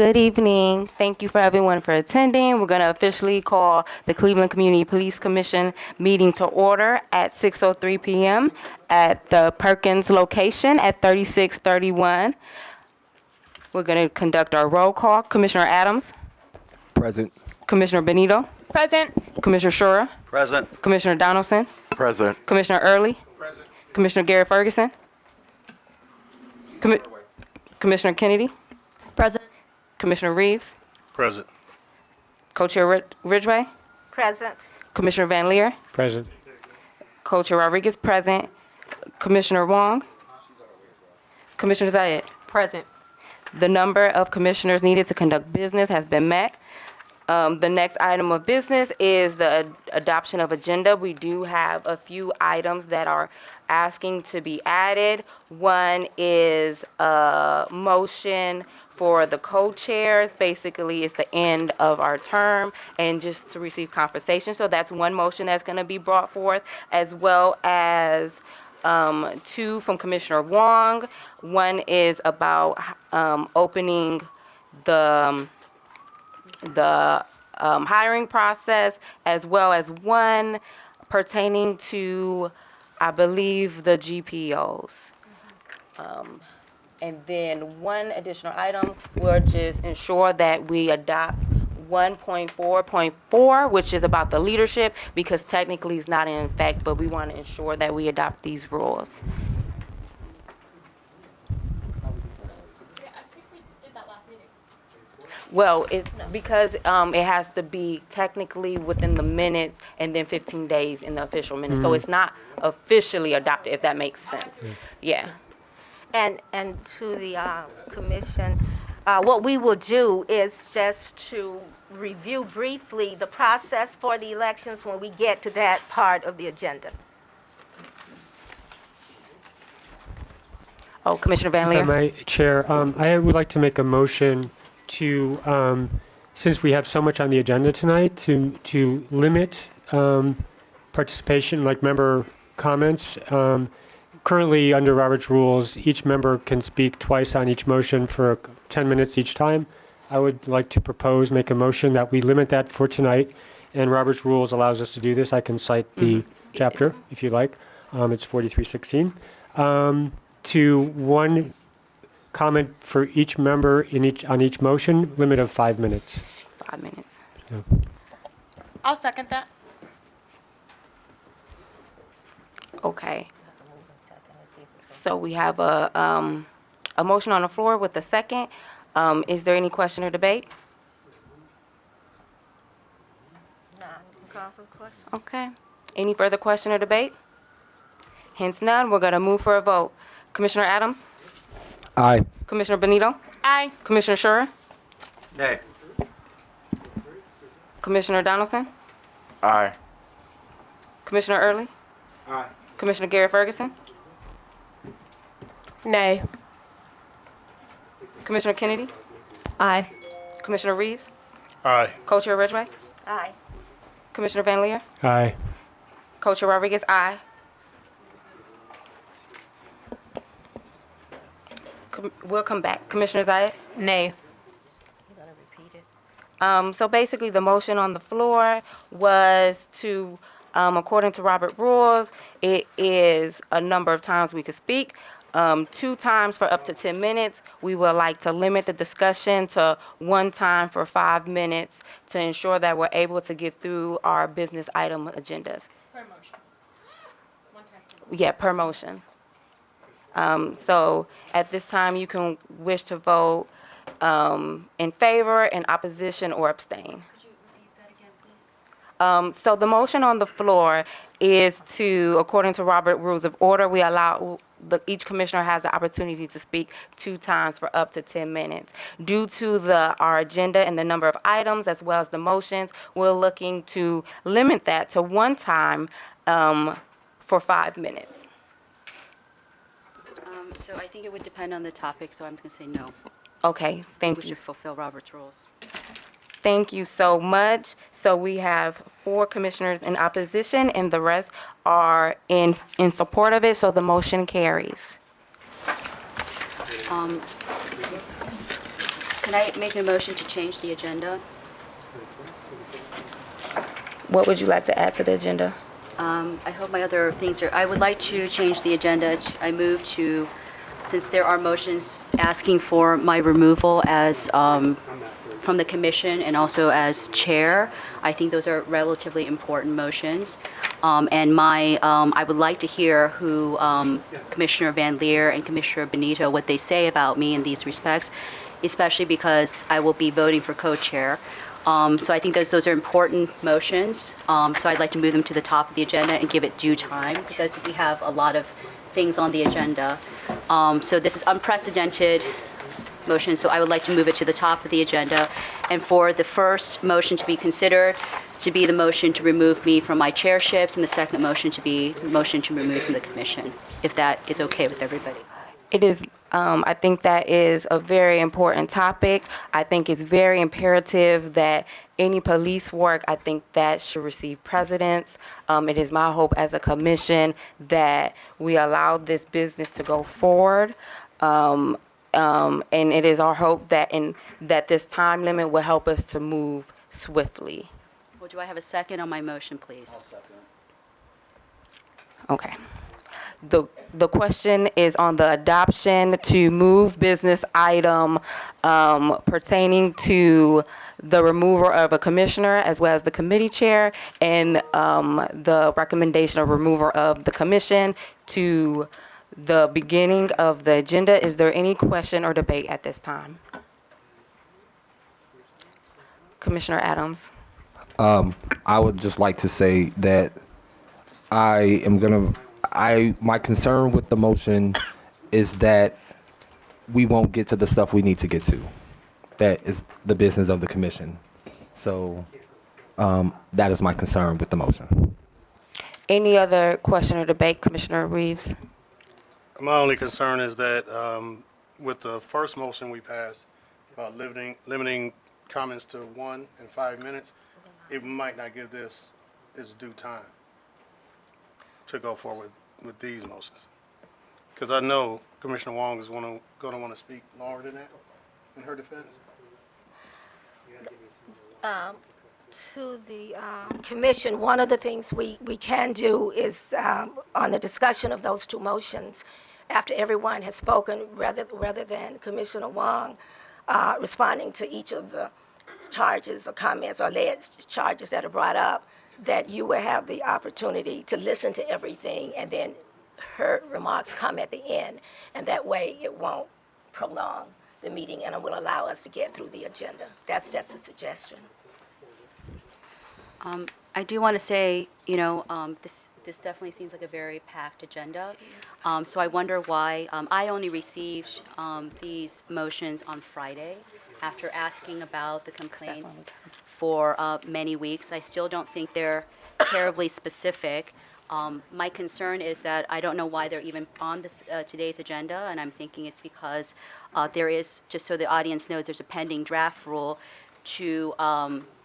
Good evening. Thank you for everyone for attending. We're going to officially call the Cleveland Community Police Commission meeting to order at 6:03 p.m. at the Perkins location at 3631. We're going to conduct our roll call. Commissioner Adams, Present. Commissioner Benito, Present. Commissioner Shura, Present. Commissioner Donaldson, Present. Commissioner Early, Present. Commissioner Garrett Ferguson, Commissioner Kennedy, Present. Commissioner Reeves, Present. Co-Chair Ridgway, Present. Commissioner Van Leer, Present. Co-Chair Rodriguez present, Commissioner Wong, Commissioner Zayed. Present. The number of commissioners needed to conduct business has been met. The next item of business is the adoption of agenda. We do have a few items that are asking to be added. One is a motion for the co-chairs. Basically, it's the end of our term and just to receive compensation. So that's one motion that's going to be brought forth, as well as two from Commissioner Wong. One is about opening the hiring process, as well as one pertaining to, I believe, the GPOs. And then one additional item, we'll just ensure that we adopt 1.4.4, which is about the leadership, because technically it's not in effect, but we want to ensure that we adopt these rules. Well, because it has to be technically within the minutes and then 15 days in the official minutes. So it's not officially adopted, if that makes sense. Yeah. And to the commission, what we will do is just to review briefly the process for the elections when we get to that part of the agenda. Oh, Commissioner Van If I Leer? may, Chair, I would like to make a motion to, since we have so much on the agenda tonight, to limit participation, like member comments. Currently, under Robert's rules, each member can speak twice on each motion for 10 minutes each time. I would like to make a motion that we limit that for tonight, and Robert's rules allows us to do this. I can cite the chapter, if you like. It's 4316. To one comment for each member on each motion, limit of 5 minutes. 5 minutes. I'll second that. Okay. So we have a motion on the floor with a second. Is there any question or debate? Okay. Any further question or debate? Hence none. We're going to move for a vote. Commissioner Adams? Aye. Commissioner Benito? Aye. Commissioner Shura? Nay. Commissioner Donaldson? Aye. Commissioner Early? Aye. Commissioner Garrett Ferguson? Nay. Commissioner Kennedy? Aye. Commissioner Reeves? Aye. Co-Chair Ridgway? Aye. Commissioner Van Leer? Aye. Co-Chair Rodriguez? Aye. We'll come back. Commissioner Zayed? Nay. So basically, the motion on the floor was to, according to Robert rules, it is a number of times we could speak. 2 times for up to 10 minutes. We would like to limit the discussion to 1 time for 5 minutes to ensure that we're able to get through our business item agendas. Per motion. Yeah, per motion. So at this time, you can wish to vote in favor, in opposition, or abstain. Could you repeat that again, please? So the motion on the floor is to, according to Robert Rules of Order, we allow each commissioner has the opportunity to speak 2 times for up to 10 minutes. Due to our agenda and the number of items as well as the motions, we're looking to limit that to 1 time for 5 minutes. So I think it would depend on the topic, so I'm going to say no. Okay, thank We you. should fulfill Robert's rules. Thank you so much. So we have 4 commissioners in opposition, and the rest are in support of it, so the motion carries. Can I make a motion to change the agenda? What would you like to add to the agenda? I hope my other things are, I would like to change the agenda. I move to, since there are motions asking for my removal as, from the commission and also as chair, I think those are relatively important motions. And I would like to hear who Commissioner Van Leer and Commissioner Benito, what they say about me in these respects, especially because I will be voting for co-chair. So I think those are important motions. So I'd like to move them to the top of the agenda and give it due time, because we have a lot of things on the agenda. So this is unprecedented motion, so I would like to move it to the top of the agenda. And for the first motion to be considered, to be the motion to remove me from my chairships, and the second motion to be the motion to remove from the commission, if that is okay with everybody. It is, I think that is a very important topic. I think it's very imperative that any police work, I think that should receive precedence. It is my hope as a commission that we allow this business to go forward. And it is our hope that this time limit will help us to move swiftly. Well, do I have a second on my motion, please? Okay. The question is on the adoption to move business item pertaining to the removal of a commissioner as well as the committee chair, and the recommendation of removal of the commission to the beginning of the agenda. Is there any question or debate at this time? Commissioner Adams. I would just like to say that my concern with the motion is that we won't get to the stuff we need to get to. That is the business of the commission. So that is my concern with the motion. Any other question or debate, Commissioner Reeves? My only concern is that with the first motion we passed about limiting comments to 1 and 5 minutes, it might not give this its due time to go forward with these motions. Because I know Commissioner Wong is going to want to speak longer than that in her defense. To the commission, one of the things we can do is, on the discussion of those two motions, after everyone has spoken, rather than Commissioner Wong responding to each of the charges or comments or alleged charges that are brought up, that you will have the opportunity to listen to everything, and then her remarks come at the end, and that way it won't prolong the meeting and it will allow us to get through the agenda. That's just a suggestion. I do want to say, this definitely seems like a very packed agenda. So I wonder why, I only received these motions on Friday after asking about the complaints for many weeks. I still don't think they're terribly specific. My concern is that I don't know why they're even on this today's agenda, and I'm thinking it's because there is, just so the audience knows, there's a pending draft rule to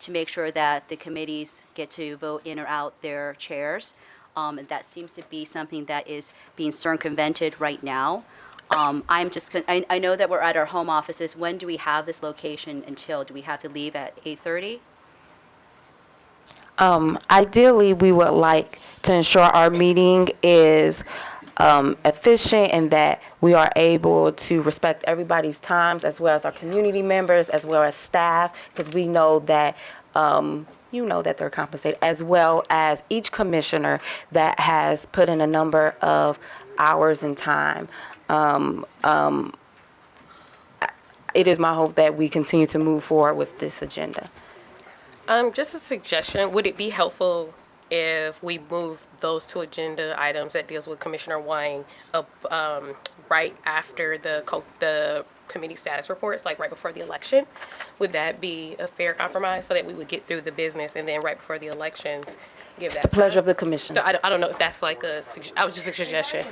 make sure that the committees get to vote in or out their chairs. And that seems to be something that is being circumvented right now. I know that we're at our home offices. When do we have this location until? Do we have to leave at 8:30? Ideally, we would like to ensure our meeting is efficient and that we are able to respect everybody's times, as well as our community members, as well as staff, because we know that that they're compensated, as well as each commissioner that has put in a number of hours and time. It is my hope that we continue to move forward with this agenda. Just a suggestion, would it be helpful if we move those two agenda items that deals with Commissioner Wang up right after the committee status reports, like right before the election? Would that be a fair compromise so that we would get through the business and then right before the elections give that? The pleasure of the commission. So I don't know if that's like I was just a suggestion.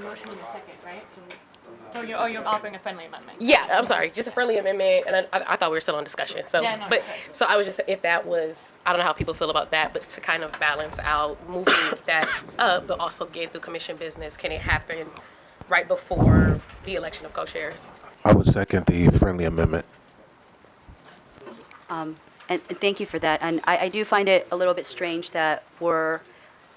Oh, you're offering a friendly amendment. Yeah, I'm sorry, just a friendly amendment, and I thought we were still on discussion. So, Yeah, no, but okay. so I was just, if that was, I don't know how people feel about that, but to kind of balance out moving that up, but also getting through commission business, can it happen right before the election of co-chairs? I would second the friendly amendment. And thank you for that. And I do find it a little bit strange that we're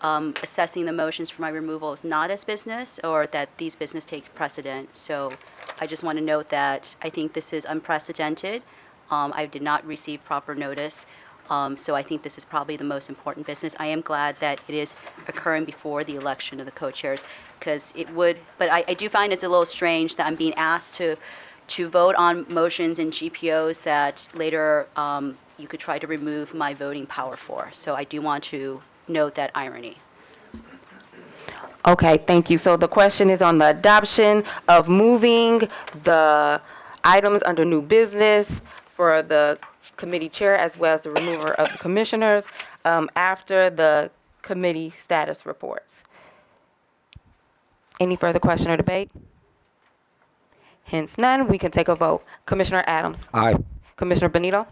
assessing the motions for my removal as not as business, or that these business take precedent. So I just want to note that I think this is unprecedented. I did not receive proper notice. So I think this is probably the most important business. I am glad that it is occurring before the election of the co-chairs, because it would, but I do find it's a little strange that I'm being asked to vote on motions and GPOs that later you could try to remove my voting power for. So I do want to note that irony. Okay, thank you. So the question is on the adoption of moving the items under new business for the committee chair as well as the remover of the commissioners after the committee status reports. Any further question or debate? Hence none, we can take a vote. Commissioner Adams. Aye. Commissioner Benito.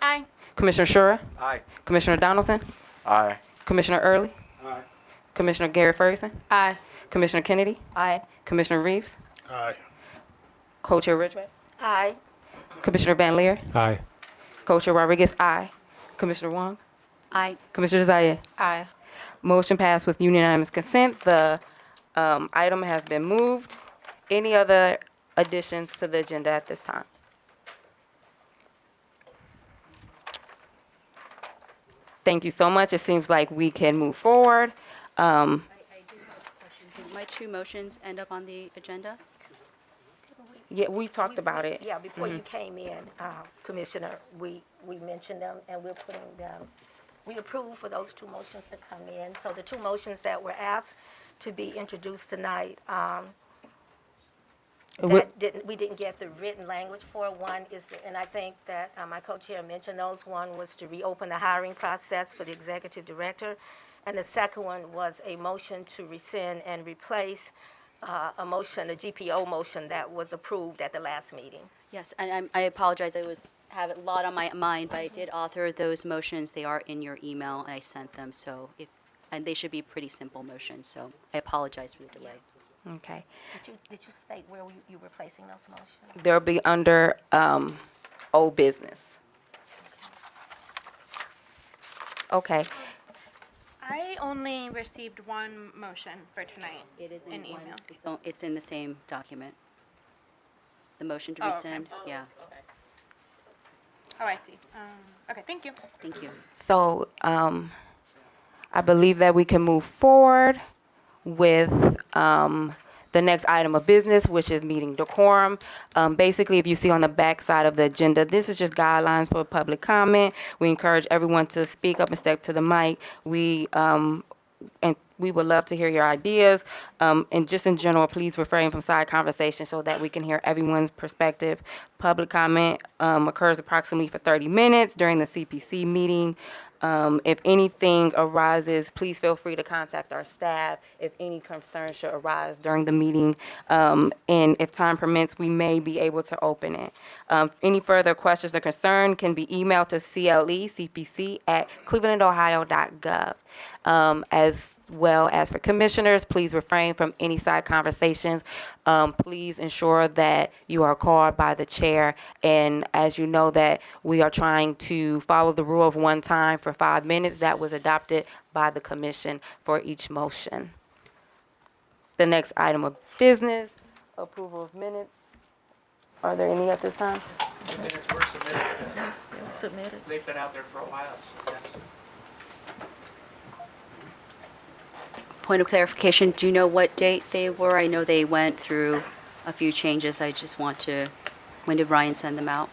Aye. Commissioner Shura. Aye. Commissioner Donaldson. Aye. Commissioner Early. Aye. Commissioner Gary Ferguson. Aye. Commissioner Kennedy. Aye. Commissioner Reeves. Aye. Co-chair Ridgway. Aye. Commissioner Van Leer. Aye. Co-chair Rodriguez. Aye. Commissioner Wong. Aye. Commissioner Zayed. Aye. Motion passed with unanimous consent. The item has been moved. Any other additions to the agenda at this time? Thank you so much. It seems like we can move forward. I do have a question. Did my two motions end up on the agenda? Yeah, we talked about it. Yeah, before you came in, Commissioner, we mentioned them, and we're putting them, we approved for those two motions to come in. So the two motions that were asked to be introduced tonight, We- we didn't get the written language for. One is, and I think that my co-chair mentioned those. One was to reopen the hiring process for the executive director, and the second one was a motion to rescind and replace a motion, a GPO motion that was approved at the last meeting. Yes, and I apologize. I have a lot on my mind, but I did author those motions. They are in your email, and I sent them. So and they should be pretty simple motions. So I apologize for the delay. Okay. Did you state where you were placing those motions? They'll be under old business. Okay. I only received one motion for tonight. It is in email. It's in the same document. The motion to Oh, okay. rescind. Yeah. Oh, I see. Okay, thank you. Thank you. So I believe that we can move forward with the next item of business, which is meeting decorum. Basically, if you see on the back side of the agenda, this is just guidelines for public comment. We encourage everyone to speak up and step to the mic. And we would love to hear your ideas. And just in general, please refrain from side conversation so that we can hear everyone's perspective. Public comment occurs approximately for 30 minutes during the CPC meeting. If anything arises, please feel free to contact our staff if any concerns should arise during the meeting. And if time permits, we may be able to open it. Any further questions or concern can be emailed to clecpc@clevelandohio.gov. As well as for commissioners, please refrain from any side conversations. Please ensure that you are called by the chair. And as you know that we are trying to follow the rule of one time for 5 minutes that was adopted by the commission for each motion. The next item of business, approval of minutes. Are there any at this time? The minutes were submitted. Submitted. They've been out there for a while, so yes. Point of clarification, do you know what date they were? I know they went through a few changes. I just want to, when did Ryan send them out?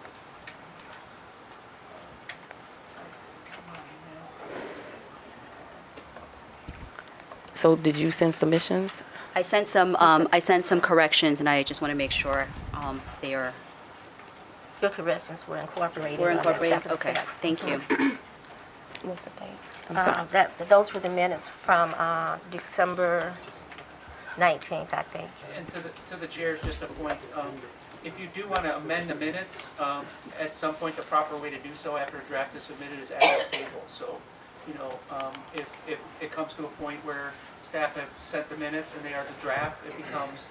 So did you send submissions? I sent some corrections, and I just want to make sure they are, Your corrections were incorporated. were on that incorporated? second Okay, set. thank you. What's the date? I'm sorry. Those were the minutes from December 19th, I think. And to the chairs, just a point, if you do want to amend the minutes, at some point, the proper way to do so after a draft is submitted is at the table. So, if it comes to a point where staff have sent the minutes and they are the draft, it becomes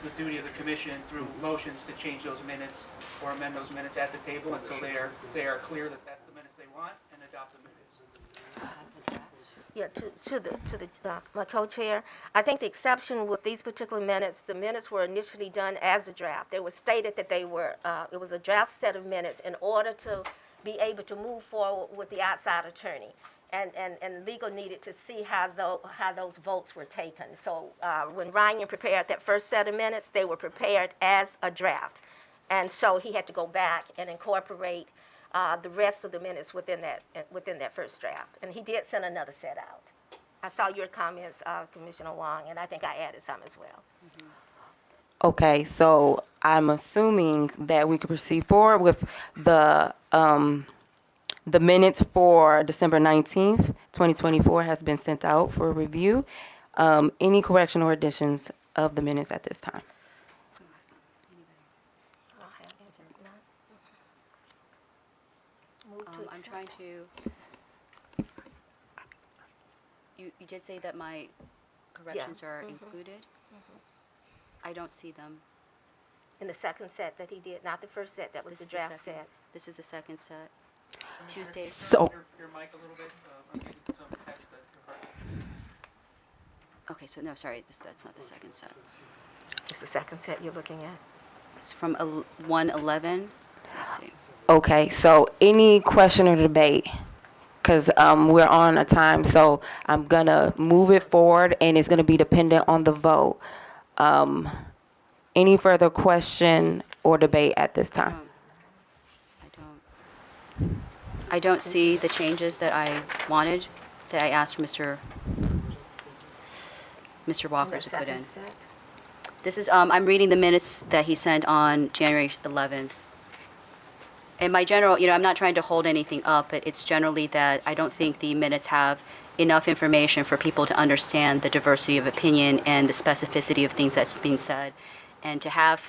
the duty of the commission through motions to change those minutes or amend those minutes at the table until they are clear that that's the minutes they want and adopt the minutes. Yeah, my co-chair, I think the exception with these particular minutes, the minutes were initially done as a draft. They were stated that it was a draft set of minutes in order to be able to move forward with the outside attorney. And legal needed to see how those votes were taken. So when Ryan prepared that first set of minutes, they were prepared as a draft. And so he had to go back and incorporate the rest of the minutes within that first draft. And he did send another set out. I saw your comments, Commissioner Wong, and I think I added some as well. Okay, so I'm assuming that we could proceed forward with the minutes for December 19th, 2024 has been sent out for review. Any correction or additions of the minutes at this time? I'm trying to, you did say that my corrections are included? I don't see them. In the second set that he did, not the first set, that was This the is the draft second- set. This is the second set. Tuesday. So, Your mic a little bit, I'm getting some text that you're hard. Okay, so no, sorry, that's not the second set. It's the second set you're looking at. It's from 111. Let's see. okay, so any question or debate? Because we're on a time, so I'm going to move it forward, and it's going to be dependent on the vote. Any further question or debate at this time? I don't see the changes that I wanted, that I asked Mr. Walker to put in. Second set. This is, I'm reading the minutes that he sent on January 11th. And my general, I'm not trying to hold anything up, but it's generally that I don't think the minutes have enough information for people to understand the diversity of opinion and the specificity of things that's being said. And to have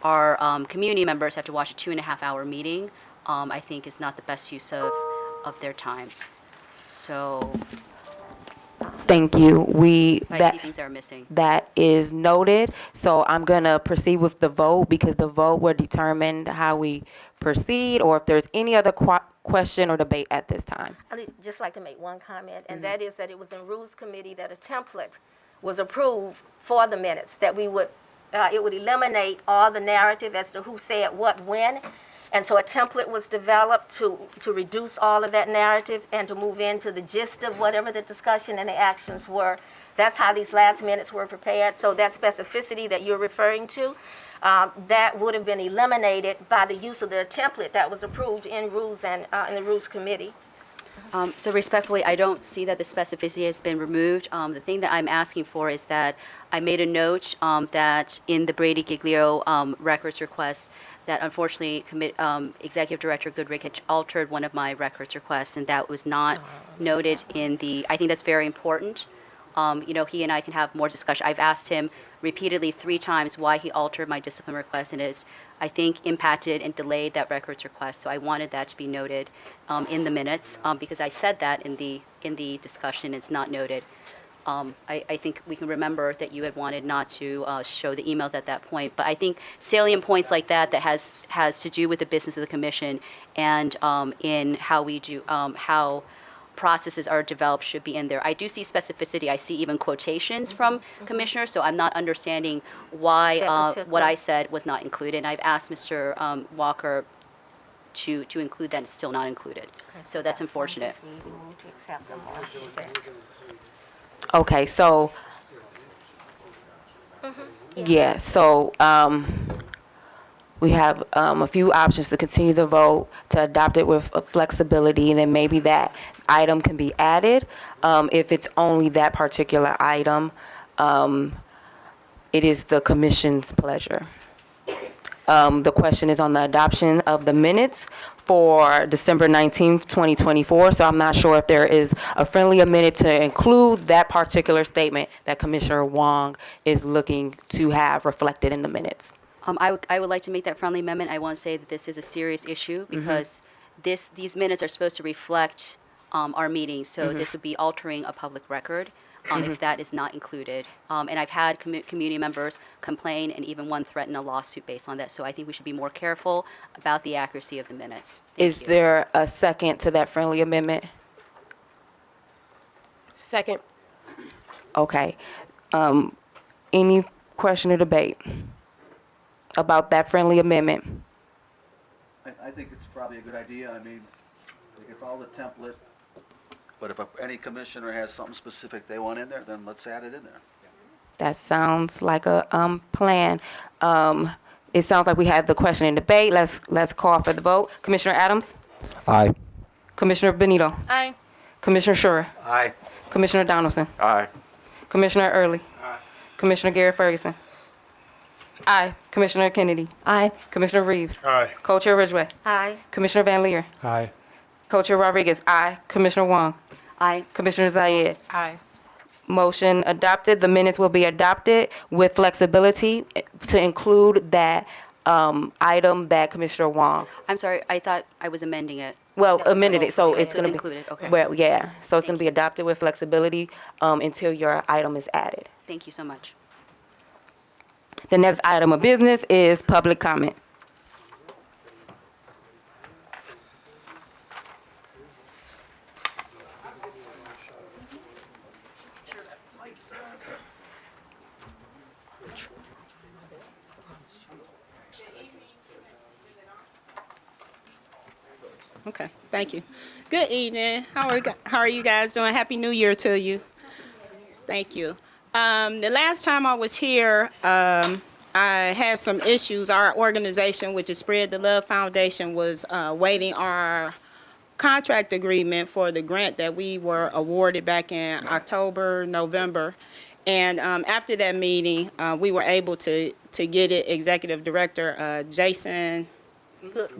our community members have to watch a 2.5-hour meeting, I think is not the best use of their times. So Thank you. I see things that are missing. That is noted. So I'm going to proceed with the vote because the vote will determine how we proceed or if there's any other question or debate at this time. I'd just like to make one comment, and that is that it was in Rules Committee that a template was approved for the minutes, that it would eliminate all the narrative as to who said what when. And so a template was developed to reduce all of that narrative and to move into the gist of whatever the discussion and the actions were. That's how these last minutes were prepared. So that specificity that you're referring to, that would have been eliminated by the use of the template that was approved in Rules and in the Rules Committee. So respectfully, I don't see that the specificity has been removed. The thing that I'm asking for is that I made a note that in the Brady Giglio records request, that unfortunately Executive Director Goodrick had altered one of my records requests, and that was not noted in the, I think that's very important. He and I can have more discussion. I've asked him repeatedly 3 times why he altered my discipline request, and it is, I think, impacted and delayed that records request. So I wanted that to be noted in the minutes because I said that in the discussion. It's not noted. I think we can remember that you had wanted not to show the emails at that point, but I think salient points like that has to do with the business of the commission and in how we do how processes are developed should be in there. I do see specificity. I see even quotations from commissioners, so I'm not understanding why what I said was not included. And I've asked Mr. Walker to include that. It's still not included. So that's unfortunate. Okay, so, yeah, so we have a few options to continue the vote, to adopt it with flexibility, and then maybe that item can be added. If it's only that particular item, it is the commission's pleasure. The question is on the adoption of the minutes for December 19th, 2024. So I'm not sure if there is a friendly amendment to include that particular statement that Commissioner Wong is looking to have reflected in the minutes. I would like to make that friendly amendment. I want to say that this is a serious issue because these minutes are supposed to reflect our meetings. So this would be altering a public record. if that is not included. And I've had community members complain and even one threaten a lawsuit based on that. So I think we should be more careful about the accuracy of the minutes. Thank Is you. there a second to that friendly amendment? Second. Okay. Any question or debate about that friendly amendment? I think it's probably a good idea. I mean, if all the templates, but if any commissioner has something specific they want in there, then let's add it in there. That sounds like a plan. It sounds like we had the question and debate. Let's call for the vote. Commissioner Adams? Aye. Commissioner Benito? Aye. Commissioner Shure? Aye. Commissioner Donaldson? Aye. Commissioner Early? Aye. Commissioner Garrett Ferguson? Aye. Commissioner Kennedy? Aye. Commissioner Reeves? Aye. Co-Chair Ridgeway? Aye. Commissioner Van Leer? Aye. Co-Chair Rodriguez? Aye. Commissioner Wong? Aye. Commissioner Zayed? Aye. Motion adopted. The minutes will be adopted with flexibility to include that item that Commissioner Wong, I'm sorry, I thought I was amending it. well, amended it, so Okay, it's going to be. included, okay. Well, yeah, so it's going Thank to be adopted with flexibility until your item is added. Thank you so much. The next item of business is public comment. Okay, thank you. Good evening. How are you guys doing? Happy New Year to you. Thank you. The last time I was here, I had some issues. Our organization, which is Spread the Love Foundation, was waiting our contract agreement for the grant that we were awarded back in October, November. And after that meeting, we were able to get it. Executive Director Jason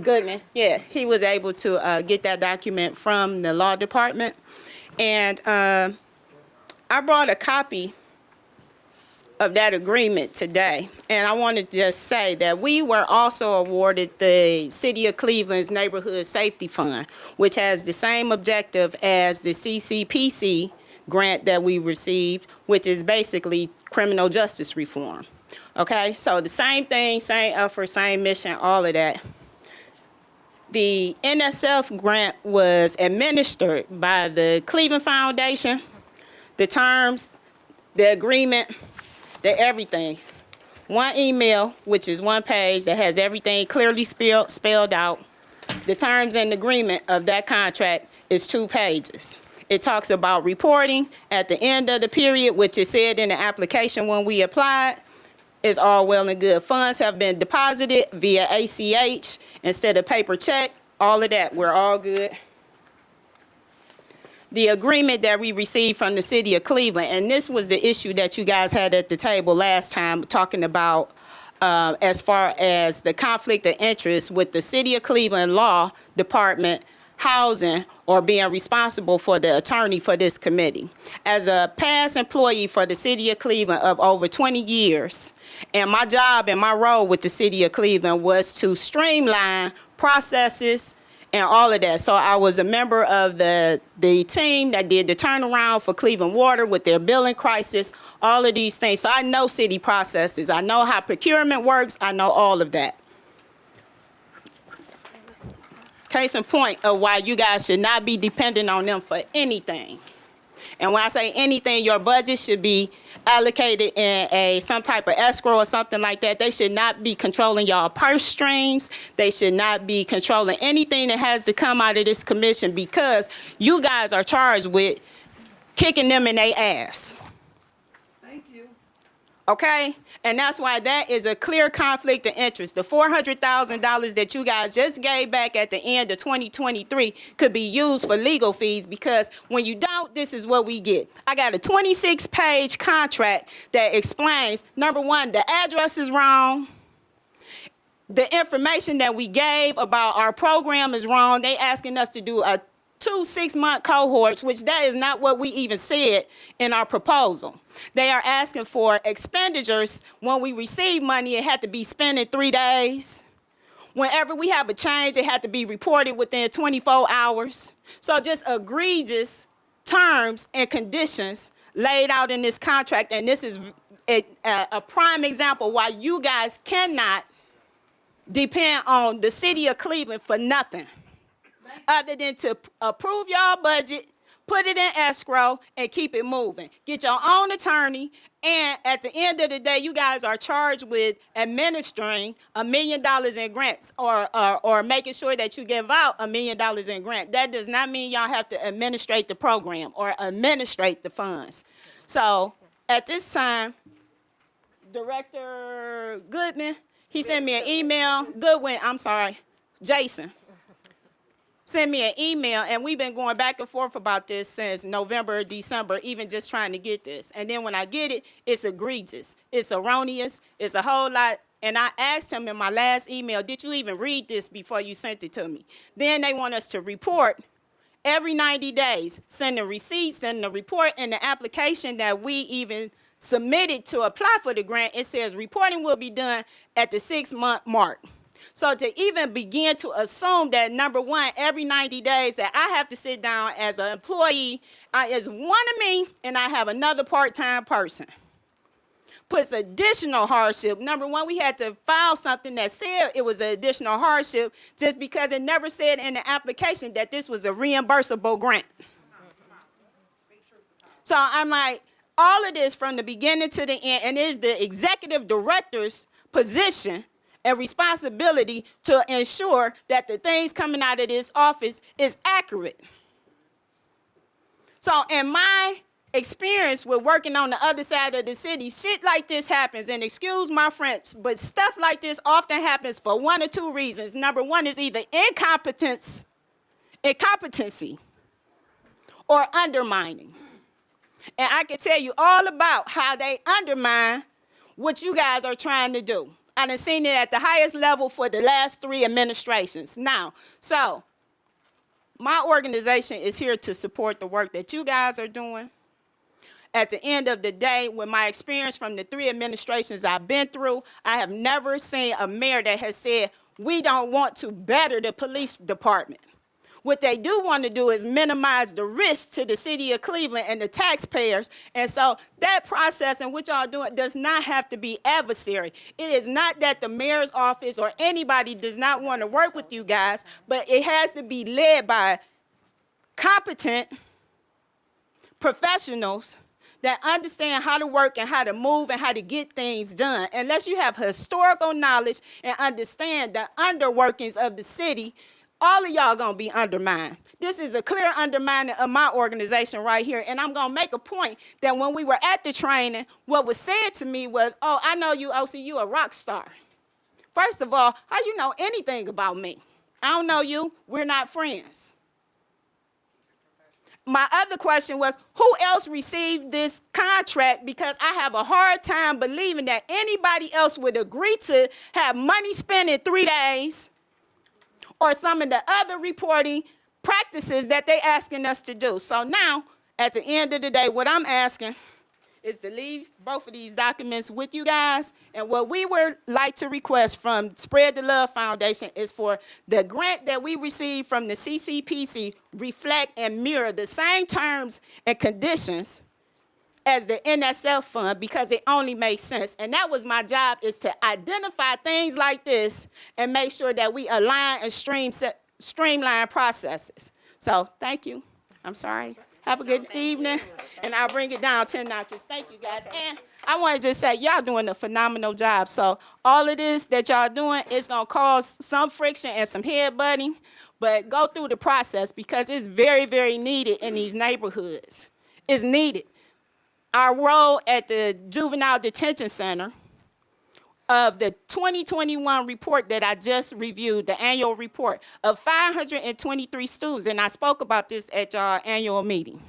Goodman, yeah, he was able to get that document from the law department. And I brought a copy of that agreement today. And I want to just say that we were also awarded the City of Cleveland's Neighborhood Safety Fund, which has the same objective as the CCPC grant that we received, which is basically criminal justice reform. Okay, so the same thing, same effort, same mission, all of that. The NSF grant was administered by the Cleveland Foundation. The terms, the agreement, the everything. One email, which is one page that has everything clearly spelled out. The terms and agreement of that contract is 2 pages. It talks about reporting at the end of the period, which is said in the application when we applied. It's all well and good. Funds have been deposited via ACH instead of paper check. All of that, we're all good. The agreement that we received from the City of Cleveland, and this was the issue that you guys had at the table last time, talking about as far as the conflict of interest with the City of Cleveland Law Department, housing, or being responsible for the attorney for this committee. As a past employee for the City of Cleveland of over 20 years, and my job and my role with the City of Cleveland was to streamline processes and all of that. So I was a member of the team that did the turnaround for Cleveland Water with their billing crisis, all of these things. So I know city processes. I know how procurement works. I know all of that. Case in point of why you guys should not be dependent on them for anything. And when I say anything, your budget should be allocated in some type of escrow or something like that. They should not be controlling y'all purse strings. They should not be controlling anything that has to come out of this commission, because you guys are charged with kicking them in their ass. Thank you. Okay? And that's why that is a clear conflict of interest. The $400,000 that you guys just gave back at the end of 2023 could be used for legal fees, because when you don't, this is what we get. I got a 26-page contract that explains, number one, the address is wrong. The information that we gave about our program is wrong. They asking us to do 2 6-month cohorts, which that is not what we even said in our proposal. They are asking for expenditures. When we receive money, it had to be spent in 3 days. Whenever we have a change, it had to be reported within 24 hours. So just egregious terms and conditions laid out in this contract, and this is a prime example why you guys cannot depend on the city of Cleveland for nothing other than to approve y'all budget, put it in escrow, and keep it moving. Get your own attorney, and at the end of the day, you guys are charged with administering $1 million in grants or making sure that you give out $1 million in grant. That does not mean y'all have to administrate the program or administrate the funds. So at this time, Director Goodman, he sent me an email. Jason sent me an email, and we've been going back and forth about this since November, December, even just trying to get this. And then when I get it, it's egregious. It's erroneous. It's a whole lot. And I asked him in my last email, did you even read this before you sent it to me? Then they want us to report every 90 days, send the receipts, send the report, and the application that we even submitted to apply for the grant, it says reporting will be done at the 6-month mark. So to even begin to assume that, number one, every 90 days that I have to sit down as an employee, is one of me, and I have another part-time person, puts additional hardship. Number one, we had to file something that said it was an additional hardship just because it never said in the application that this was a reimbursable grant. So I'm like, all of this from the beginning to the end, and it is the executive director's position and responsibility to ensure that the things coming out of this office is accurate. So in my experience with working on the other side of the city, shit like this happens, and excuse my French, but stuff like this often happens for one or two reasons. Number one is either incompetency, or undermining. And I can tell you all about how they undermine what you guys are trying to do. I done seen it at the highest level for the last 3 administrations. Now, so my organization is here to support the work that you guys are doing. At the end of the day, with my experience from the 3 administrations I've been through, I have never seen a mayor that has said, we don't want to better the police department. What they do want to do is minimize the risk to the city of Cleveland and the taxpayers. And so that process and what y'all doing does not have to be adversary. It is not that the mayor's office or anybody does not want to work with you guys, but it has to be led by competent professionals that understand how to work and how to move and how to get things done. Unless you have historical knowledge and understand the underworkings of the city, all of y'all gonna be undermined. This is a clear undermining of my organization right here. And I'm gonna make a point that when we were at the training, what was said to me was, oh, I know you, OC, you a rock star. First of all, how you know anything about me? I don't know you, we're not friends. My other question was, who else received this contract? Because I have a hard time believing that anybody else would agree to have money spent in 3 days or some of the other reporting practices that they asking us to do. So now, at the end of the day, what I'm asking is to leave both of these documents with you guys. And what we would like to request from Spread the Love Foundation is for the grant that we received from the CCPC reflect and mirror the same terms and conditions as the NSF fund, because it only makes sense. And that was my job, is to identify things like this and make sure that we align and streamline processes. So thank you. I'm sorry. Have a good evening, and I'll bring it down 10 notches. Thank you, guys. And I want to just say, y'all doing a phenomenal job. So all of this that y'all doing is going to cause some friction and some headbutting, but go through the process because it's very, very needed in these neighborhoods. It's needed. Our role at the Juvenile Detention Center of the 2021 report that I just reviewed, the annual report of 523 students, and I spoke about this at y'all annual meeting.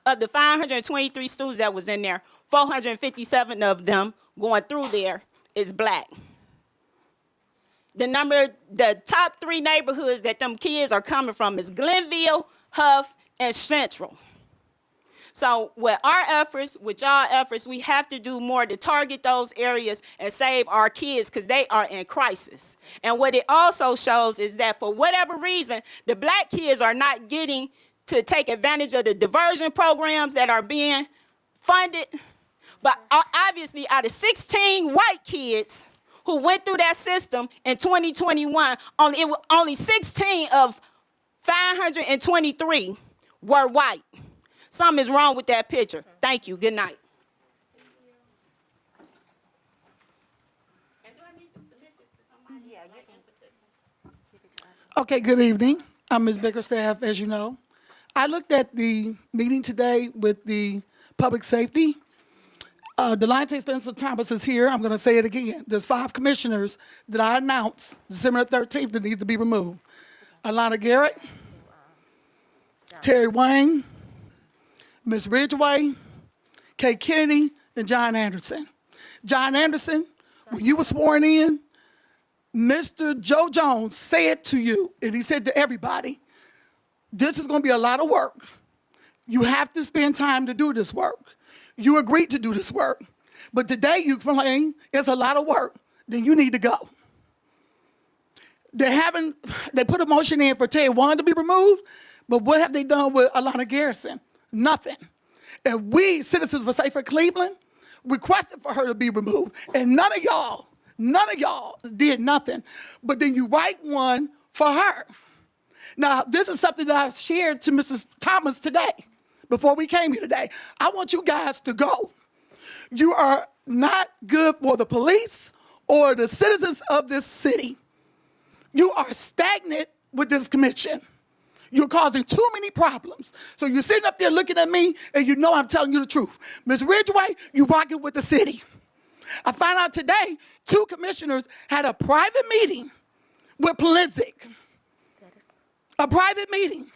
Of the 523 students that was in there, 457 of them going through there is black. The top 3 neighborhoods that them kids are coming from is Glenville, Huff, and Central. So with our efforts, with y'all efforts, we have to do more to target those areas and save our kids because they are in crisis. And what it also shows is that for whatever reason, the black kids are not getting to take advantage of the diversion programs that are being funded. But obviously, out of 16 white kids who went through that system in 2021, only 16 of 523 were white. Something is wrong with that picture. Thank you. Good night. Okay, good evening. I'm Ms. Bickerstaff, as you know. I looked at the meeting today with the public safety. Delonte Spencer Thomas is here. I'm going to say it again. There's 5 commissioners that I announced December 13th that need to be removed. Alana Garrett, Terry Wayne, Ms. Ridgway, Kay Kennedy, and John Anderson. John Anderson, when you were sworn in, Mr. Joe Jones said to you, and he said to everybody, this is going to be a lot of work. You have to spend time to do this work. You agreed to do this work. But today you complain it's a lot of work. Then you need to go. They put a motion in for Terry Wayne to be removed, but what have they done with Alana Garrison? Nothing. And we, Citizens for Safer Cleveland, requested for her to be removed. And none of y'all did nothing. But then you write one for her. Now, this is something that I've shared to Mrs. Thomas today, before we came here today. I want you guys to go. You are not good for the police or the citizens of this city. You are stagnant with this commission. You're causing too many problems. So you're sitting up there looking at me, and you know I'm telling you the truth. Ms. Ridgway, you rocking with the city. I found out today 2 commissioners had a private meeting with Politzik. A private meeting.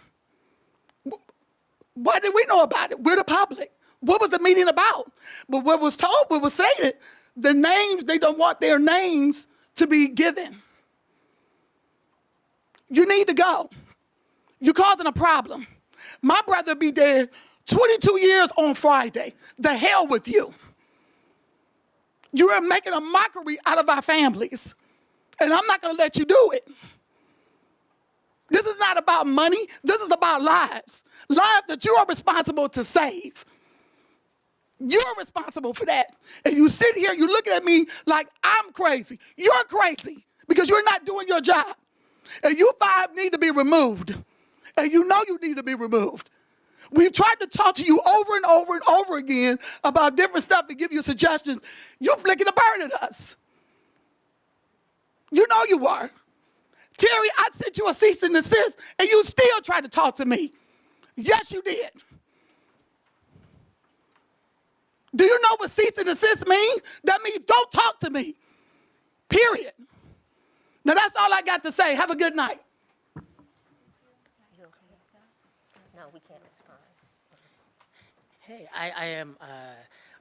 Why did we know about it? We're the public. What was the meeting about? But what was told, what was stated, the names, they don't want their names to be given. You need to go. You're causing a problem. My brother be dead 22 years on Friday. The hell with you. You are making a mockery out of our families. And I'm not going to let you do it. This is not about money. This is about lives. Lives that you are responsible to save. You're responsible for that. And you sit here, you're looking at me like I'm crazy. You're crazy because you're not doing your job. And you 5 need to be removed. And you know you need to be removed. We've tried to talk to you over and over and over again about different stuff and give you suggestions. You're flicking a bird at us. You know you are. Terry, I sent you a cease and desist, and you still tried to talk to me. Yes, you did. Do you know what cease and desist means? That means don't talk to me. Period. Now, that's all I got to say. Have a good night. No, we can't respond. Hey,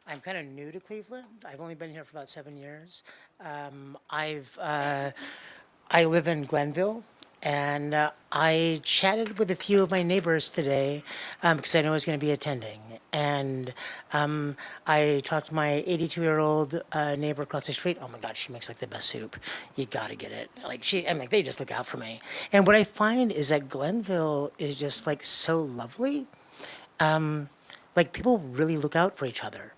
I'm kind of new to Cleveland. I've only been here for about 7 years. I live in Glenville, and I chatted with a few of my neighbors today because I know I was going to be attending. And I talked to my 82-year-old neighbor across the street. Oh my God, she makes like the best soup. You got to get it. They just look out for me. And what I find is that Glenville is just like so lovely. People really look out for each other.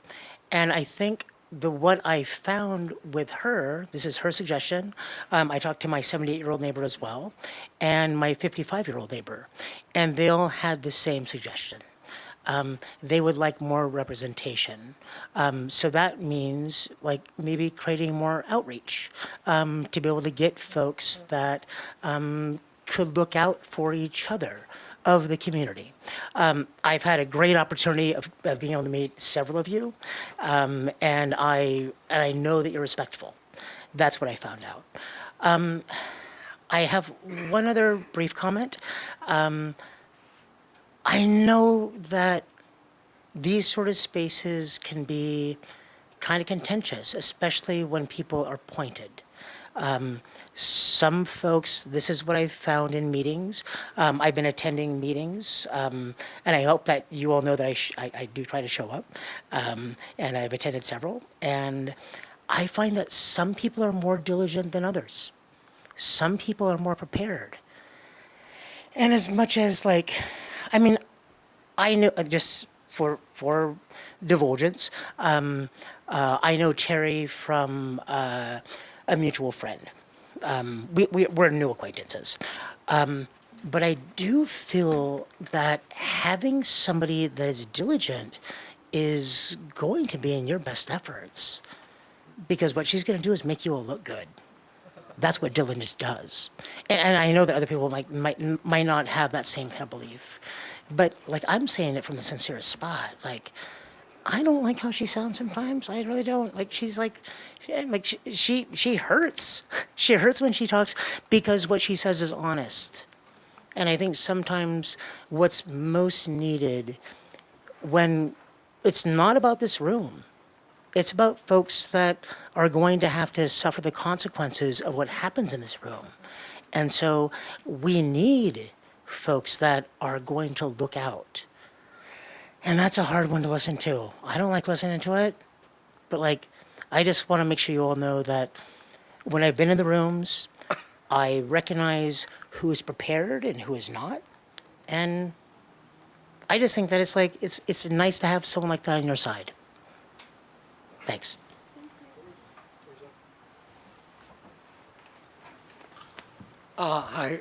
And I think what I found with her, this is her suggestion. I talked to my 78-year-old neighbor as well, and my 55-year-old neighbor, and they all had the same suggestion. They would like more representation. So that means maybe creating more outreach to be able to get folks that could look out for each other of the community. I've had a great opportunity of being able to meet several of you, and I know that you're respectful. That's what I found out. I have one other brief comment. I know that these sort of spaces can be kind of contentious, especially when people are pointed. Some folks, this is what I've found in meetings. I've been attending meetings, and I hope that you all know that I do try to show up, and I've attended several. And I find that some people are more diligent than others. Some people are more prepared. And as much as I know, just for divulgence, I know Terry from a mutual friend. We're new acquaintances. But I do feel that having somebody that is diligent is going to be in your best efforts. Because what she's going to do is make you all look good. That's what diligence does. And I know that other people might not have that same kind of belief. But like, I'm saying it from the sincerest spot. Like, I don't like how she sounds sometimes. I really don't. Like, she's like she hurts. She hurts when she talks because what she says is honest. And I think sometimes what's most needed when it's not about this room, it's about folks that are going to have to suffer the consequences of what happens in this room. And so we need folks that are going to look out. And that's a hard one to listen to. I don't like listening to it, but like, I just want to make sure you all know that when I've been in the rooms, I recognize who is prepared and who is not. And I just think that it's like, it's nice to have someone like that on your side. Thanks. Hi.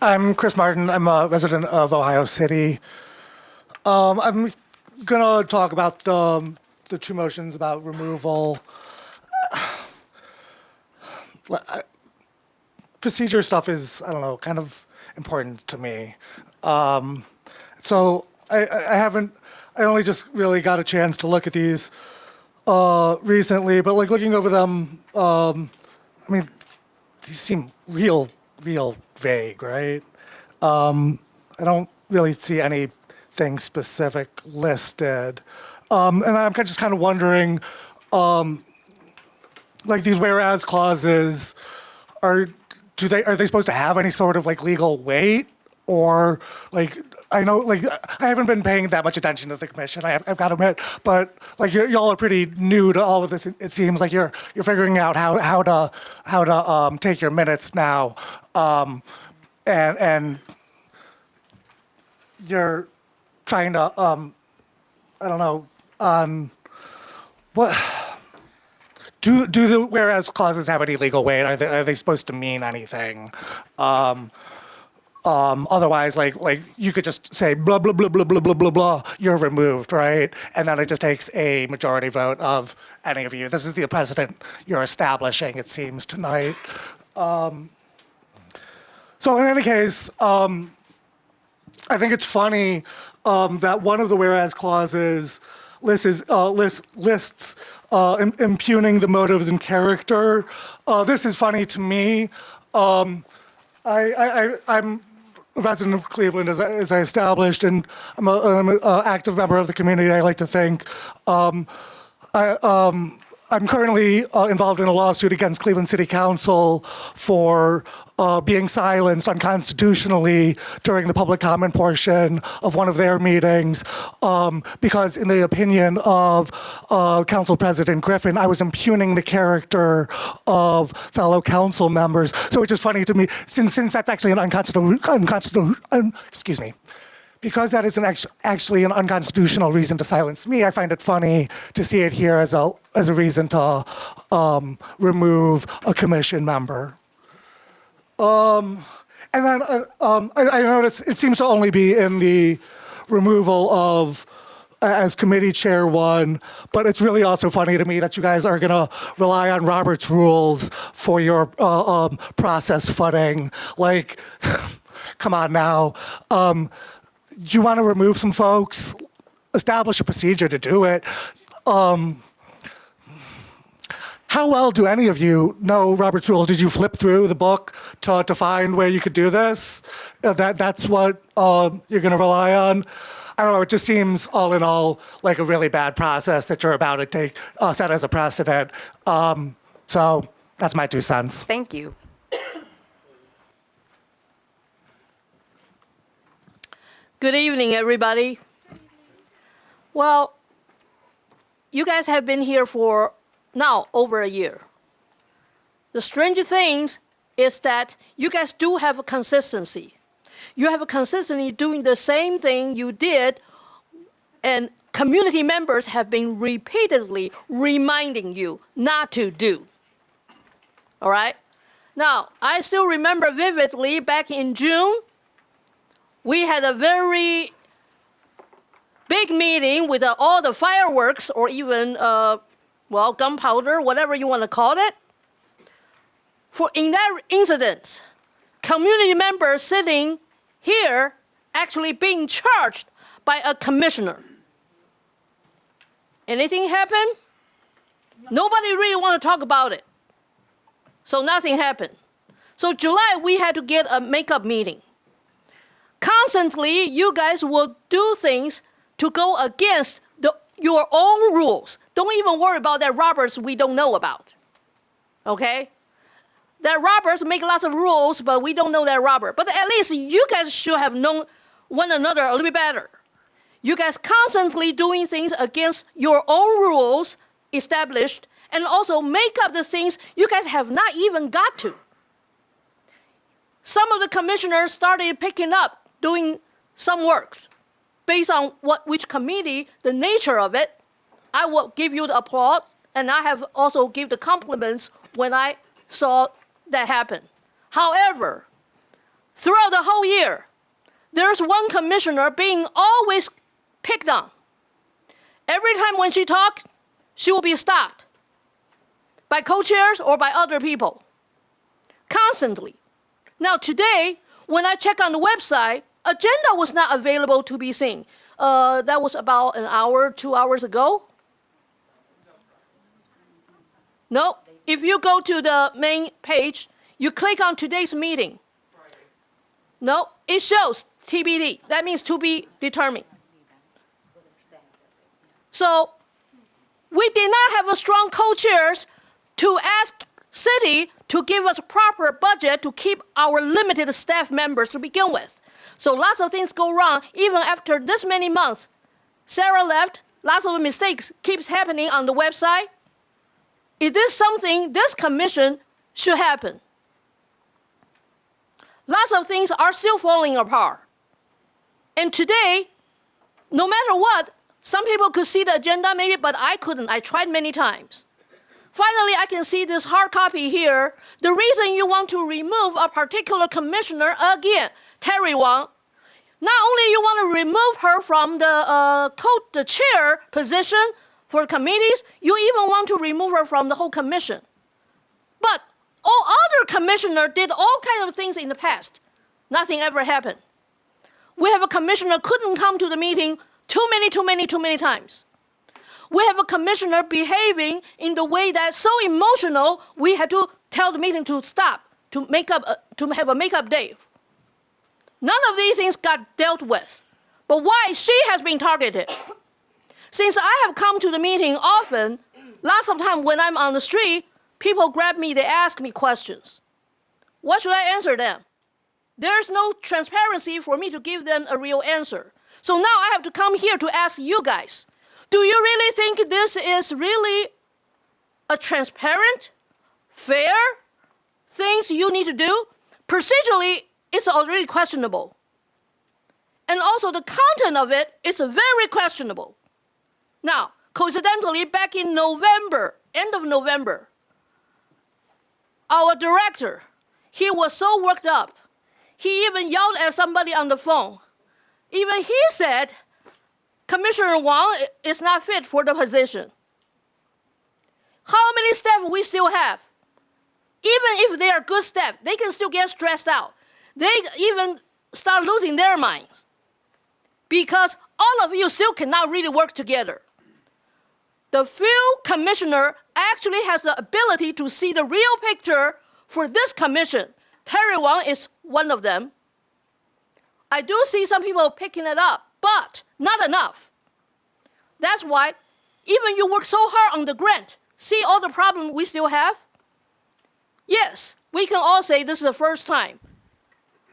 I'm Chris Martin. I'm a resident of Ohio City. I'm going to talk about the two motions about removal. Procedure stuff is, I don't know, kind of important to me. So I only just really got a chance to look at these recently, but like looking over them, I mean, these seem real vague, right? I don't really see anything specific listed. And I'm just kind of wondering, like these whereas clauses, are they supposed to have any sort of like legal weight? Or like, I know, like, I haven't been paying that much attention to the commission, I've got to admit, but like y'all are pretty new to all of this. It seems like you're figuring out how to take your minutes now, and you're trying to I don't know, what do the whereas clauses have any legal weight? Are they supposed to mean anything? Otherwise, like you could just say blah blah blah blah blah blah blah blah. You're removed, right? And then it just takes a majority vote of any of you. This is the precedent you're establishing, it seems, tonight. So in any case, I think it's funny that one of the whereas clauses lists impugning the motives and character. This is funny to me. I'm a resident of Cleveland, as I established, and I'm an active member of the community, I like to think. I'm currently involved in a lawsuit against Cleveland City Council for being silenced unconstitutionally during the public comment portion of one of their meetings because in the opinion of Council President Griffin, I was impugning the character of fellow council members. So it's just funny to me, since that's actually an because that is actually an unconstitutional reason to silence me, I find it funny to see it here as a reason to remove a commission member. And then I notice it seems to only be in the removal of as committee chair one, but it's really also funny to me that you guys are gonna rely on Robert's rules for your process footing. Like, come on now. You want to remove some folks, establish a procedure to do it. How well do any of you know Robert's rules? Did you flip through the book to find where you could do this? That's what you're going to rely on? I don't know, it just seems all in all like a really bad process that you're about to take, set as a precedent. So that's my 2 cents. Thank you. Good evening, everybody. Well, you guys have been here for now over a year. The strange thing is that you guys do have a consistency. You have consistently doing the same thing you did, and community members have been repeatedly reminding you not to do. All right? Now, I still remember vividly back in June, we had a very big meeting with all the fireworks or even, well, gunpowder, whatever you want to call it. In that incident, community members sitting here actually being charged by a commissioner. Anything happened? Nobody really want to talk about it. So nothing happened. So July, we had to get a makeup meeting. Constantly, you guys will do things to go against your own rules. Don't even worry about that Roberts we don't know about. Okay? That Roberts make lots of rules, but we don't know that Robert. But at least you guys should have known one another a little bit better. You guys constantly doing things against your own rules established, and also make up the things you guys have not even got to. Some of the commissioners started picking up, doing some works based on which committee, the nature of it. I will give you the applause, and I have also give the compliments when I saw that happen. However, throughout the whole year, there's one commissioner being always picked on. Every time when she talks, she will be stopped by co-chairs or by other people, constantly. Now today, when I check on the website, agenda was not available to be seen. That was about an hour, 2 hours ago. No, if you go to the main page, you click on today's meeting. No, it shows TBD. That means to be determined. So we did not have a strong co-chairs to ask city to give us proper budget to keep our limited staff members to begin with. So lots of things go wrong even after this many months. Sarah left, lots of mistakes keeps happening on the website. Is this something this commission should happen? Lots of things are still falling apart. And today, no matter what, some people could see the agenda maybe, but I couldn't. I tried many times. Finally, I can see this hard copy here. The reason you want to remove a particular commissioner, again, Terry Wang, not only you want to remove her from the chair position for committees, you even want to remove her from the whole commission. But all other commissioners did all kinds of things in the past. Nothing ever happened. We have a commissioner couldn't come to the meeting too many times. We have a commissioner behaving in the way that's so emotional, we had to tell the meeting to stop, to have a makeup day. None of these things got dealt with. But why she has been targeted? Since I have come to the meeting often, lots of time when I'm on the street, people grab me, they ask me questions. What should I answer them? There's no transparency for me to give them a real answer. So now I have to come here to ask you guys, do you really think this is really a transparent, fair things you need to do? Procedurally, it's already questionable. And also the content of it is very questionable. Now, coincidentally, back in November, end of November, our director, he was so worked up, he even yelled at somebody on the phone. Even he said, Commissioner Wang is not fit for the position. How many staff we still have? Even if they are good staff, they can still get stressed out. They even start losing their minds because all of you still cannot really work together. The few commissioner actually has the ability to see the real picture for this commission. Terry Wang is one of them. I do see some people picking it up, but not enough. That's why even you work so hard on the grant, see all the problems we still have? Yes, we can all say this is the first time.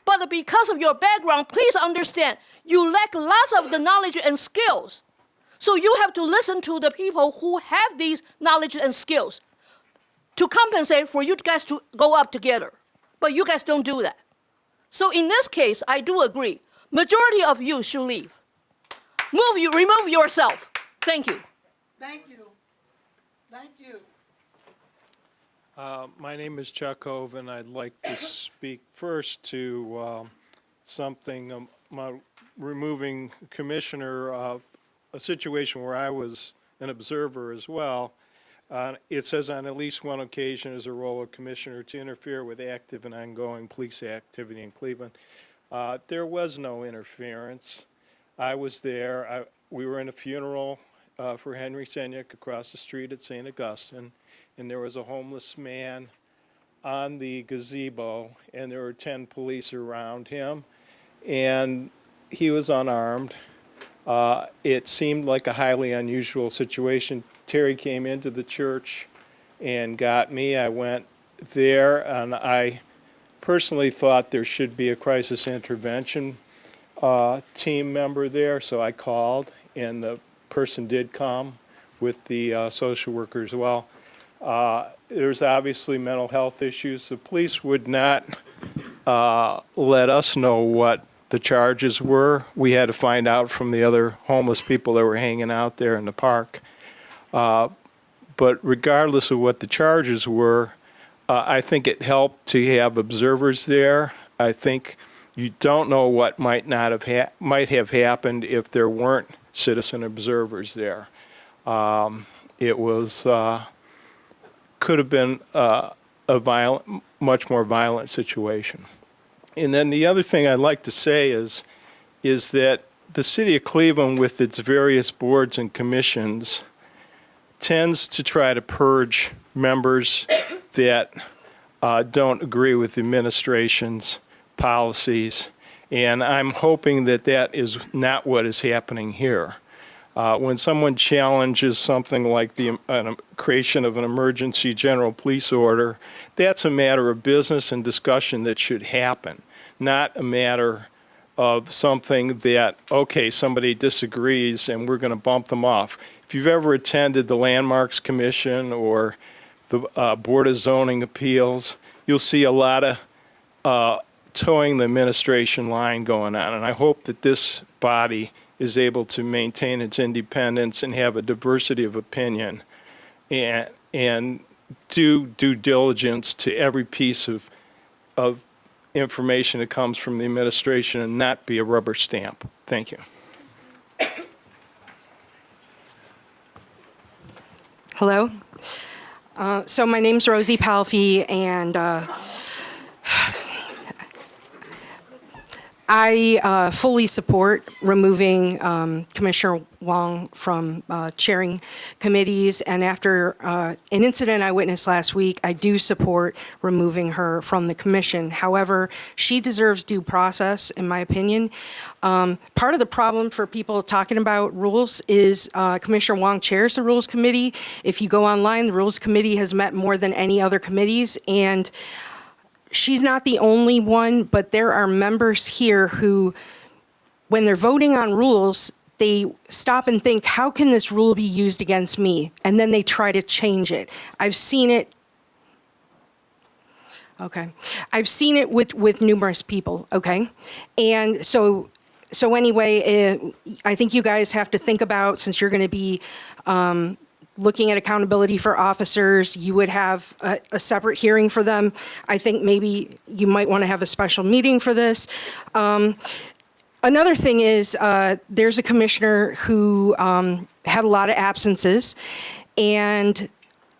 But because of your background, please understand, you lack lots of the knowledge and skills. So you have to listen to the people who have these knowledge and skills to compensate for you guys to go up together. But you guys don't do that. So in this case, I do agree. Majority of you should leave. Remove yourself. Thank you. Thank you. Thank you. My name is Chuck Hove, and I'd like to speak first to something, removing Commissioner, a situation where I was an observer as well. It says on at least one occasion is a role of Commissioner to interfere with active and ongoing police activity in Cleveland. There was no interference. I was there. We were in a funeral for Henry Senyuk across the street at St. Augustine, and there was a homeless man on the gazebo, and there were 10 police around him, and he was unarmed. It seemed like a highly unusual situation. Terry came into the church and got me. I went there, and I personally thought there should be a crisis intervention team member there, so I called, and the person did come with the social worker as well. There's obviously mental health issues. The police would not let us know what the charges were. We had to find out from the other homeless people that were hanging out there in the park. But regardless of what the charges were, I think it helped to have observers there. I think you don't know what might have happened if there weren't citizen observers there. It was could have been a much more violent situation. And then the other thing I'd like to say is that the city of Cleveland, with its various boards and commissions, tends to try to purge members that don't agree with the administration's policies. And I'm hoping that that is not what is happening here. When someone challenges something like the creation of an emergency general police order, that's a matter of business and discussion that should happen, not a matter of something that, okay, somebody disagrees and we're going to bump them off. If you've ever attended the Landmarks Commission or the Board of Zoning Appeals, you'll see a lot of towing the administration line going on. And I hope that this body is able to maintain its independence and have a diversity of opinion and do due diligence to every piece of information that comes from the administration and not be a rubber stamp. Thank you. Hello. So my name's Rosie Palfy, and I fully support removing Commissioner Wong from chairing committees. And after an incident I witnessed last week, I do support removing her from the commission. However, she deserves due process, in my opinion. Part of the problem for people talking about rules is Commissioner Wong chairs the Rules Committee. If you go online, the Rules Committee has met more than any other committees, and she's not the only one, but there are members here who, when they're voting on rules, they stop and think, how can this rule be used against me? And then they try to change it. I've seen it. Okay. I've seen it with numerous people, okay? And so anyway, I think you guys have to think about, since you're going to be looking at accountability for officers, you would have a separate hearing for them. I think maybe you might want to have a special meeting for this. Another thing is there's a commissioner who had a lot of absences and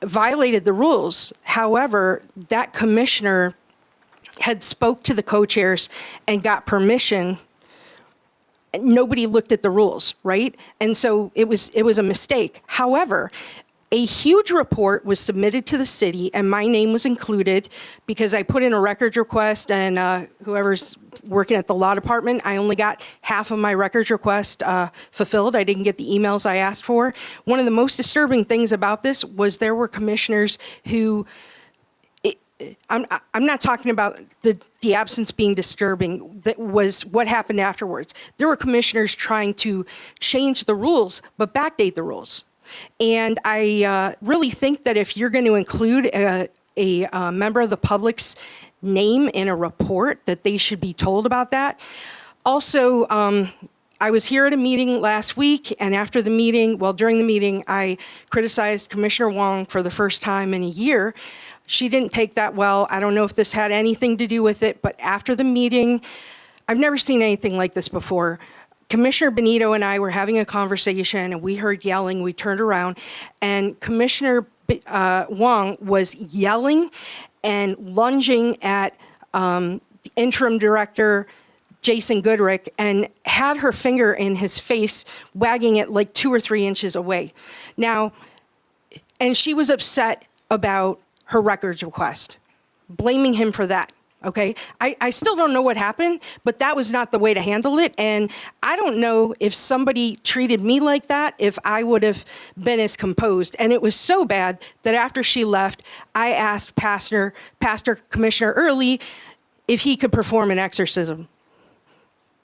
violated the rules. However, that commissioner had spoke to the co-chairs and got permission. Nobody looked at the rules, right? And so it was a mistake. However, a huge report was submitted to the city, and my name was included because I put in a records request, and whoever's working at the law department, I only got half of my records request fulfilled. I didn't get the emails I asked for. One of the most disturbing things about this was there were commissioners who, I'm not talking about the absence being disturbing. That was what happened afterwards. There were commissioners trying to change the rules, but backdate the rules. And I really think that if you're going to include a member of the public's name in a report, that they should be told about that. Also, I was here at a meeting last week, and after the meeting, well, during the meeting, I criticized Commissioner Wong for the first time in a year. She didn't take that well. I don't know if this had anything to do with it, but after the meeting, I've never seen anything like this before. Commissioner Benito and I were having a conversation, and we heard yelling. We turned around, and Commissioner Wong was yelling and lunging at the interim director, Jason Goodrick, and had her finger in his face, wagging it like 2 or 3 inches away. Now, and she was upset about her records request, blaming him for that. Okay, I still don't know what happened, but that was not the way to handle it. And I don't know if somebody treated me like that, if I would have been as composed. And it was so bad that after she left, I asked Pastor Commissioner Early if he could perform an exorcism.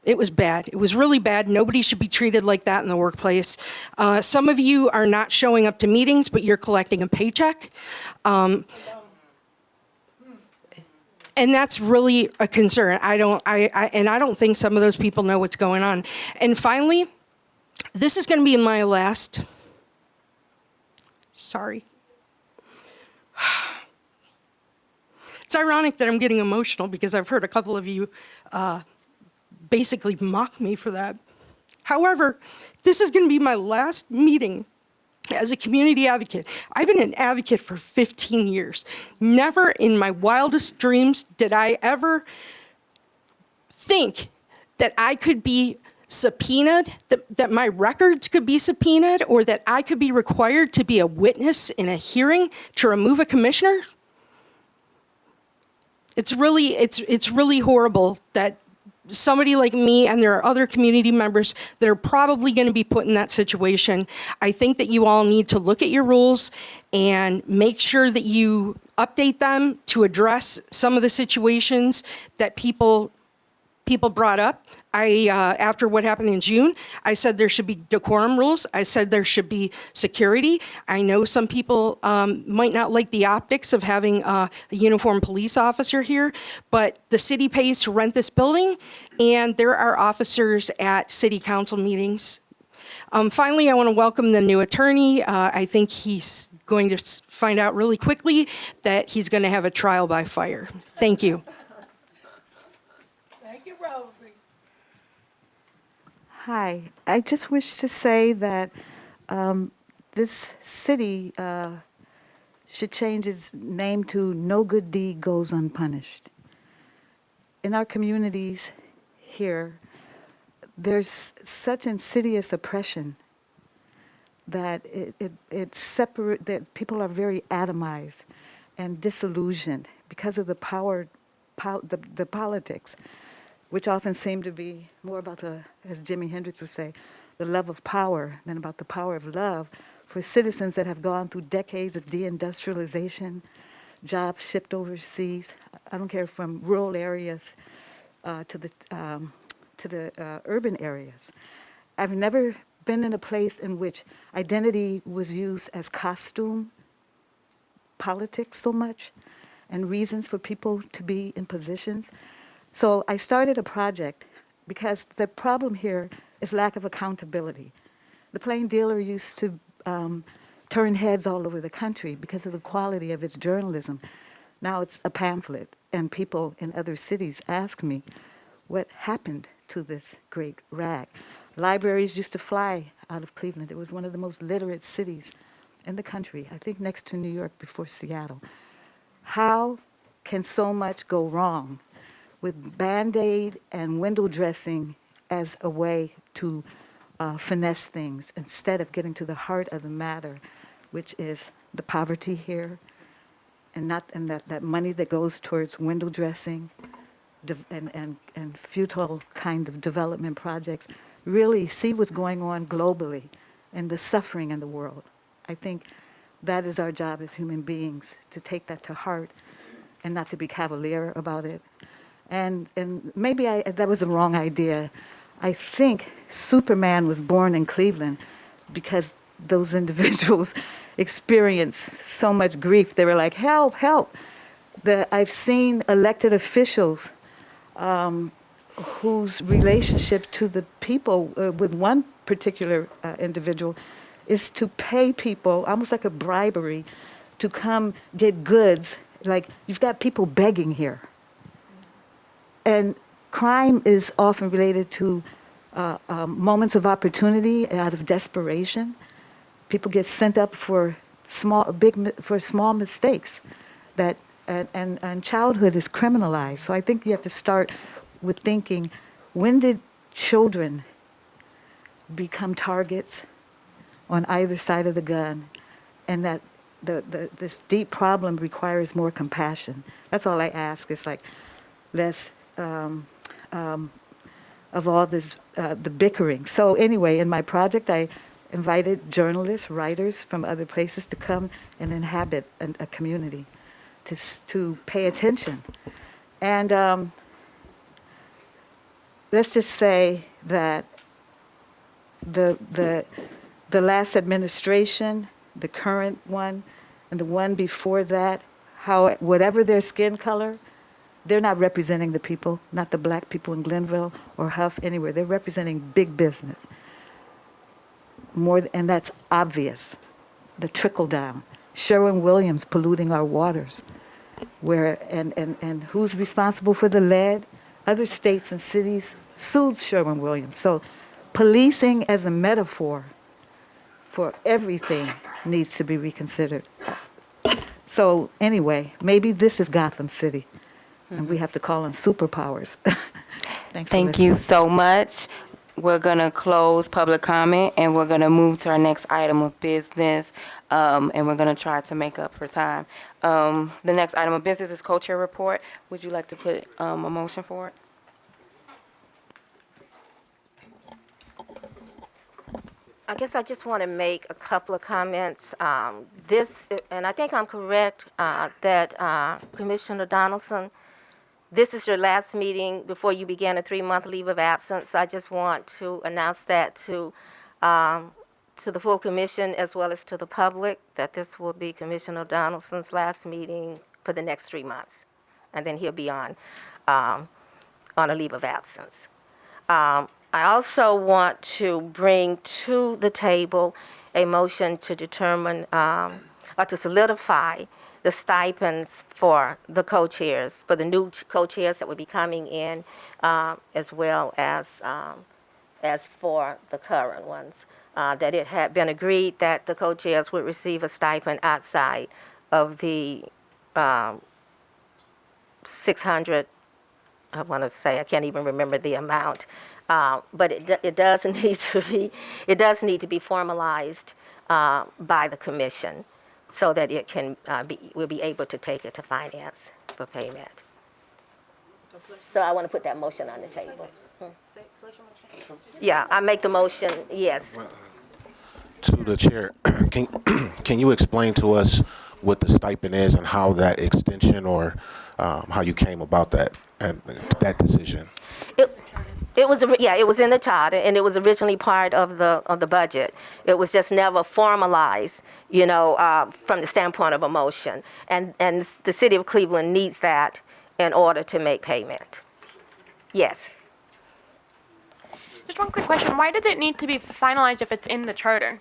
It was bad. It was really bad. Nobody should be treated like that in the workplace. Some of you are not showing up to meetings, but you're collecting a paycheck. And that's really a concern. I don't think some of those people know what's going on. And finally, this is going to be my last. Sorry. It's ironic that I'm getting emotional because I've heard a couple of you basically mock me for that. However, this is going to be my last meeting as a community advocate. I've been an advocate for 15 years. Never in my wildest dreams did I ever think that I could be subpoenaed, that my records could be subpoenaed, or that I could be required to be a witness in a hearing to remove a commissioner. It's really horrible that somebody like me, and there are other community members that are probably going to be put in that situation. I think that you all need to look at your rules and make sure that you update them to address some of the situations that people brought up. After what happened in June, I said there should be decorum rules. I said there should be security. I know some people might not like the optics of having a uniformed police officer here, but the city pays to rent this building, and there are officers at city council meetings. Finally, I want to welcome the new attorney. I think he's going to find out really quickly that he's going to have a trial by fire. Thank you. Thank you, Rosie. Hi, I just wish to say that this city should change its name to No Good Deed Goes Unpunished. In our communities here, there's such insidious oppression that that people are very atomized and disillusioned because of the the politics, which often seem to be more about as Jimi Hendrix would say, the love of power than about the power of love for citizens that have gone through decades of deindustrialization, jobs shipped overseas. I don't care, from rural areas to the urban areas. I've never been in a place in which identity was used as costume politics so much and reasons for people to be in positions. So I started a project because the problem here is lack of accountability. The Plain Dealer used to turn heads all over the country because of the quality of its journalism. Now it's a pamphlet, and people in other cities ask me, what happened to this great rag? Libraries used to fly out of Cleveland. It was one of the most literate cities in the country, I think next to New York before Seattle. How can so much go wrong with Band-Aid and window dressing as a way to finesse things instead of getting to the heart of the matter, which is the poverty here, and that money that goes towards window dressing and futile kind of development projects. Really see what's going on globally and the suffering in the world. I think that is our job as human beings, to take that to heart and not to be cavalier about it. And maybe that was a wrong idea. I think Superman was born in Cleveland because those individuals experienced so much grief. They were like, help, help. I've seen elected officials whose relationship to the people, with one particular individual, is to pay people, almost like a bribery, to come get goods. Like, you've got people begging here. And crime is often related to moments of opportunity out of desperation. People get sent up for small mistakes that, and childhood is criminalized. So I think you have to start with thinking, when did children become targets on either side of the gun, and that this deep problem requires more compassion. That's all I ask. It's like less of all this, the bickering. So anyway, in my project, I invited journalists, writers from other places to come and inhabit a community, to pay attention. And let's just say that the last administration, the current one, and the one before that, whatever their skin color, they're not representing the people, not the black people in Glenville or Huff, anywhere. They're representing big business. And that's obvious. The trickle down. Sherwin-Williams polluting our waters. And who's responsible for the lead? Other states and cities sued Sherwin-Williams. So policing as a metaphor for everything needs to be reconsidered. So anyway, maybe this is Gotham City, and we have to call on superpowers. Thanks. Thank you so much. We're going to close public comment, and we're going to move to our next item of business, and we're going to try to make up for time. The next item of business is co-chair report. Would you like to put a motion for it? I guess I just want to make a couple of comments. And I think I'm correct, that Commissioner Donaldson, this is your last meeting before you begin a 3-month leave of absence. I just want to announce that to the full commission as well as to the public, that this will be Commissioner Donaldson's last meeting for the next 3 months. And then he'll be on a leave of absence. I also want to bring to the table a motion to determine or to solidify the stipends for the co-chairs, for the new co-chairs that will be coming in, as well as for the current ones. That it had been agreed that the co-chairs would receive a stipend outside of the 600, I want to say, I can't even remember the amount. But it does need to be formalized by the commission, so that it can we'll be able to take it to finance for payment. So I want to put that motion on the table. Yeah, I make the motion. Yes. To the chair, can you explain to us what the stipend is and how that extension, or how you came about that and that decision? It was in the charter, and it was originally part of the budget. It was just never formalized, from the standpoint of a motion. And the city of Cleveland needs that in order to make payment. Yes. Just one quick question. Why does it need to be finalized if it's in the charter?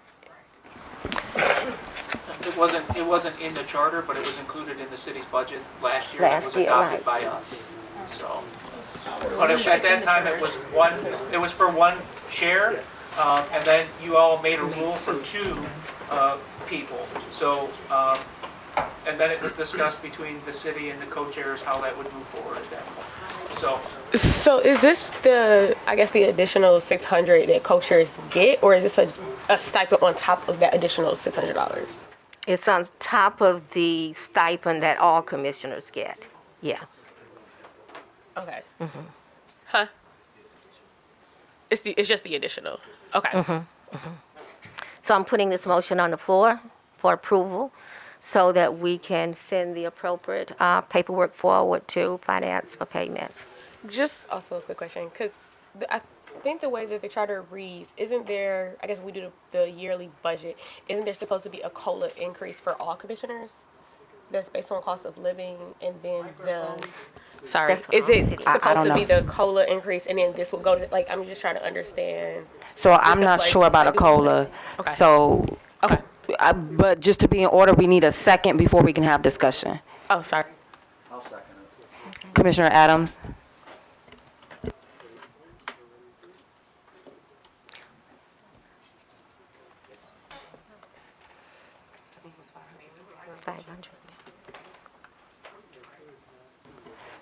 It wasn't in the charter, but it was included in the city's budget last year. It was adopted by us. So. But at that time, it was for one chair, and then you all made a rule for 2 people. So, and then it was discussed between the city and the co-chairs how that would move forward at that point. So is this the additional $600 that co-chairs get, or is this a stipend on top of that additional $600? It's on top of the stipend that all commissioners get. Yeah. Okay. Mm-hmm. Huh? It's just the additional. Okay. Mm-hmm. Mm-hmm. So I'm putting this motion on the floor for approval, so that we can send the appropriate paperwork forward to finance for payment. Just also a quick question, because I think the way that the charter reads, isn't there? I guess we do the yearly budget. Isn't there supposed to be a COLA increase for all commissioners? that's based on cost of living, and then sorry, That's what is I'm it sitting- I supposed don't to be know. the COLA increase, and then this will go to, like, I'm just trying to understand. So I'm not Like, sure about a COLA. Okay. So, Okay. but just to be in order, we need a second before we can have discussion. Oh, sorry. I'll second it. Commissioner Adams?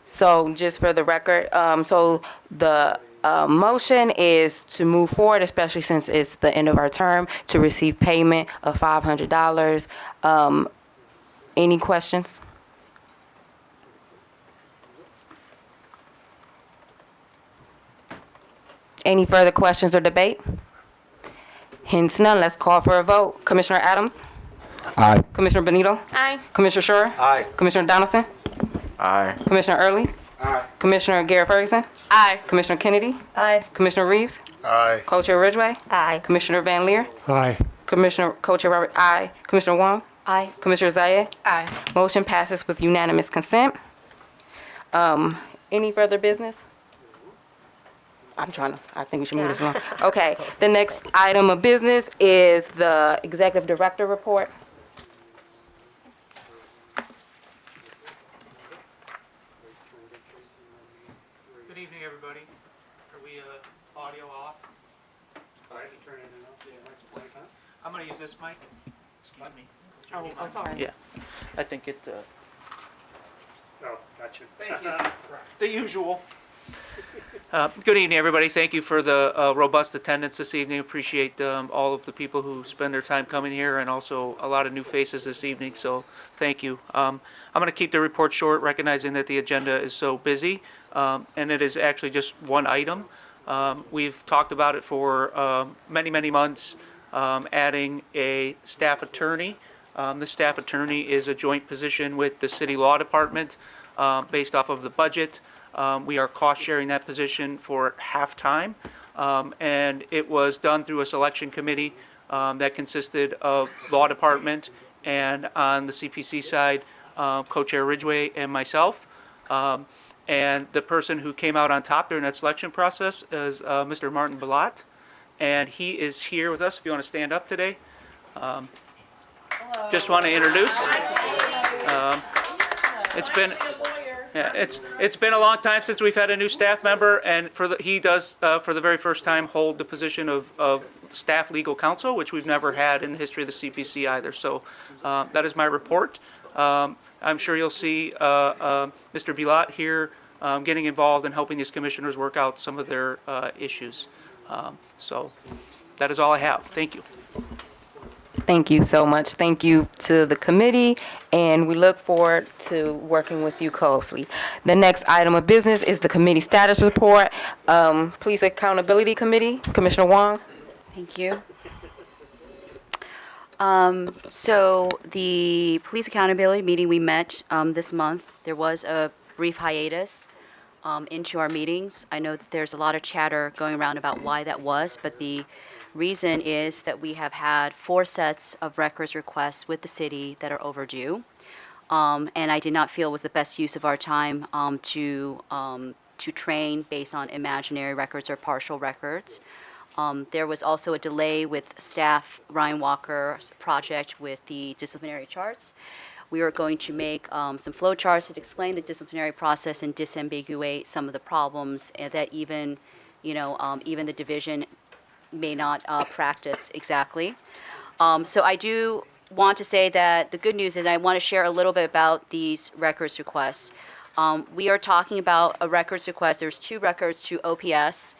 So just for the record, so the motion is to move forward, especially since it's the end of our term, to receive payment of $500. Any questions? Any further questions or debate? Hence none, let's call for a vote. Commissioner Adams? Aye. Commissioner Benito? Aye. Commissioner Sure? Aye. Commissioner Donaldson? Aye. Commissioner Early? Aye. Commissioner Garrett Ferguson? Aye. Commissioner Kennedy? Aye. Commissioner Reeves? Aye. Co-Chair Ridgway? Aye. Commissioner Van Leer? Aye. Commissioner, Co-Chair Robert, aye. Commissioner Wong? Aye. Commissioner Zayed? Aye. Motion passes with unanimous consent. Any further business? I think we should move this along. Okay, the next item of business is the Executive Director report. Good evening, everybody. Are we audio off? All right, turn it on. I'm going to use this mic. Excuse me. Oh, sorry. Yeah, I think it. Oh, gotcha. Thank you. The usual. Good evening, everybody. Thank you for the robust attendance this evening. Appreciate all of the people who spend their time coming here, and also a lot of new faces this evening, so thank you. I'm going to keep the report short, recognizing that the agenda is so busy, and it is actually just one item. We've talked about it for many, many months, adding a staff attorney. The staff attorney is a joint position with the city law department based off of the budget. We are cost sharing that position for half-time, and it was done through a selection committee that consisted of law department and on the CPC side, Co-Chair Ridgway and myself. And the person who came out on top during that selection process is Mr. Martin Bilott, and he is here with us if you want to stand up today. Just want to introduce. It's been a long time since we've had a new staff member, and he does for the very first time hold the position of staff legal counsel, which we've never had in the history of the CPC either. So that is my report. I'm sure you'll see Mr. Bilott here getting involved and helping these commissioners work out some of their issues. So that is all I have. Thank you. Thank you so much. Thank you to the committee, and we look forward to working with you closely. The next item of business is the committee status report. Police Accountability Committee, Commissioner Wong. Thank you. So the police accountability meeting we met this month, there was a brief hiatus into our meetings. I know that there's a lot of chatter going around about why that was, but the reason is that we have had 4 sets of records requests with the city that are overdue. And I did not feel it was the best use of our time to train based on imaginary records or partial records. There was also a delay with staff Ryan Walker's project with the disciplinary charts. We are going to make some flow charts that explain the disciplinary process and disambiguate some of the problems that even the division may not practice exactly. So I do want to say that the good news is I want to share a little bit about these records requests. We are talking about a records request. There's 2 records to OPS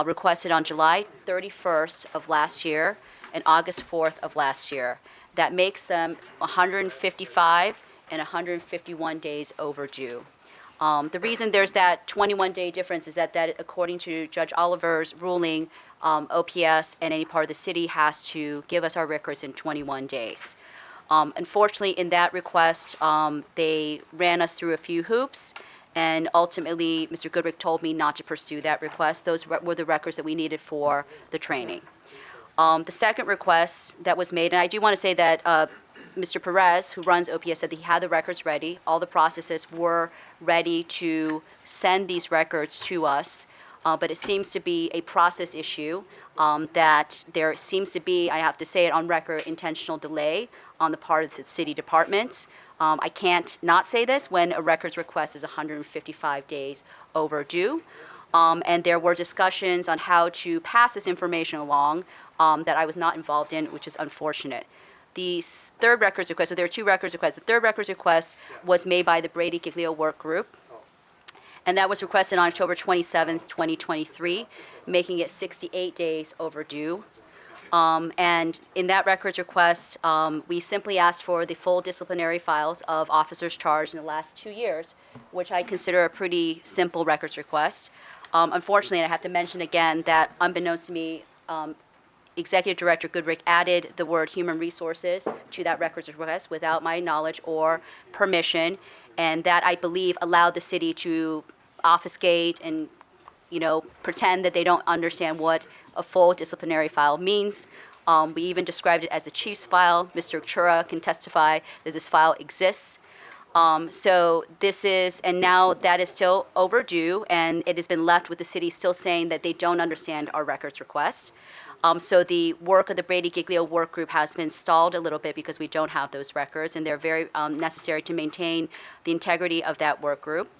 requested on July 31st of last year and August 4th of last year. That makes them 155 and 151 days overdue. The reason there's that 21-day difference is that according to Judge Oliver's ruling, OPS and any part of the city has to give us our records in 21 days. Unfortunately, in that request, they ran us through a few hoops, and ultimately, Mr. Goodrick told me not to pursue that request. Those were the records that we needed for the training. The second request that was made, and I do want to say that Mr. Perez, who runs OPS, said that he had the records ready. All the processes were ready to send these records to us. But it seems to be a process issue that there seems to be, I have to say it on record, intentional delay on the part of the city departments. I can't not say this when a records request is 155 days overdue. And there were discussions on how to pass this information along that I was not involved in, which is unfortunate. The third records request, so there are two records requests. The third records request was made by the Brady Giglio Work Group, and that was requested on October 27th, 2023, making it 68 days overdue. And in that records request, we simply asked for the full disciplinary files of officers charged in the last 2 years, which I consider a pretty simple records request. Unfortunately, I have to mention again that unbeknownst to me, Executive Director Goodrick added the word human resources to that records request without my knowledge or permission, and that I believe allowed the city to obfuscate and, pretend that they don't understand what a full disciplinary file means. We even described it as the chief's file. Mr. Chura can testify that this file exists. So this is, and now that is still overdue, and it has been left with the city still saying that they don't understand our records request. So the work of the Brady Giglio Work Group has been stalled a little bit because we don't have those records, and they're very necessary to maintain the integrity of that work group.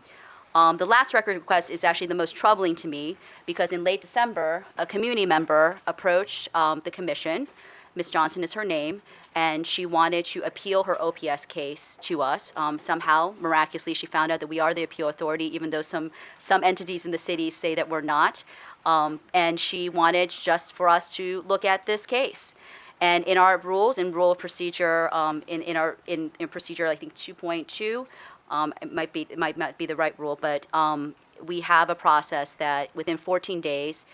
The last record request is actually the most troubling to me because in late December, a community member approached the commission. Ms. Johnson is her name, and she wanted to appeal her OPS case to us. Somehow, miraculously, she found out that we are the appeal authority, even though some entities in the city say that we're not. And she wanted just for us to look at this case. And in our rules, in rule of procedure, in procedure, I think 2.2, it might not be the right rule, but we have a process that within 14 days,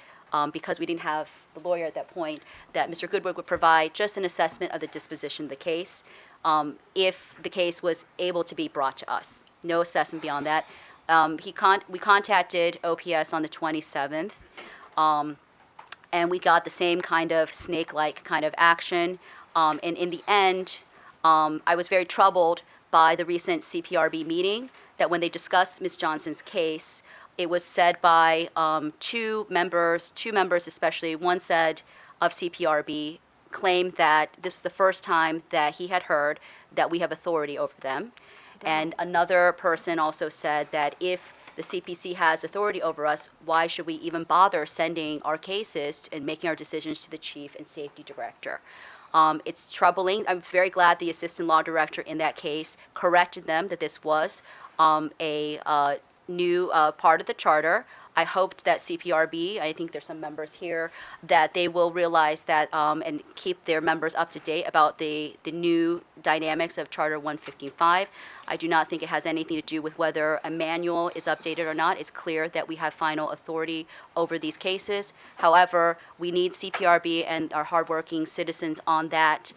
because we didn't have the lawyer at that point, that Mr. Goodrick would provide just an assessment of the disposition of the case if the case was able to be brought to us. No assessment beyond that. We contacted OPS on the 27th, and we got the same kind of snake-like kind of action. And in the end, I was very troubled by the recent CPRB meeting that when they discussed Ms. Johnson's case, it was said by two members especially, one said of CPRB, claimed that this is the first time that he had heard that we have authority over them. And another person also said that if the CPC has authority over us, why should we even bother sending our cases and making our decisions to the chief and safety director? It's troubling. I'm very glad the assistant law director in that case corrected them that this was a new part of the charter. I hoped that CPRB, I think there's some members here, that they will realize that and keep their members up to date about the new dynamics of Charter 115.5. I do not think it has anything to do with whether a manual is updated or not. It's clear that we have final authority over these cases. However, we need CPRB and our hardworking citizens on that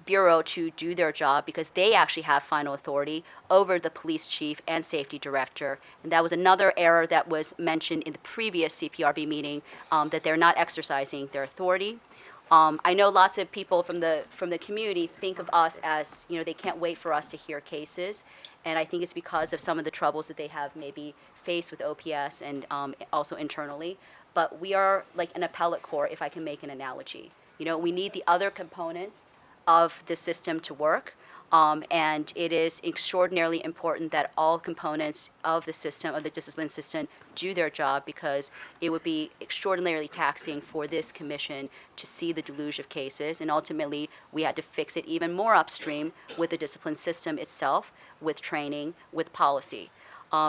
bureau to do their job because they actually have final authority over the police chief and safety director. And that was another error that was mentioned in the previous CPRB meeting, that they're not exercising their authority. I know lots of people from the community think of us as, they can't wait for us to hear cases. And I think it's because of some of the troubles that they have maybe faced with OPS and also internally. But we are like an appellate court, if I can make an analogy. We need the other components of the system to work, and it is extraordinarily important that all components of the system, of the discipline system, do their job because it would be extraordinarily taxing for this commission to see the deluge of cases, and ultimately we had to fix it even more upstream with the discipline system itself, with training, with policy.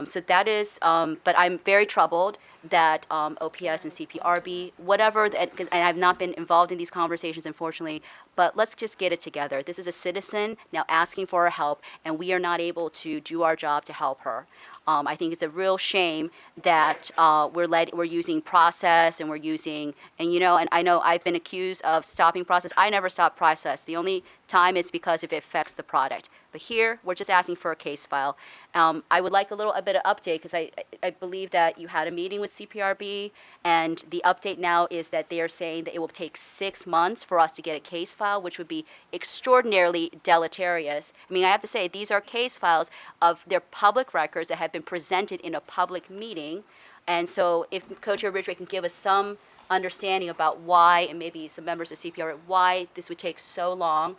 So that is, but I'm very troubled that OPS and CPRB, whatever, and I've not been involved in these conversations, unfortunately, but let's just get it together. This is a citizen now asking for our help, and we are not able to do our job to help her. I think it's a real shame that we're using process and we're using, and I know I've been accused of stopping process. I never stopped process. The only time, it's because if it affects the product. But here, we're just asking for a case file. I would like a bit of update, because I believe that you had a meeting with CPRB, and the update now is that they are saying that it will take 6 months for us to get a case file, which would be extraordinarily deleterious. I mean, I have to say, these are case files of their public records that have been presented in a public meeting. And so if Co-Chair Ridgway can give us some understanding about why, and maybe some members of CPR, why this would take so long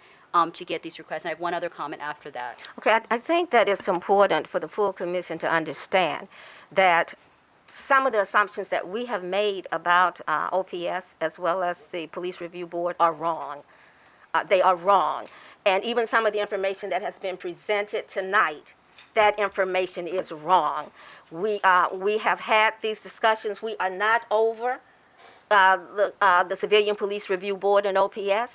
to get these requests. And I have one other comment after that. Okay, I think that it's important for the full commission to understand that some of the assumptions that we have made about OPS as well as the Police Review Board are wrong. They are wrong. And even some of the information that has been presented tonight, that information is wrong. We have had these discussions. We are not over the Civilian Police Review Board and OPS.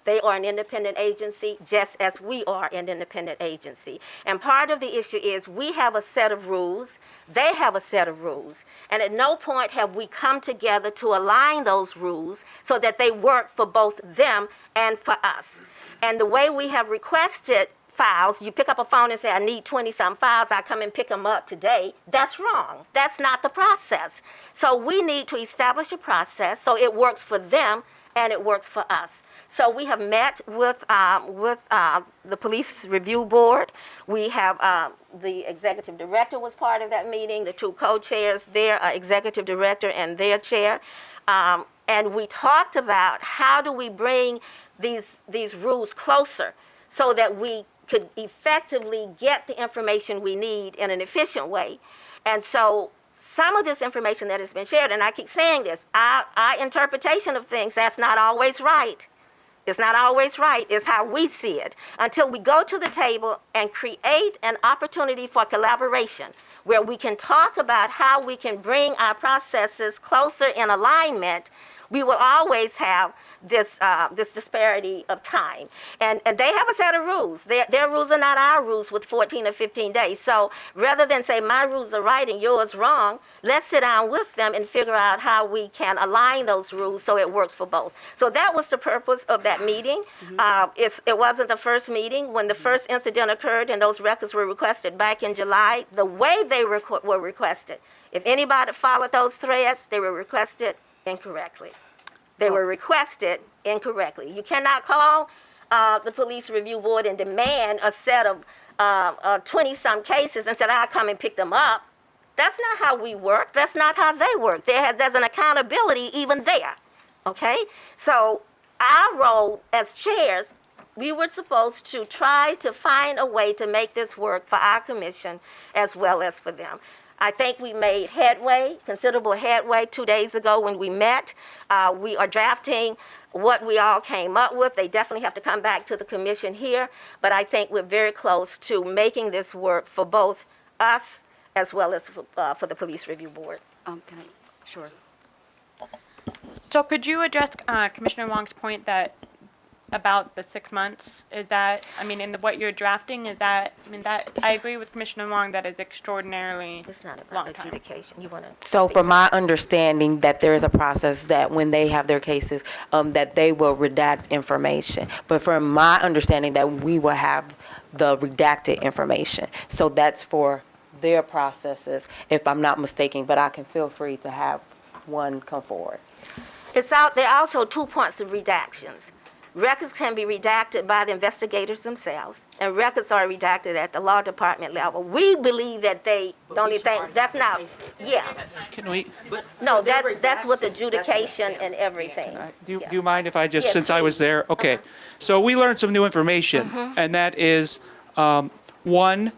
They are an independent agency, just as we are an independent agency. And part of the issue is we have a set of rules, they have a set of rules, and at no point have we come together to align those rules so that they work for both them and for us. And the way we have requested files, you pick up a phone and say, I need 20-some files, I come and pick them up today. That's wrong. That's not the process. So we need to establish a process so it works for them and it works for us. So we have met with the Police Review Board. We have the executive director was part of that meeting, the two co-chairs, their executive director and their chair. And we talked about how do we bring these rules closer so that we could effectively get the information we need in an efficient way. And so some of this information that has been shared, and I keep saying this, our interpretation of things, that's not always right. It's not always right. It's how we see it. Until we go to the table and create an opportunity for collaboration where we can talk about how we can bring our processes closer in alignment, we will always have this disparity of time. And they have a set of rules. Their rules are not our rules with 14 or 15 days. So rather than say my rules are right and yours wrong, let's sit down with them and figure out how we can align those rules so it works for both. So that was the purpose of that meeting. It wasn't the first meeting. When the first incident occurred and those records were requested back in July, the way they were requested, if anybody followed those threads, they were requested incorrectly. They were requested incorrectly. You cannot call the Police Review Board and demand a set of 20-some cases and say, I'll come and pick them up. That's not how we work. That's not how they work. There's an accountability even there, okay? So our role as chairs, we were supposed to try to find a way to make this work for our commission as well as for them. I think we made headway, considerable headway 2 days ago when we met. We are drafting what we all came up with. They definitely have to come back to the commission here, but I think we're very close to making this work for both us as well as for the Police Review Board. Sure. So could you address Commissioner Wong's point that about the 6 months? Is that, I mean, in what you're drafting, is that, I mean, that, I agree with Commissioner Wong that is extraordinarily It's not long about time. adjudication. You want to? So from my understanding, that there is a process that when they have their cases, that they will redact information. But from my understanding, that we will have the redacted information. So that's for their processes, if I'm not mistaken, but I can feel free to have one come forward. It's out, there are also 2 points of redactions. Records can be redacted by the investigators themselves, and records are redacted at the law department level. We believe that they don't even think, that's not, yeah. Can we? No, that's with adjudication and everything. Do you mind if I just, Yes, since I was please. there? Okay. So we learned some new information, and that is, one,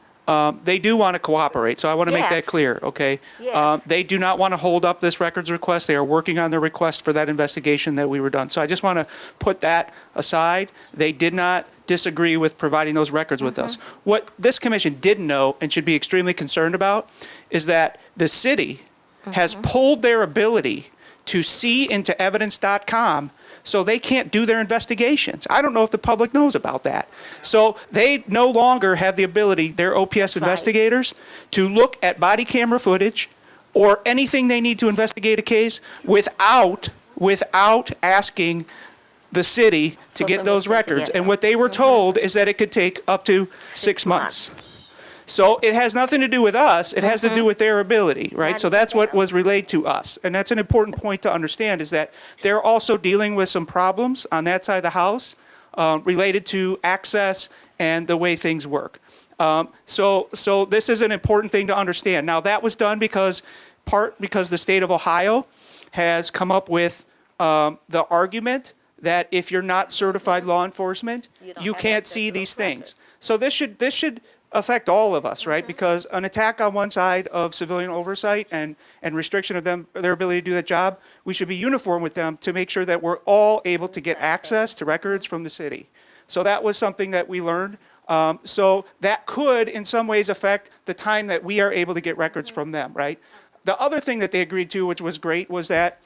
they do want to cooperate, so I want to make Yes. that clear, okay? Yes. They do not want to hold up this records request. They are working on the request for that investigation that we were done. So I just want to put that aside. They did not disagree with providing those records with us. What this commission didn't know and should be extremely concerned about is that the city has pulled their ability to see into evidence.com, so they can't do their investigations. I don't know if the public knows about that. So they no longer have the ability, their OPS investigators, to look at body camera footage or anything they need to investigate a case without asking the city to get those records. And what they were told is that it could take up to 6 months. So it has nothing to do with us. It has to do with their ability, right? So that's what was relayed to us. And that's an important point to understand, is that they're also dealing with some problems on that side of the house related to access and the way things work. So this is an important thing to understand. Now, that was done because the state of Ohio has come up with the argument that if you're not certified law enforcement, you can't see these things. So this should affect all of us, right? Because an attack on one side of civilian oversight and restriction of their ability to do that job, we should be uniform with them to make sure that we're all able to get access to records from the city. So that was something that we learned. So that could, in some ways, affect the time that we are able to get records from them, right? The other thing that they agreed to, which was great, was that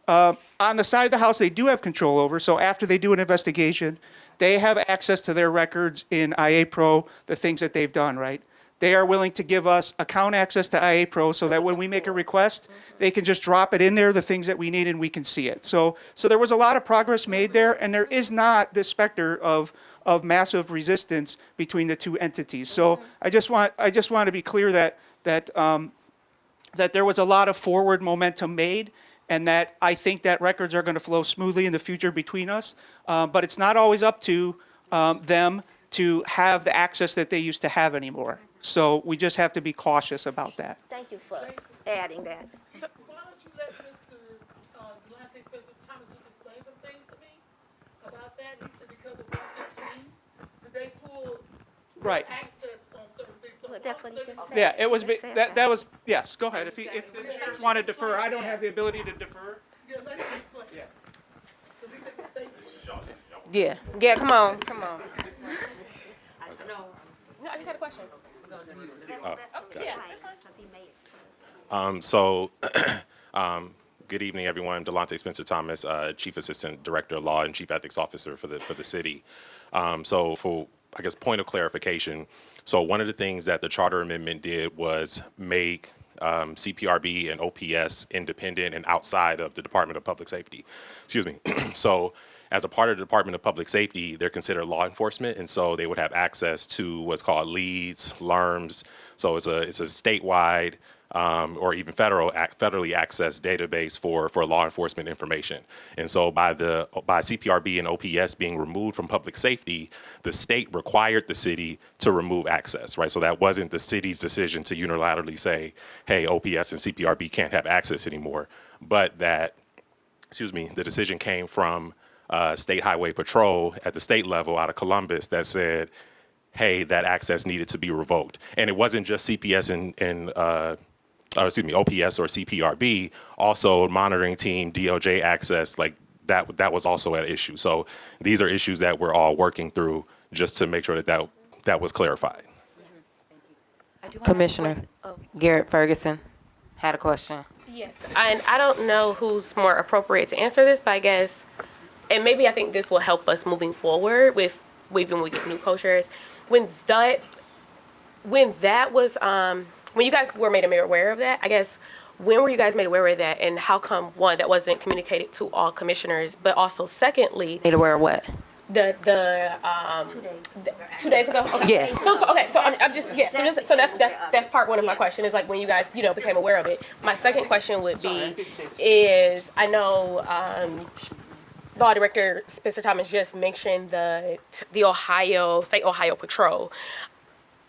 on the side of the house they do have control over. So after they do an investigation, they have access to their records in IA Pro, the things that they've done, right? They are willing to give us account access to IA Pro so that when we make a request, they can just drop it in there, the things that we need, and we can see it. So there was a lot of progress made there, and there is not this specter of massive resistance between the two entities. So I just want to be clear that there was a lot of forward momentum made, and that I think that records are going to flow smoothly in the future between us. But it's not always up to them to have the access that they used to have anymore. So we just have to be cautious about that. Thank you for adding that. Why don't you let Mr. Delonte Spencer Thomas just explain some things to me about that? He said because of 115, did they pull Right. access on certain things? So Well, that's what he just said. Yeah, it was, that was, yes, go ahead. If the chairs want to defer, I don't have the ability to defer. Yeah, let him explain. Yeah. Because he said the state. Yeah, come on. No, I just had a question. Good evening, everyone. Delonte Spencer Thomas, Chief Assistant Director of Law and Chief Ethics Officer for the city. So for, I guess, point of clarification, so one of the things that the charter amendment did was make CPRB and OPS independent and outside of the Department of Public Safety. Excuse me. So as a part of the Department of Public Safety, they're considered law enforcement, and so they would have access to what's called leads, LERMs. So it's a statewide or even federally accessed database for law enforcement information. And so by CPRB and OPS being removed from public safety, the state required the city to remove access, right? So that wasn't the city's decision to unilaterally say, hey, OPS and CPRB can't have access anymore, but that, the decision came from State Highway Patrol at the state level out of Columbus that said, hey, that access needed to be revoked. And it wasn't just CPS and OPS or CPRB, also monitoring team, DOJ access, like that was also at issue. So these are issues that we're all working through just to make sure that was clarified. Commissioner Garrett Ferguson had a question. Yes, and I don't know who's more appropriate to answer this, but I guess, and maybe I think this will help us moving forward with even we get new co-chairs. When that was, when you guys were made aware of that, I guess, when were you guys made aware of that, and how come, one, that wasn't communicated to all commissioners, but also secondly, Made aware of what? 2 days ago? Okay. Yeah. So I'm just, so that's part one of my question, is like when you guys, became aware of it. My second question would be, is I know, Law Director Spencer Thomas just mentioned the State Ohio Patrol.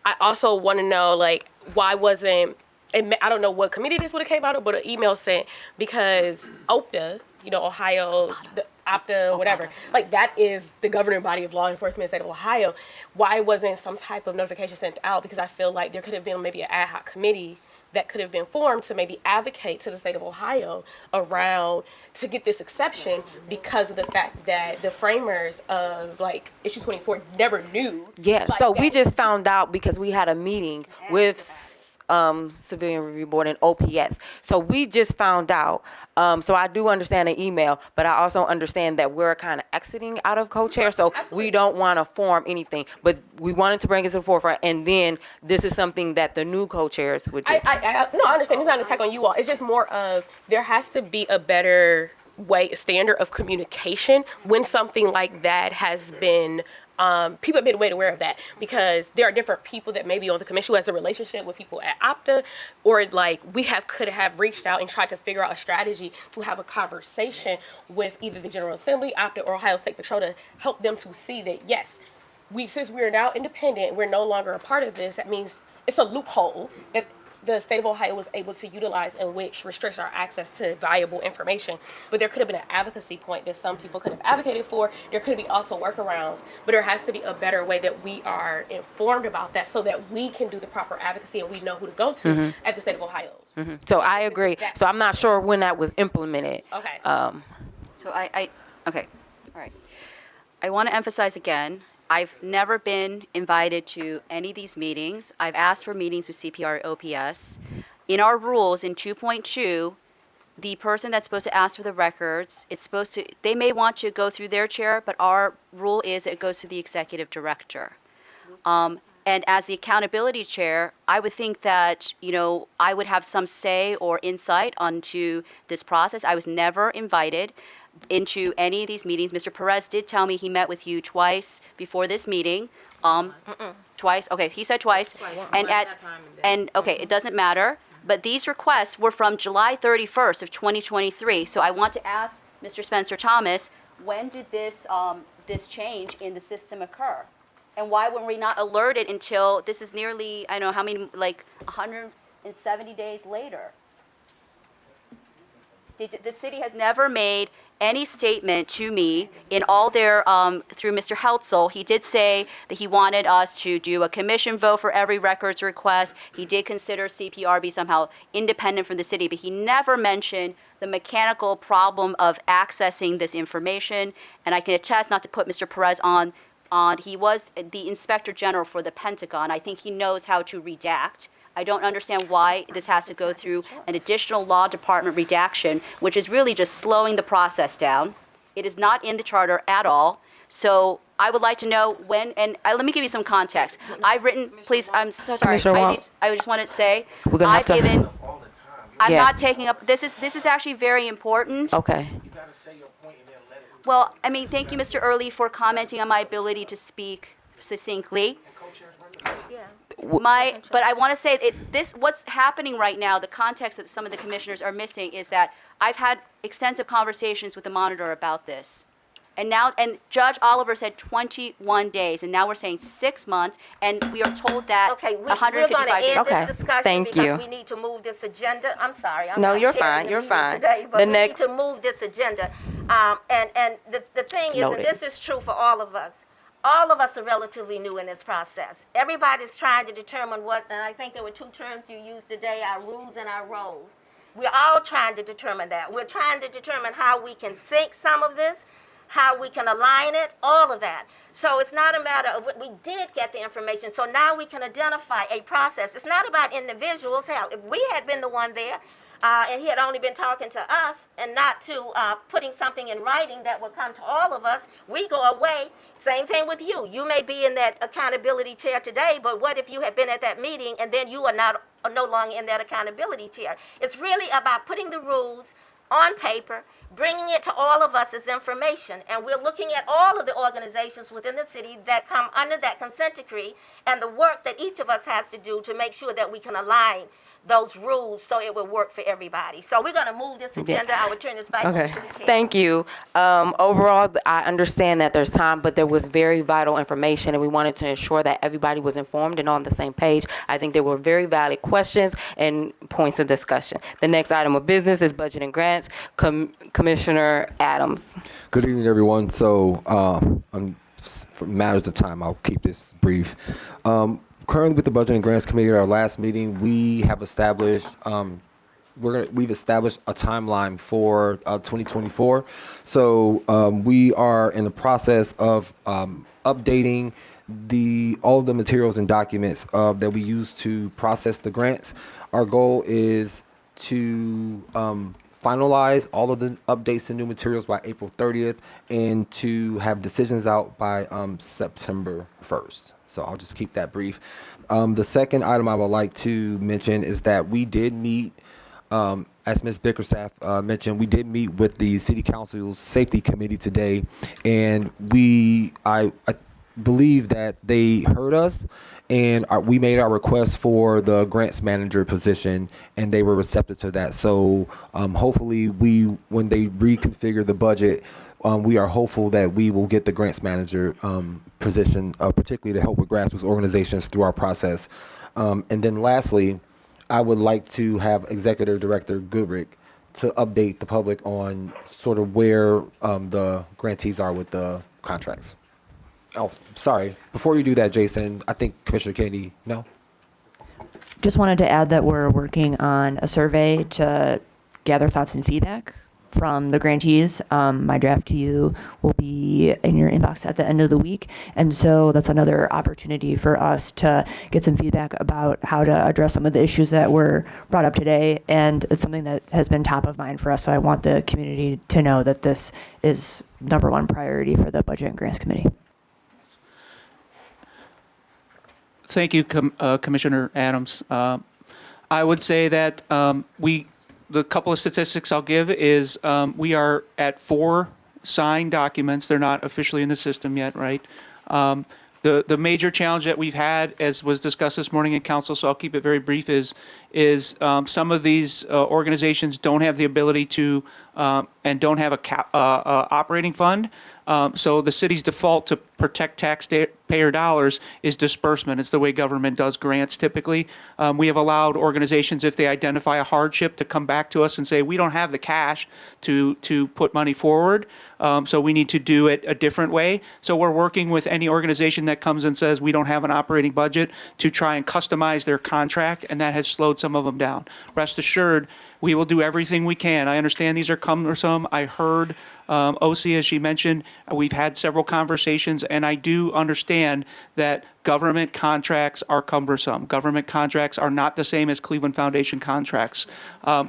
I also want to know, like, why wasn't, I don't know what committee this would have came out of, but an email sent, because OPTA, Ohio, the OPTA, whatever, like that is the governing body of law enforcement in the state of Ohio. Why wasn't some type of notification sent out? Because I feel like there could have been maybe an ad hoc committee that could have been formed to maybe advocate to the state of Ohio around to get this exception, because of the fact that the framers of like issue 24 never knew. Yeah, like so that. we just found out because we had a meeting with Civilian Review Board and OPS. So we just found out. So I do understand the email, but I also understand that we're kind of exiting out of co-chair, so we don't want to form anything. But we wanted to bring it to the forefront, and then this is something that the new co-chairs would do. No, I understand. It's not an attack on you all. It's just more of there has to be a better standard of communication when something like that has been people have been made aware of that, because there are different people that may be on the commission who has a relationship with people at Opta, or like we could have reached out and tried to figure out a strategy to have a conversation with either the General Assembly, Opta, or Ohio State Patrol to help them to see that, yes, since we're now independent, we're no longer a part of this. That means it's a loophole that the state of Ohio was able to utilize, in which restricts our access to valuable information. But there could have been an advocacy point that some people could have advocated for. There could be also workarounds, but there has to be a better way that we are informed about that, so that we can do the proper advocacy and we know who to go to at the state of Ohio. So I agree. So I'm not sure when that was implemented. Okay. So okay, all right. I want to emphasize again, I've never been invited to any of these meetings. I've asked for meetings with CPR OPS. In our rules, in 2.2, the person that's supposed to ask for the records, they may want to go through their chair, but our rule is it goes to the executive director. And as the accountability chair, I would think that, I would have some say or insight onto this process. I was never invited into any of these meetings. Mr. Perez did tell me he met with you twice before this meeting. Twice. Okay, he said twice. And okay, it doesn't matter. But these requests were from July 31st of 2023. So I want to ask Mr. Spencer Thomas, when did this change in the system occur? And why were we not alerted until this is nearly, I don't know how many, like 170 days later? The city has never made any statement to me in all their, through Mr. Heltzel. He did say that he wanted us to do a commission vote for every records request. He did consider CPRB somehow independent from the city, but he never mentioned the mechanical problem of accessing this information. And I can attest, not to put Mr. Perez on, he was the Inspector General for the Pentagon. I think he knows how to redact. I don't understand why this has to go through an additional law department redaction, which is really just slowing the process down. It is not in the charter at all. So I would like to know when, and let me give you some context. I've written, please, I'm so sorry. I just wanted to say, I've given, I'm not taking up, this is actually very important. Okay. Well, I mean, thank you, Mr. Early, for commenting on my ability to speak succinctly. But I want to say what's happening right now, the context that some of the commissioners are missing is that I've had extensive conversations with the monitor about this. And Judge Oliver said 21 days, and now we're saying 6 months, and we are told that Okay, we're 155 going to days. end this discussion Thank you. because we need to move this agenda. I'm sorry. I'm No, not you're sharing fine, the you're meeting fine. Today, but The we next- need to move this agenda. And the thing is, and Noted. this is true for all of us, all of us are relatively new in this process. Everybody's trying to determine what, and I think there were 2 terms you used today, our rules and our roles. We're all trying to determine that. We're trying to determine how we can sync some of this, how we can align it, all of that. So it's not a matter of what we did get the information, so now we can identify a process. It's not about individuals. Hell, if we had been the one there, and he had only been talking to us and not to putting something in writing that would come to all of us, we go away. Same thing with you. You may be in that accountability chair today, but what if you had been at that meeting and then you are no longer in that accountability chair? It's really about putting the rules on paper, bringing it to all of us as information. And we're looking at all of the organizations within the city that come under that consent decree and the work that each of us has to do to make sure that we can align those rules so it will work for everybody. So we're going to move this agenda. I will turn this back over to the chair. Thank you. Overall, I understand that there's time, but there was very vital information, and we wanted to ensure that everybody was informed and on the same page. I think there were very valid questions and points of discussion. The next item of business is budget and grants. Commissioner Adams. Good evening, everyone. So, for matters of time, I'll keep this brief. Currently, with the Budget and Grants Committee, at our last meeting, we have established we've established a timeline for 2024. So we are in the process of updating all of the materials and documents that we use to process the grants. Our goal is to finalize all of the updates and new materials by April 30th and to have decisions out by September 1st. So I'll just keep that brief. The second item I would like to mention is that we did meet at as Ms. Bickerstaff mentioned, we did meet with the City Council's Safety Committee today, and I believe that they heard us, and we made our request for the grants manager position, and they were receptive to that. So hopefully, when they reconfigure the budget, we are hopeful that we will get the grants manager position, particularly to help with grassroots organizations through our process. And then lastly, I would like to have Executive Director Goodrick to update the public on sort of where the grantees are with the contracts. Oh, sorry. Before you do that, Jason, I think Commissioner Kennedy, no? Just wanted to add that we're working on a survey to gather thoughts and feedback from the grantees. My draft to you will be in your inbox at the end of the week. And so that's another opportunity for us to get some feedback about how to address some of the issues that were brought up today. And it's something that has been top of mind for us. So I want the community to know that this is #1 priority for the Budget and Grants Committee. Thank you, Commissioner Adams. I would say that the couple of statistics I'll give is we are at 4 signed documents. They're not officially in the system yet, right? The major challenge that we've had, as was discussed this morning in council, so I'll keep it very brief, is some of these organizations don't have the ability to and don't have a operating fund. So the city's default to protect taxpayer dollars is disbursement. It's the way government does grants typically. We have allowed organizations, if they identify a hardship, to come back to us and say, we don't have the cash to put money forward, so we need to do it a different way. So we're working with any organization that comes and says we don't have an operating budget to try and customize their contract, and that has slowed some of them down. Rest assured, we will do everything we can. I understand these are cumbersome. I heard OC, as she mentioned, we've had several conversations, and I do understand that government contracts are cumbersome. Government contracts are not the same as Cleveland Foundation contracts.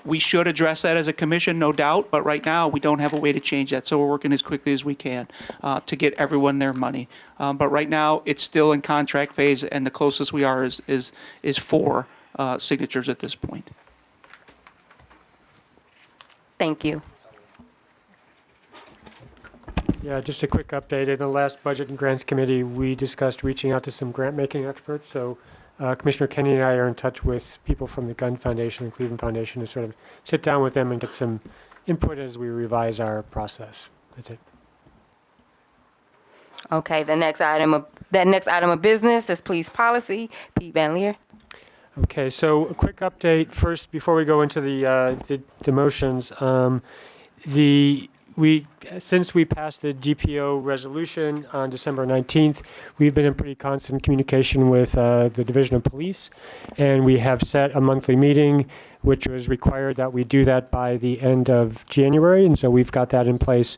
We should address that as a commission, no doubt, but right now we don't have a way to change that, so we're working as quickly as we can to get everyone their money. But right now, it's still in contract phase, and the closest we are is 4 signatures at this point. Thank you. Yeah, just a quick update. In the last Budget and Grants Committee, we discussed reaching out to some grant-making experts. So Commissioner Kenny and I are in touch with people from the Gun Foundation and Cleveland Foundation to sort of sit down with them and get some input as we revise our process. That's it. Okay, the next item of business is police policy. Pete Van Leer. Okay, so a quick update first before we go into the motions. Since we passed the GPO resolution on December 19th, we've been in pretty constant communication with the Division of Police, and we have set a monthly meeting, which was required that we do that by the end of January, and so we've got that in place.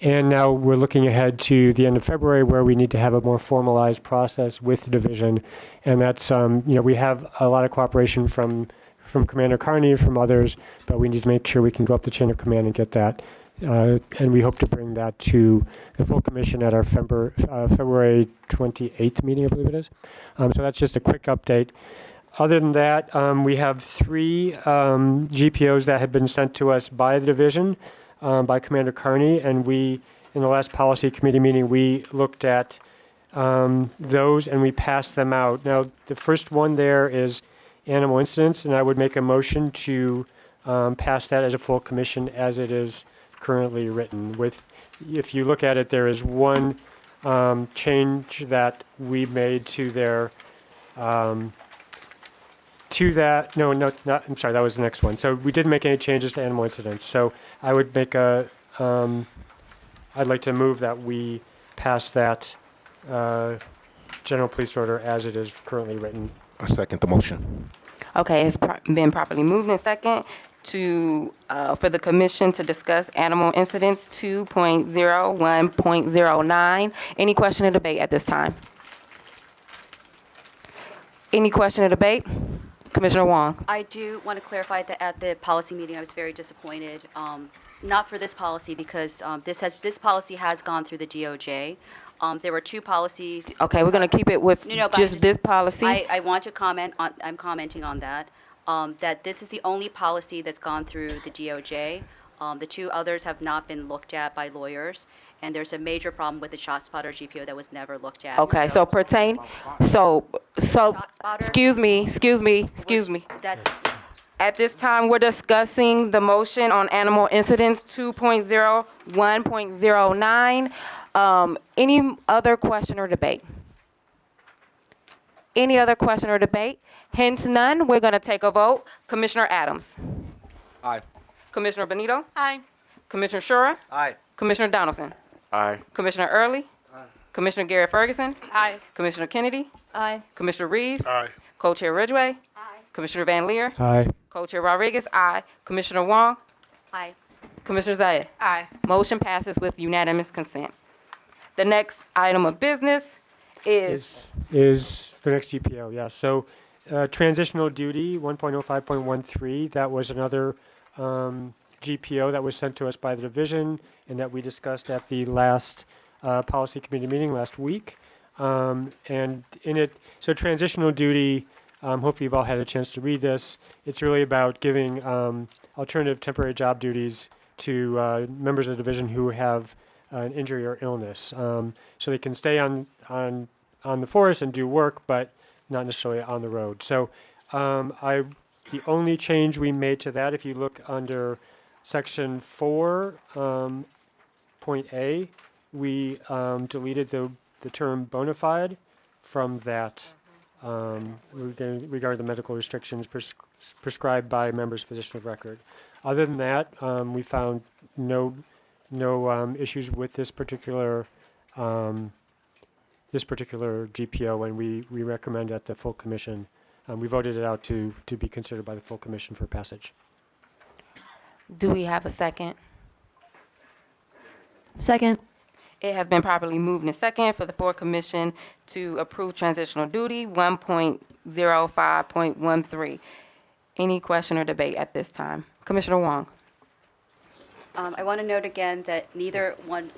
And now we're looking ahead to the end of February, where we need to have a more formalized process with the division, and that's we have a lot of cooperation from Commander Carney, from others, but we need to make sure we can go up the chain of command and get that. And we hope to bring that to the full commission at our February 28th meeting, I believe it is. So that's just a quick update. Other than that, we have 3 GPOs that have been sent to us by the division, by Commander Carney, and in the last policy committee meeting, we looked at those and we passed them out. Now, the first one there is animal incidents, and I would make a motion to pass that as a full commission as it is currently written. If you look at it, there is one change that we made to their I'm sorry, that was the next one. So we didn't make any changes to animal incidents. So I would make I'd like to move that we pass that general police order as it is currently written. I second the motion. Okay, it's been properly moved in second for the commission to discuss animal incidents 2.01.09. Any question or debate at this time? Any question or debate? Commissioner Wong. I do want to clarify that at the policy meeting, I was very disappointed. Not for this policy, because this policy has gone through the DOJ. There were 2 policies. Okay, we're going to keep it with just this policy. I want to comment on. I'm commenting on that. that this is the only policy that's gone through the DOJ. The two others have not been looked at by lawyers, and there's a major problem with the ShotSpotter GPO that was never looked at. Okay, so excuse me. That's, At this time, we're discussing the motion on animal incidents 2.01.09. Any other question or debate? Any other question or debate? Hence none, we're gonna take a vote. Commissioner Adams. Aye. Commissioner Benito. Aye. Commissioner Shura. Aye. Commissioner Donaldson. Aye. Commissioner Early. Commissioner Garrett Ferguson. Aye. Commissioner Kennedy. Aye. Commissioner Reeves. Aye. Co-Chair Ridgway. Commissioner Van Leer. Aye. Co-Chair Rodriguez. Aye. Commissioner Wong. aye. Commissioner Zayed. Aye. Motion passes with unanimous consent. The next item of business is Is the next GPO, yes. So transitional duty, 1.05.13, that was another GPO that was sent to us by the division and that we discussed at the last policy committee meeting last week. And in it, so transitional duty, hopefully you've all had a chance to read this. It's really about giving alternative temporary job duties to members of the division who have an injury or illness. So they can stay on the force and do work, but not necessarily on the road. So the only change we made to that, if you look under section 4, point A, we deleted the term bona fide from that regarding the medical restrictions prescribed by members' physician of record. Other than that, we found no issues with this particular GPO, and we recommend at the full commission. We voted it out to be considered by the full commission for passage. Do we have a second? Second. It has been properly moved and second for the full commission to approve transitional duty 1.05.13. Any question or debate at this time? Commissioner Wong. I want to note again that neither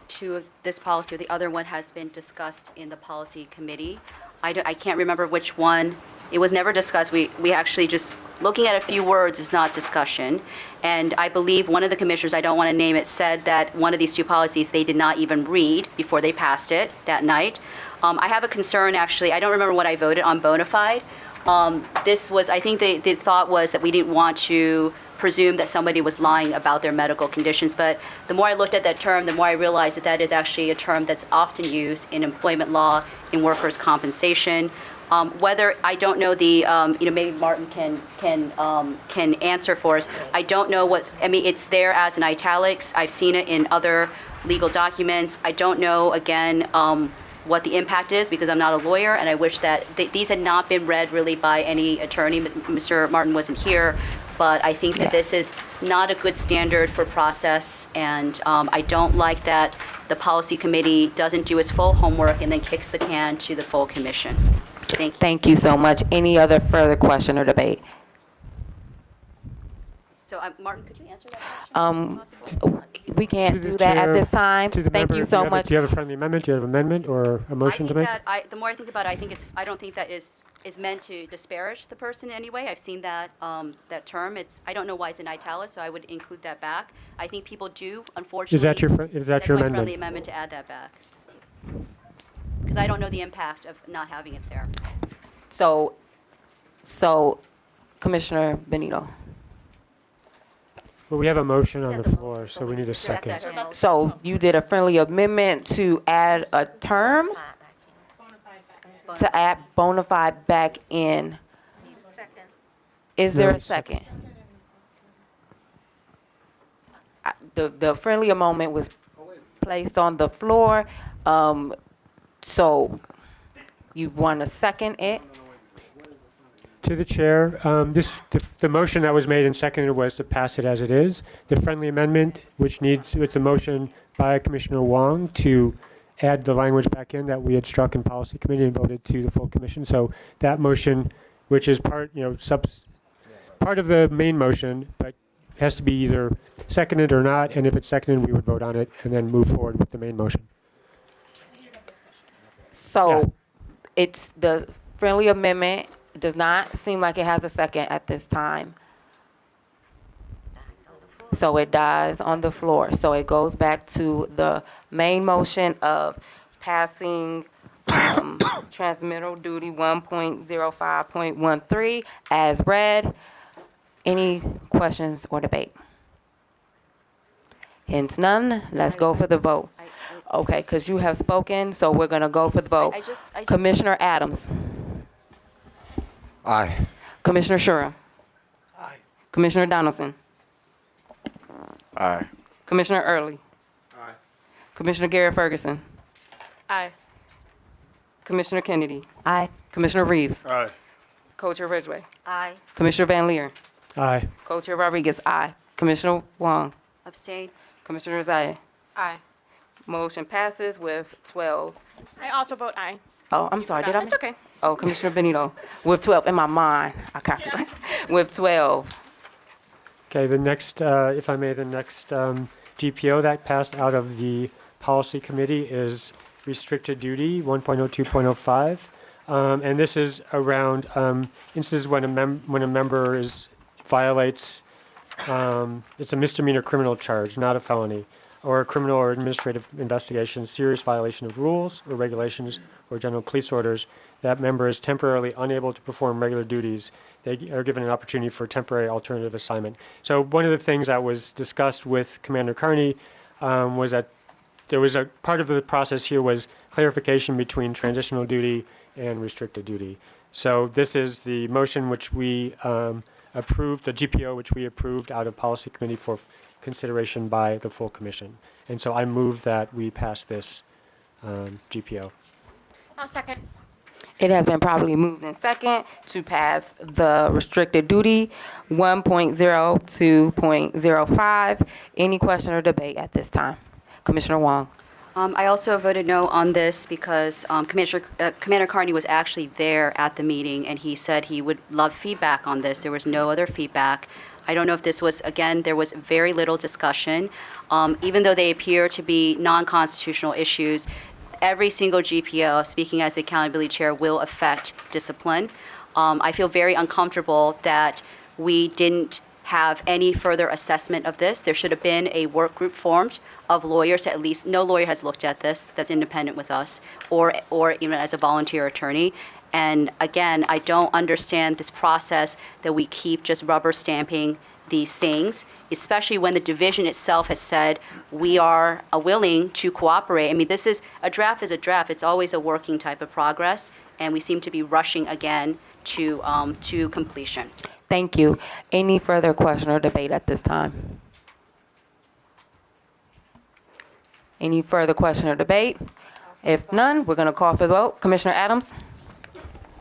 two of this policy or the other one has been discussed in the policy committee. I can't remember which one. It was never discussed. We actually just, looking at a few words is not discussion. And I believe one of the commissioners, I don't want to name it, said that one of these two policies they did not even read before they passed it that night. I have a concern, actually. I don't remember what I voted on bona fide. This was, I think the thought was that we didn't want to presume that somebody was lying about their medical conditions. But the more I looked at that term, the more I realized that that is actually a term that's often used in employment law, in workers' compensation. Whether, I don't know the, maybe Martin can answer for us. I don't know what, I mean, it's there as in italics. I've seen it in other legal documents. I don't know, again, what the impact is because I'm not a lawyer, and I wish that these had not been read really by any attorney. Mr. Martin wasn't here, but I think that this is not a good standard for process, and I don't like that the policy committee doesn't do its full homework and then kicks the can to the full commission. Thank you. Thank you so much. Any other further question or debate? So, Martin, could you answer that question? We can't To the do that at chair, this time. to the Thank member, you so do much. Do you have a friendly amendment? Do you have an amendment or a motion to make? The more I think about it, I don't think that is meant to disparage the person in any way. I've seen that that term. I don't know why it's in italics, so I would include that back. I think people do, unfortunately. Is that your That's your my amendment? friendly amendment to add that back. Because I don't know the impact of not having it there. So, Commissioner Benito. Well, we have a motion on the floor, so we need a second. So you did a friendly amendment to add a term? To add bona fide back in. Is there a second? The friendly amendment was placed on the floor. So you want to second it? To the chair, the motion that was made and seconded was to pass it as it is. The friendly amendment, it's a motion by Commissioner Wong to add the language back in that we had struck in policy committee and voted to the full commission. So that motion, which is part of the main motion, but has to be either seconded or not. And if it's seconded, we would vote on it and then move forward with the main motion. So it's the friendly amendment It does not seem like it has a second at this time. So it dies on the floor. So it goes back to the main motion of passing transmittal duty 1.05.13 as read. Any questions or debate? Hence none. Let's go for the vote. Okay, because you have spoken, so we're going to go for the vote. I just- Commissioner Adams. Aye. Commissioner Shura. Aye. Commissioner Donaldson. Aye. Commissioner Early. Aye. Commissioner Garrett Ferguson. Aye. Commissioner Kennedy. Aye. Commissioner Reeves. Aye. Co-Chair Ridgway. Aye. Commissioner Van Leer. Aye. Co-Chair Rodriguez. Aye. Commissioner Wong. Abstain. Commissioner Zayed. Aye. Motion passes with 12. I also vote aye. Oh, I'm sorry. Did I? It's okay. Oh, Commissioner Benito. With 12 in my mind. I calculate. With 12. Okay, the next, if I may, the next GPO that passed out of the policy committee is restricted duty 1.02.05. And this is around instances when a member violates, it's a misdemeanor criminal charge, not a felony, or a criminal or administrative investigation, serious violation of rules or regulations or general police orders. That member is temporarily unable to perform regular duties. They are given an opportunity for temporary alternative assignment. So one of the things that was discussed with Commander Carney was that there was a part of the process here was clarification between transitional duty and restricted duty. So this is the motion which we approved, the GPO which we approved out of policy committee for consideration by the full commission. And so I move that we pass this GPO. I'll second. It has been properly moved in second to pass the restricted duty 1.02.05. Any question or debate at this time? Commissioner Wong. I also voted no on this because Commander Carney was actually there at the meeting, and he said he would love feedback on this. There was no other feedback. I don't know if this was, again, there was very little discussion. Even though they appear to be non-constitutional issues, every single GPO, speaking as the accountability chair, will affect discipline. I feel very uncomfortable that we didn't have any further assessment of this. There should have been a work group formed of lawyers, at least no lawyer has looked at this that's independent with us, or even as a volunteer attorney. And again, I don't understand this process that we keep just rubber stamping these things, especially when the division itself has said we are willing to cooperate. I mean, this is a draft. It's always a working type of progress, and we seem to be rushing again to completion. Thank you. Any further question or debate at this time? Any further question or debate? If none, we're going to call for the vote. Commissioner Adams?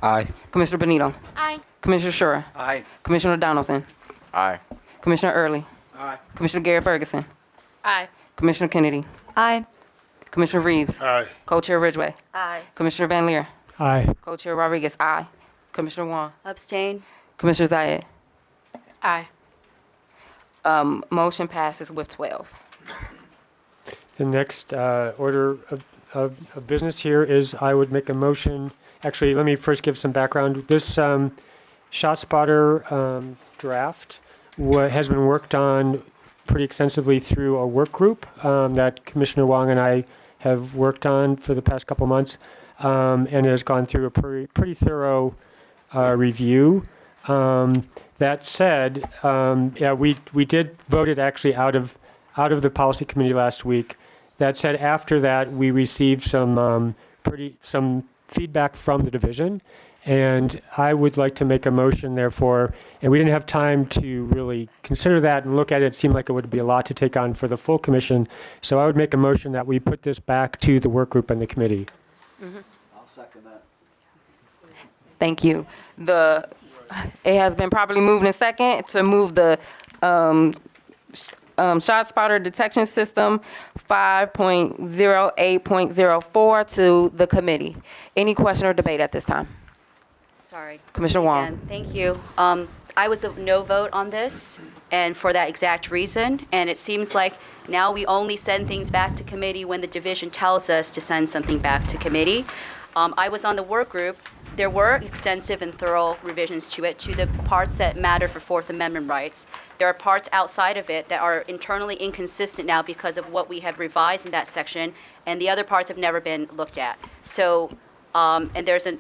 Aye. Commissioner Benito? Aye. Commissioner Shura? Aye. Commissioner Donaldson? Aye. Commissioner Early? Aye. Commissioner Garrett Ferguson? Aye. Commissioner Kennedy? Aye. Commissioner Reeves? Aye. Co-Chair Ridgway? Aye. Commissioner Van Leer? Aye. Co-Chair Rodriguez? Aye. Commissioner Wong? Abstain. Commissioner Zayed? Aye. Motion passes with 12. The next order of business here is I would make a motion. Actually, let me first give some background. This ShotSpotter draft has been worked on pretty extensively through a work group that Commissioner Wong and I have worked on for the past couple months, and it has gone through a pretty thorough review. That said, yeah, we did vote it actually out of the policy committee last week. That said, after that, we received some feedback from the division, and I would like to make a motion, therefore, and we didn't have time to really consider that and look at it. It seemed like it would be a lot to take on for the full commission, so I would make a motion that we put this back to the work group and the committee. I'll second that. Thank you. It has been properly moved in second to move the ShotSpotter detection system 5.08.04 to the committee. Any question or debate at this time? Sorry. Commissioner Wong. Again, thank you. I was the no vote on this, and for that exact reason. And it seems like now we only send things back to committee when the division tells us to send something back to committee. I was on the work group there were extensive and thorough revisions to it, to the parts that matter for Fourth Amendment rights. There are parts outside of it that are internally inconsistent now because of what we have revised in that section, and the other parts have never been looked at. So, and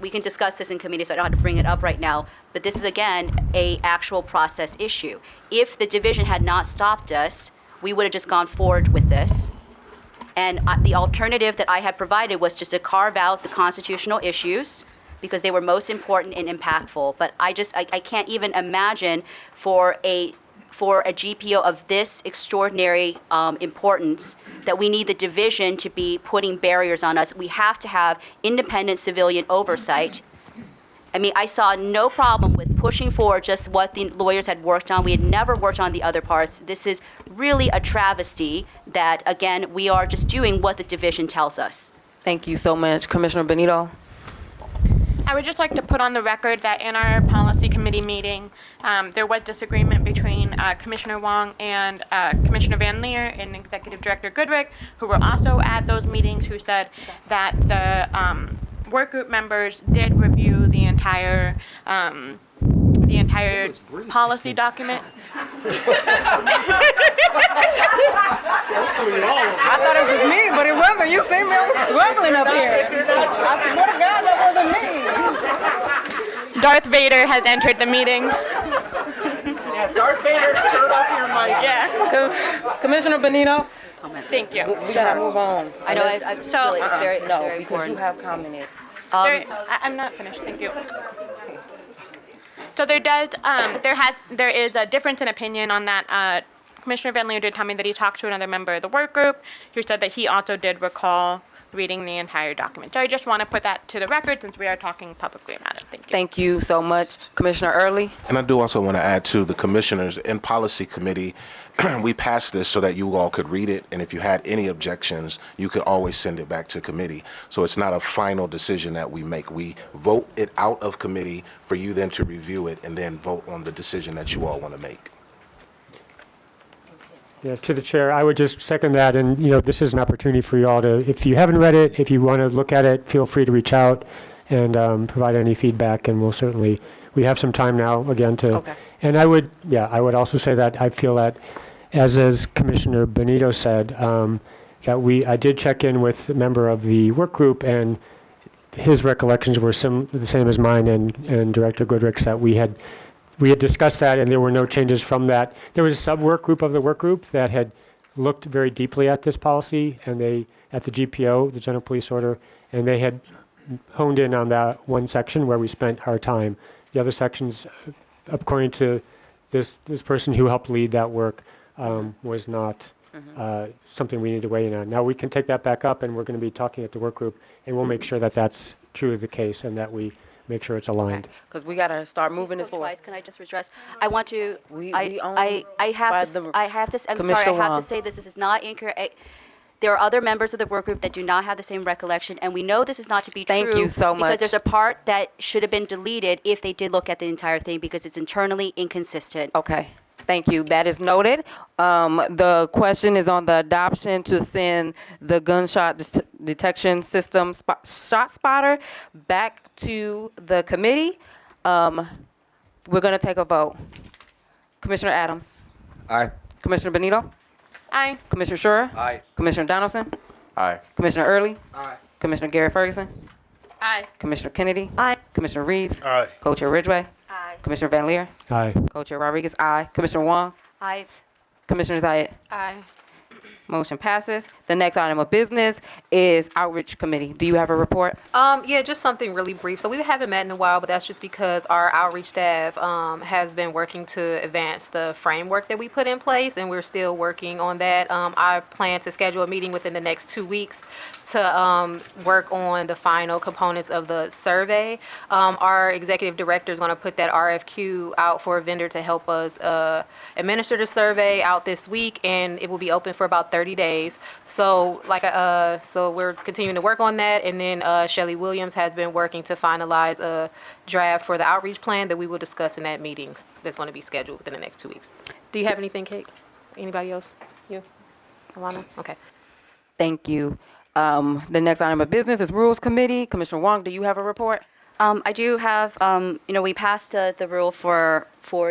we can discuss this in committee, so I don't have to bring it up right now, but this is, again, a actual process issue. If the division had not stopped us, we would have just gone forward with this. And the alternative that I had provided was just to carve out the constitutional issues because they were most important and impactful. But I can't even imagine for a GPO of this extraordinary importance that we need the division to be putting barriers on us. We have to have independent civilian oversight. I mean, I saw no problem with pushing forward just what the lawyers had worked on. We had never worked on the other parts. This is really a travesty that, again, we are just doing what the division tells us. Thank you so much. Commissioner Benito? I would just like to put on the record that in our policy committee meeting, there was disagreement between Commissioner Wong and Commissioner Van Leer and Executive Director Goodrick, who were also at those meetings, who said that the work group members did review the entire policy document. I thought it was me, but it wasn't. You see me, I was struggling up here. I swear to God, that wasn't me. Darth Vader has entered the meeting. Yeah, Darth Vader, turn off your mic. Yeah. Commissioner Benito. Thank you. We gotta move on. I know, I just So- really, it's very because important. you have comments. I'm not finished, thank you. So there is a difference in opinion on that. Commissioner Van Leer did tell me that he talked to another member of the work group who said that he also did recall reading the entire document. So I just want to put that to the record since we are talking publicly about it. Thank you. Thank you so much. Commissioner Early? And I do also want to add to the commissioners in policy committee, we passed this so that you all could read it, and if you had any objections, you could always send it back to committee. So it's not a final decision that we make. We vote it out of committee for you then to review it and then vote on the decision that you all want to make. Yes, to the chair, I would just second that, and this is an opportunity for you all to, if you haven't read it, if you want to look at it, feel free to reach out and provide any feedback, and we'll certainly, we have some time now again to. Okay. And I would also say that I feel that, as Commissioner Benito said, that I did check in with a member of the work group, and his recollections were the same as mine and Director Goodrick's, that we had discussed that, and there were no changes from that. There was a sub-work group of the work group that had looked very deeply at this policy, and at the GPO, the General Police Order, and they had honed in on that one section where we spent our time. The other sections, according to this person who helped lead that work, was not something we need to weigh in on. Now, we can take that back up, and we're going to be talking at the work group, and we'll make sure that that's truly the case and that we make sure it's aligned. Because we gotta start moving this forward. Twice. Can I just address? I want to. I have to. I'm sorry. I have to say this. This is not incorrect. There are other members of the work group that do not have the same recollection, and we know this is not to be true. Thank you so much. Because there's a part that should have been deleted if they did look at the entire thing because it's internally inconsistent. Okay. Thank you. That is noted. The question is on the adoption to send the gunshot detection system shot spotter back to the committee. We're going to take a vote. Commissioner Adams? Aye. Commissioner Benito? Aye. Commissioner Shura? Aye. Commissioner Donaldson? Aye. Commissioner Early? Aye. Commissioner Gary Ferguson? Aye. Commissioner Kennedy? Aye. Commissioner Reeves? Aye. Co-Chair Ridgway? Aye. Commissioner Van Leer? Aye. Co-Chair Rodriguez? Aye. Commissioner Wong? Aye. Commissioner Zayed? Aye. Motion passes. The next item of business is Outreach Committee. Do you have a report? Yeah, just something really brief. So we haven't met in a while, but that's just because our outreach staff has been working to advance the framework that we put in place, and we're still working on that. I plan to schedule a meeting within the next 2 weeks to work on the final components of the survey. Our executive director is going to put that RFQ out for a vendor to help us administer the survey out this week, and it will be open for about 30 days. So so we're continuing to work on that, and then Shelley Williams has been working to finalize a draft for the outreach plan that we will discuss in that meeting that's going to be scheduled within the next 2 weeks. Do you have anything, Kate? Anybody else? You? Alana? Okay. Thank you. The next item of business is Rules Committee. Commissioner Wong, do you have a report? I do have, we passed the rule for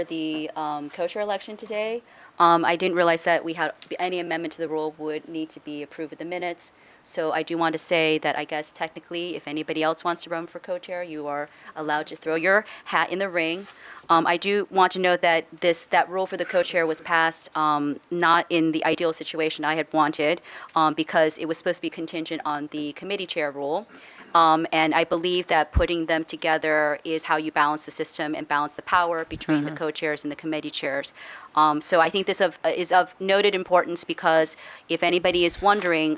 the co-chair election today. I didn't realize that we had any amendment to the rule would need to be approved with the minutes. So I do want to say that I guess technically, if anybody else wants to run for co-chair, you are allowed to throw your hat in the ring. I do want to note that that rule for the co-chair was passed not in the ideal situation I had wanted because it was supposed to be contingent on the committee chair rule. And I believe that putting them together is how you balance the system and balance the power between the co-chairs and the committee chairs. So I think this is of noted importance because if anybody is wondering,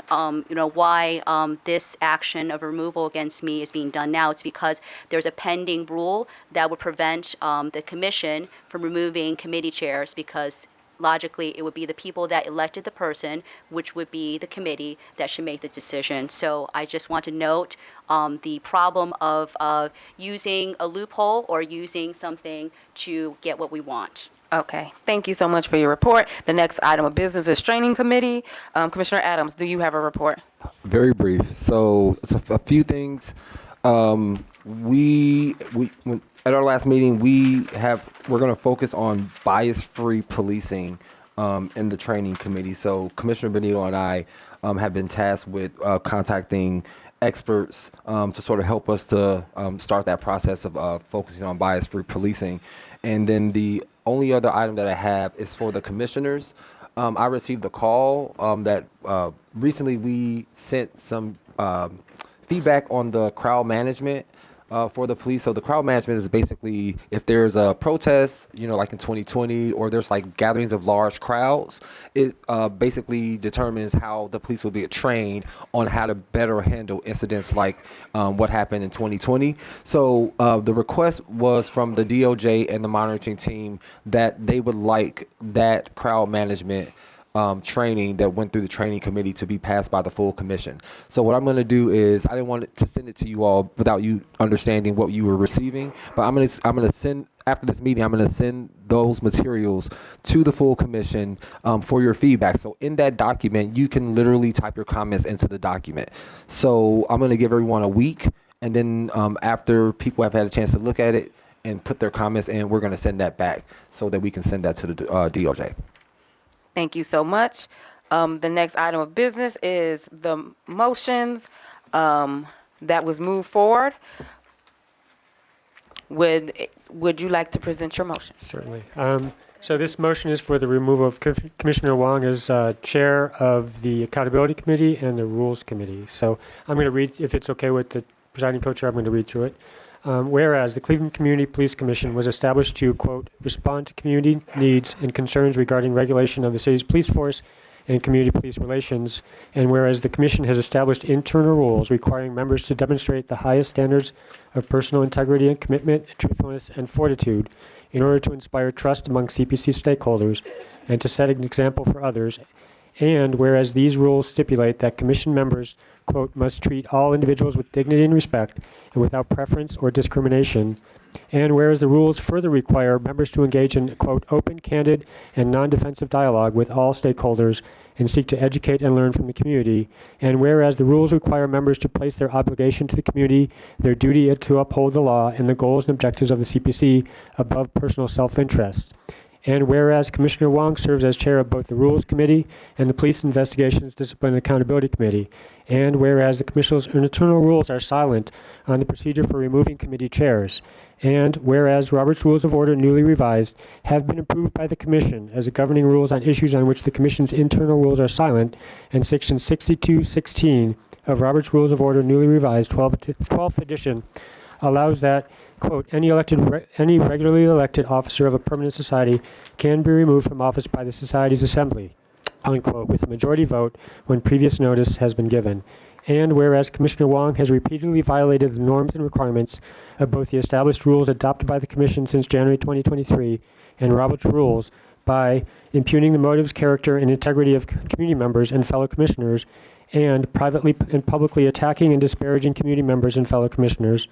why this action of removal against me is being done now, it's because there's a pending rule that would prevent the commission from removing committee chairs because logically, it would be the people that elected the person, which would be the committee that should make the decision. So I just want to note the problem of using a loophole or using something to get what we want. Okay, thank you so much for your report. The next item of business is Training Committee. Commissioner Adams, do you have a report? Very brief. So it's a few things. At our last meeting, we're going to focus on bias-free policing in the training committee. So Commissioner Benito and I have been tasked with contacting experts to sort of help us to start that process of focusing on bias-free policing. And then the only other item that I have is for the commissioners. I received a call that recently we sent some feedback on the crowd management for the police. So the crowd management is basically if there's a protest, like in 2020, or there's like gatherings of large crowds, it basically determines how the police will be trained on how to better handle incidents like what happened in 2020. So the request was from the DOJ and the monitoring team that they would like that crowd management training that went through the training committee to be passed by the full commission. So what I'm going to do is I didn't want to send it to you all without you understanding what you were receiving, but I'm going to send after this meeting. I'm going to send those materials to the full commission for your feedback. So in that document, you can literally type your comments into the document. So I'm going to give everyone a week, and then after people have had a chance to look at it and put their comments in, we're going to send that back so that we can send that to the DOJ. Thank you so much. The next item of business is the motions that was moved forward. Would you like to present your motion? Certainly. So this motion is for the removal of Commissioner Wong as chair of the Accountability Committee and the Rules Committee. So I'm going to read, if it's okay with the presiding co-chair, I'm going to read through it. Whereas the Cleveland Community Police Commission was established to, quote, respond to community needs and concerns regarding regulation of the city's police force and community police relations, and whereas the commission has established internal rules requiring members to demonstrate the highest standards of personal integrity and commitment, truthfulness, and fortitude in order to inspire trust among CPC stakeholders and to set an example for others, and whereas these rules stipulate that commission members, quote, must treat all individuals with dignity and respect and without preference or discrimination, and whereas the rules further require members to engage in, quote, open, candid, and non-defensive dialogue with all stakeholders and seek to educate and learn from the community, and whereas the rules require members to place their obligation to the community, their duty to uphold the law, and the goals and objectives of the CPC above personal self-interest. And whereas Commissioner Wong serves as chair of both the Rules Committee and the Police Investigations, Discipline, and Accountability Committee, and whereas the Commissioner's internal rules are silent on the procedure for removing committee chairs, and whereas Robert's Rules of Order newly revised have been approved by the Commission as the governing rules on issues on which the Commission's internal rules are silent, and Section 6216 of Robert's Rules of Order newly revised 12th edition allows that, quote, any regularly elected officer of a permanent society can be removed from office by the society's assembly, unquote, with a majority vote when previous notice has been given. And whereas Commissioner Wong has repeatedly violated the norms and requirements of both the established rules adopted by the Commission since January 2023 and Robert's Rules by impugning the motives, character, and integrity of community members and fellow commissioners, and privately and publicly attacking and disparaging community members and fellow commissioners,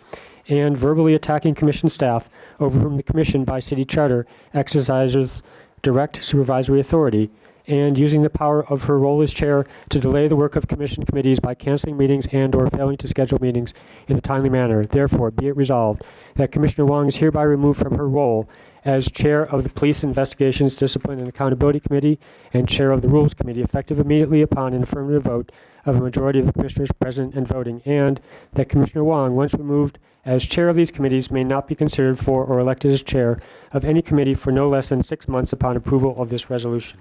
and verbally attacking commission staff over whom the commission by city charter exercises direct supervisory authority, and using the power of her role as chair to delay the work of commission committees by canceling meetings and/or failing to schedule meetings in a timely manner. Therefore, be it resolved that Commissioner Wong is hereby removed from her role as chair of the Police Investigations, Discipline, and Accountability Committee and chair of the Rules Committee, effective immediately upon an affirmative vote of a majority of the commissioners present and voting, and that Commissioner Wong, once removed as chair of these committees, may not be considered for or elected as chair of any committee for no less than 6 months upon approval of this resolution.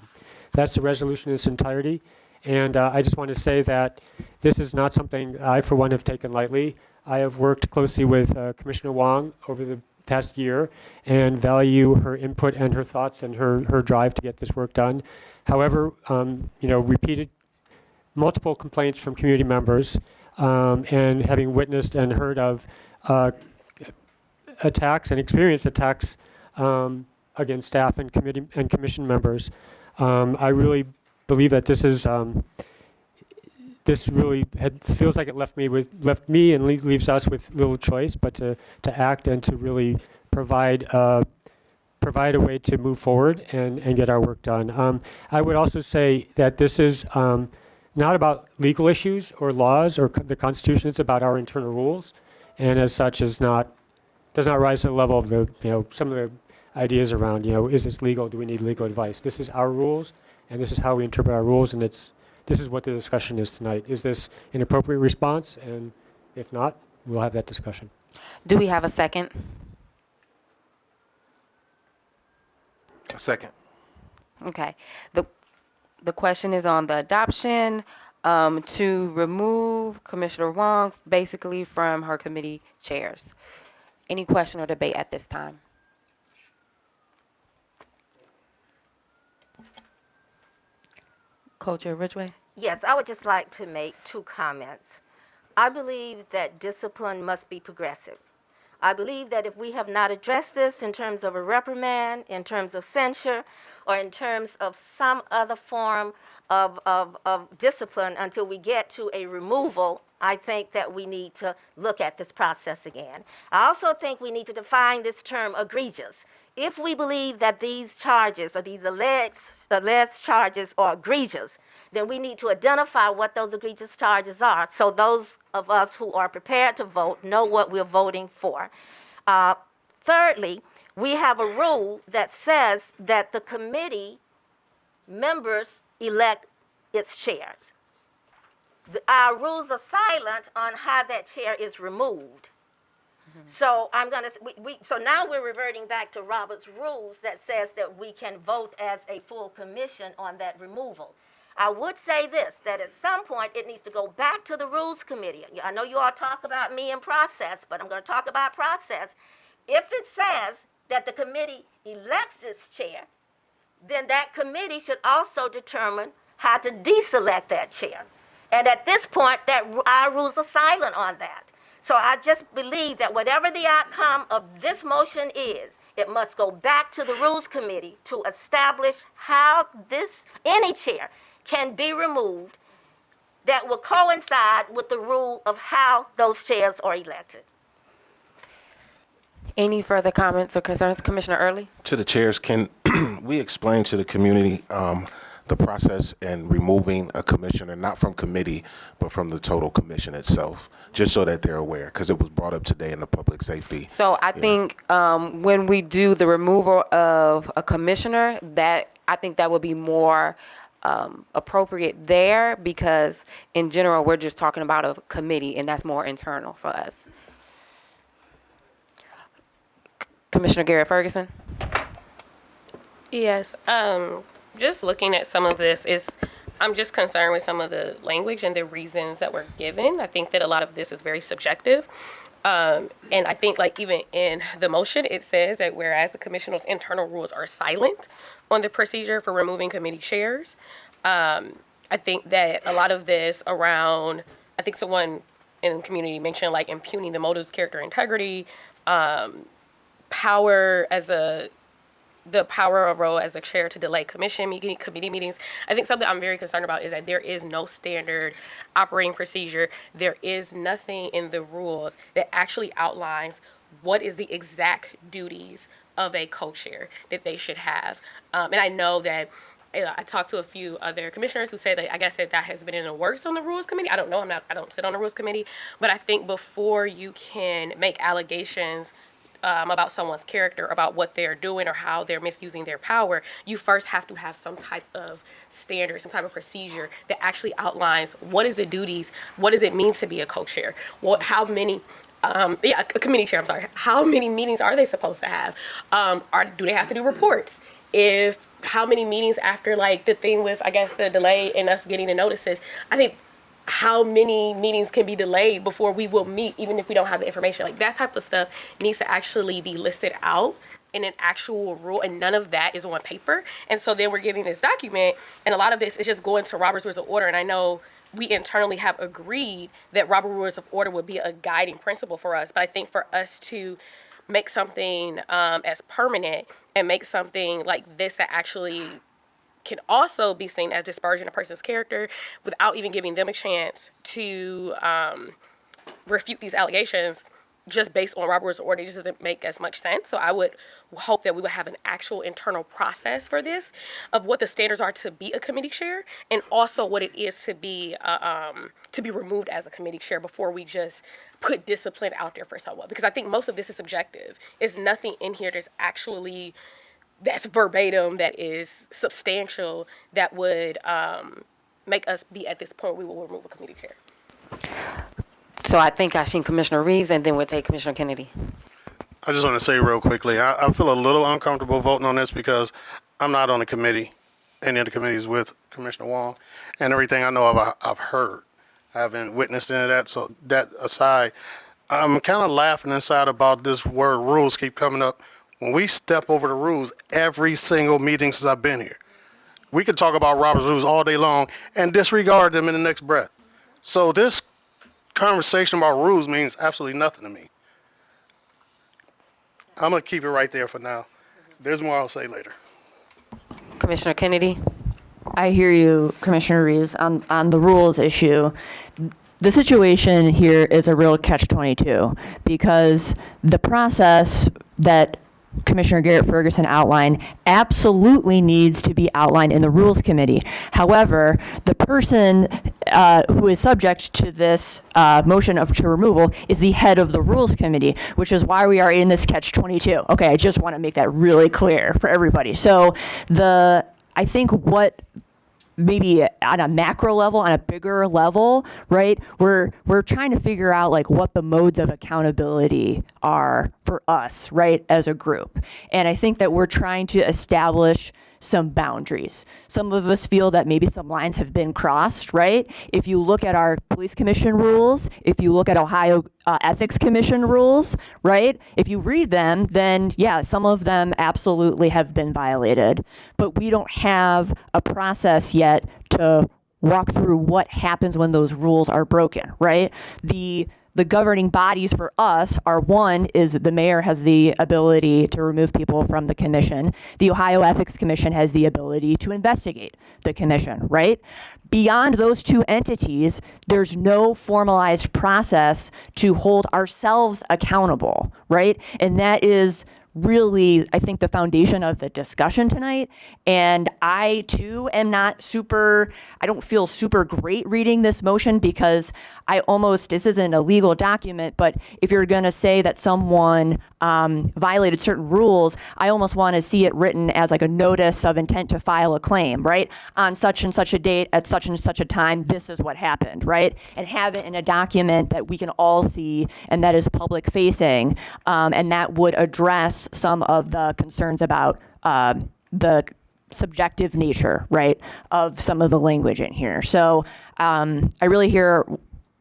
That's the resolution in its entirety, and I just want to say that this is not something I, for one, have taken lightly. I have worked closely with Commissioner Wong over the past year and value her input and her thoughts and her drive to get this work done. However, repeated multiple complaints from community members and having witnessed and heard of attacks and experienced attacks against staff and committee and commission members, I really believe that this is this really feels like it left me and leaves us with little choice but to act and to really provide a way to move forward and get our work done. I would also say that this is not about legal issues or laws or the Constitution. It's about our internal rules, and as such does not rise to the level of the some of the ideas around is this legal? Do we need legal advice? This is our rules, and this is how we interpret our rules, and this is what the discussion is tonight. Is this an appropriate response? And if not, we'll have that discussion. Do we have a second? A second. Okay. The question is on the adoption to remove Commissioner Wong basically from her committee chairs. Any question or debate at this time? Co-Chair Ridgway? Yes, I would just like to make 2 comments. I believe that discipline must be progressive. I believe that if we have not addressed this in terms of a reprimand, in terms of censure, or in terms of some other form of discipline until we get to a removal, I think that we need to look at this process again. I also think we need to define this term egregious. If we believe that these charges or these alleged charges are egregious, then we need to identify what those egregious charges are so those of us who are prepared to vote know what we're voting for. Thirdly, we have a rule that says that the committee members elect its chairs. Our rules are silent on how that chair is removed. So so now we're reverting back to Robert's rules that says that we can vote as a full commission on that removal. I would say this, that at some point it needs to go back to the Rules Committee. I know you all talk about me and process, but I'm going to talk about process. If it says that the committee elects its chair, then that committee should also determine how to deselect that chair. And at this point, our rules are silent on that. So I just believe that whatever the outcome of this motion is, it must go back to the Rules Committee to establish how any chair can be removed that will coincide with the rule of how those chairs are elected. Any further comments or concerns? Commissioner Early? To the chairs, can we explain to the community the process in removing a commissioner, not from committee, but from the total commission itself, just so that they're aware, because it was brought up today in the public safety. So I think when we do the removal of a commissioner, I think that would be more appropriate there, because in general, we're just talking about a committee, and that's more internal for us. Commissioner Garrett Ferguson? Yes, just looking at some of this, I'm just concerned with some of the language and the reasons that were given. I think that a lot of this is very subjective. And I think even in the motion, it says that whereas the commissioner's internal rules are silent on the procedure for removing committee chairs, I think that a lot of this around, I think someone in the community mentioned impugning the motives, character, integrity, power the power or role as a chair to delay committee meetings. I think something I'm very concerned about is that there is no standard operating procedure. There is nothing in the rules that actually outlines what is the exact duties of a co-chair that they should have. And I know that I talked to a few other commissioners who said that I guess that has been in the works on the rules committee. I don't know. I don't sit on the rules committee, but I think before you can make allegations about someone's character, about what they're doing or how they're misusing their power, you first have to have some type of standard, some type of procedure that actually outlines what is the duties, what does it mean to be a co-chair, how many. A committee chair, I'm sorry. How many meetings are they supposed to have? Do they have to do reports? How many meetings after like the thing with, I guess, the delay in us getting the notices? I think how many meetings can be delayed before we will meet, even if we don't have the information? Like that type of stuff needs to actually be listed out in an actual rule, and none of that is on paper. And so then we're getting this document, and a lot of this is just going to Robert's Rules of Order. And I know we internally have agreed that Robert's Rules of Order would be a guiding principle for us. But I think for us to make something as permanent and make something like this that actually can also be seen as disparaging a person's character without even giving them a chance to refute these allegations just based on Robert's Rules of Order, it just doesn't make as much sense. So I would hope that we would have an actual internal process for this of what the standards are to be a committee chair and also what it is to be removed as a committee chair before we just put discipline out there for someone. Because I think most of this is subjective. There's nothing in here that's verbatim, that is substantial, that would make us be at this point we will remove a committee chair. So I think I seen Commissioner Reeves, and then we'll take Commissioner Kennedy. I just want to say real quickly, I feel a little uncomfortable voting on this because I'm not on the committee, any of the committees with Commissioner Wong, and everything I know of, I've heard. I haven't witnessed any of that, so that aside, I'm kind of laughing inside about this word rules keep coming up. When we step over the rules every single meeting since I've been here, we could talk about Robert's Rules all day long and disregard them in the next breath. So this conversation about rules means absolutely nothing to me. I'm going to keep it right there for now. There's more I'll say later. Commissioner Kennedy? I hear you, Commissioner Reeves, on the rules issue. The situation here is a real catch-22 because the process that Commissioner Garrett Ferguson outlined absolutely needs to be outlined in the Rules Committee. However, the person who is subject to this motion to removal is the head of the Rules Committee, which is why we are in this catch-22. Okay, I just want to make that really clear for everybody. So I think what maybe on a macro level, on a bigger level, right? We're trying to figure out like what the modes of accountability are for us, right, as a group. And I think that we're trying to establish some boundaries. Some of us feel that maybe some lines have been crossed, right? If you look at our police commission rules, if you look at Ohio Ethics Commission rules, right? If you read them, then yeah, some of them absolutely have been violated. But we don't have a process yet to walk through what happens when those rules are broken, right? The governing bodies for us are, one is the mayor has the ability to remove people from the commission. The Ohio Ethics Commission has the ability to investigate the commission, right? Beyond those two entities, there's no formalized process to hold ourselves accountable, right? And that is really, I think, the foundation of the discussion tonight. And I, too, I don't feel super great reading this motion because this isn't a legal document, but if you're going to say that someone violated certain rules, I almost want to see it written as like a notice of intent to file a claim, right? On such and such a date, at such and such a time, this is what happened, right? And have it in a document that we can all see and that is public facing, and that would address some of the concerns about the subjective nature, right, of some of the language in here. So I really hear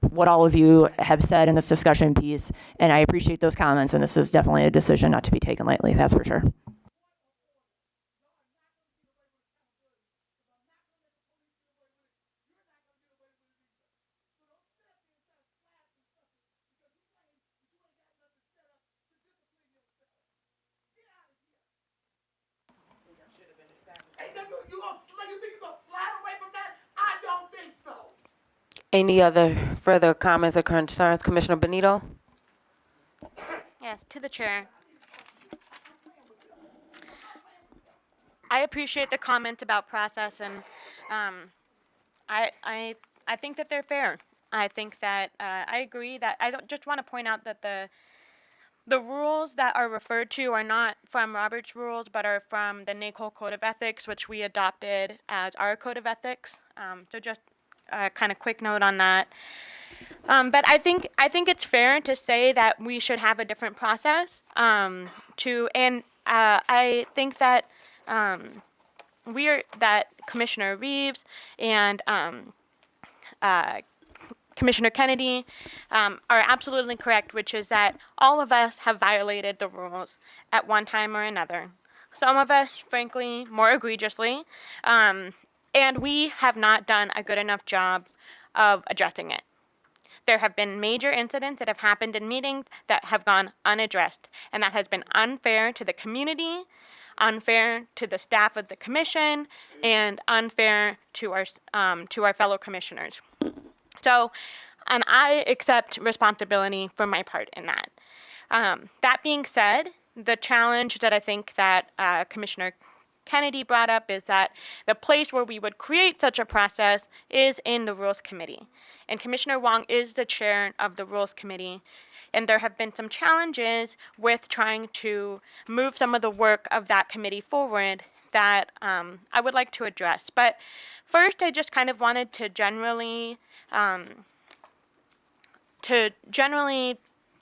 what all of you have said in this discussion piece, and I appreciate those comments, and this is definitely a decision not to be taken lightly, that's for sure. Any other further comments or concerns? Commissioner Benito? Yes, to the chair. I appreciate the comments about process, and I think that they're fair. I think that I agree that I don't just want to point out that the rules that are referred to are not from Robert's rules, but are from the NACOL Code of Ethics, which we adopted as our Code of Ethics. So just a kind of quick note on that. But I think it's fair to say that we should have a different process. I think that that Commissioner Reeves and Commissioner Kennedy are absolutely correct, which is that all of us have violated the rules at one time or another. Some of us, frankly, more egregiously, and we have not done a good enough job of addressing it. There have been major incidents that have happened in meetings that have gone unaddressed, and that has been unfair to the community, unfair to the staff of the commission, and unfair to our fellow commissioners. So, and I accept responsibility for my part in that. That being said, the challenge that I think that Commissioner Kennedy brought up is that the place where we would create such a process is in the Rules Committee. And Commissioner Wong is the chair of the Rules Committee. And there have been some challenges with trying to move some of the work of that committee forward that I would like to address. But first, I just kind of wanted to generally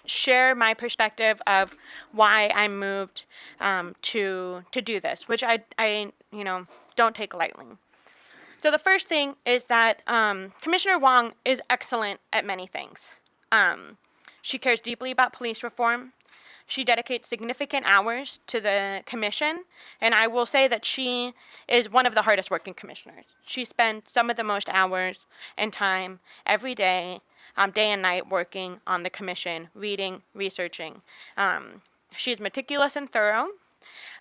share my perspective of why I moved to do this, which I don't take lightly. So the first thing is that Commissioner Wong is excellent at many things. She cares deeply about police reform. She dedicates significant hours to the commission, and I will say that she is one of the hardest working commissioners. She spends some of the most hours and time every day, day and night, working on the commission, reading, researching. She's meticulous and thorough,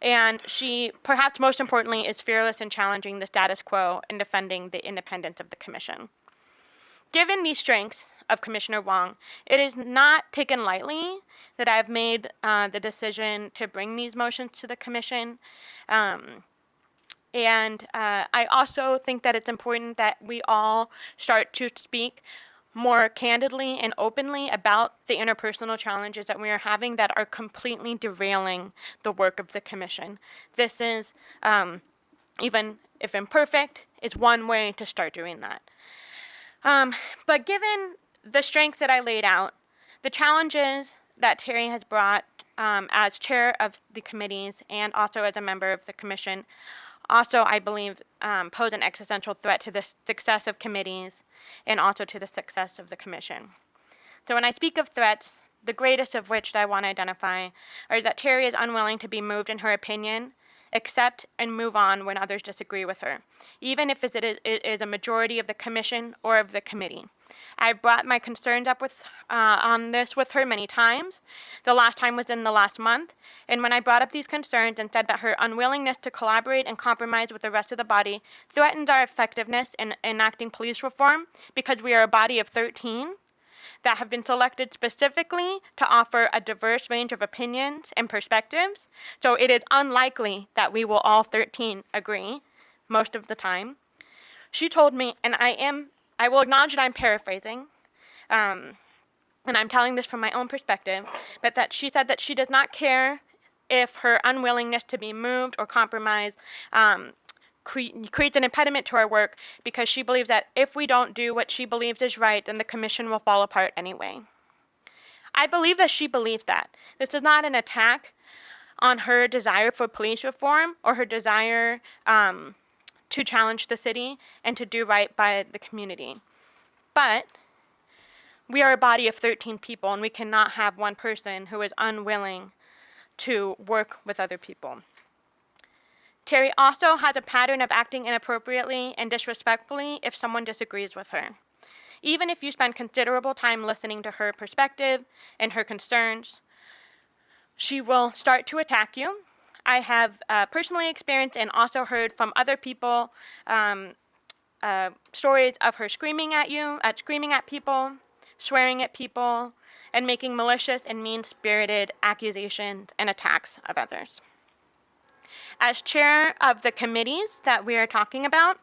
and she, perhaps most importantly, is fearless in challenging the status quo and defending the independence of the commission. Given these strengths of Commissioner Wong, it is not taken lightly that I've made the decision to bring these motions to the commission. I also think that it's important that we all start to speak more candidly and openly about the interpersonal challenges that we are having that are completely derailing the work of the commission. This is, even if imperfect, is one way to start doing that. But given the strengths that I laid out, the challenges that Terry has brought as chair of the committees and also as a member of the commission, also I believe pose an existential threat to the success of committees and also to the success of the commission. So when I speak of threats, the greatest of which that I want to identify are that Terry is unwilling to be moved in her opinion, accept and move on when others disagree with her, even if it is a majority of the commission or of the committee. I've brought my concerns up on this with her many times. The last time was in the last month, and when I brought up these concerns and said that her unwillingness to collaborate and compromise with the rest of the body threatens our effectiveness in enacting police reform because we are a body of 13 that have been selected specifically to offer a diverse range of opinions and perspectives, so it is unlikely that we will all 13 agree most of the time. She told me, and I will acknowledge that I'm paraphrasing, and I'm telling this from my own perspective, but that she said that she does not care if her unwillingness to be moved or compromised creates an impediment to our work, because she believes that if we don't do what she believes is right, then the commission will fall apart anyway. I believe that she believes that. This is not an attack on her desire for police reform or her desire to challenge the city and to do right by the community. But we are a body of 13 people, and we cannot have one person who is unwilling to work with other people. Terry also has a pattern of acting inappropriately and disrespectfully if someone disagrees with her. Even if you spend considerable time listening to her perspective and her concerns, she will start to attack you. I have personally experienced and also heard from other people stories of her screaming at people, swearing at people, and making malicious and mean-spirited accusations and attacks of others. As chair of the committees that we are talking about,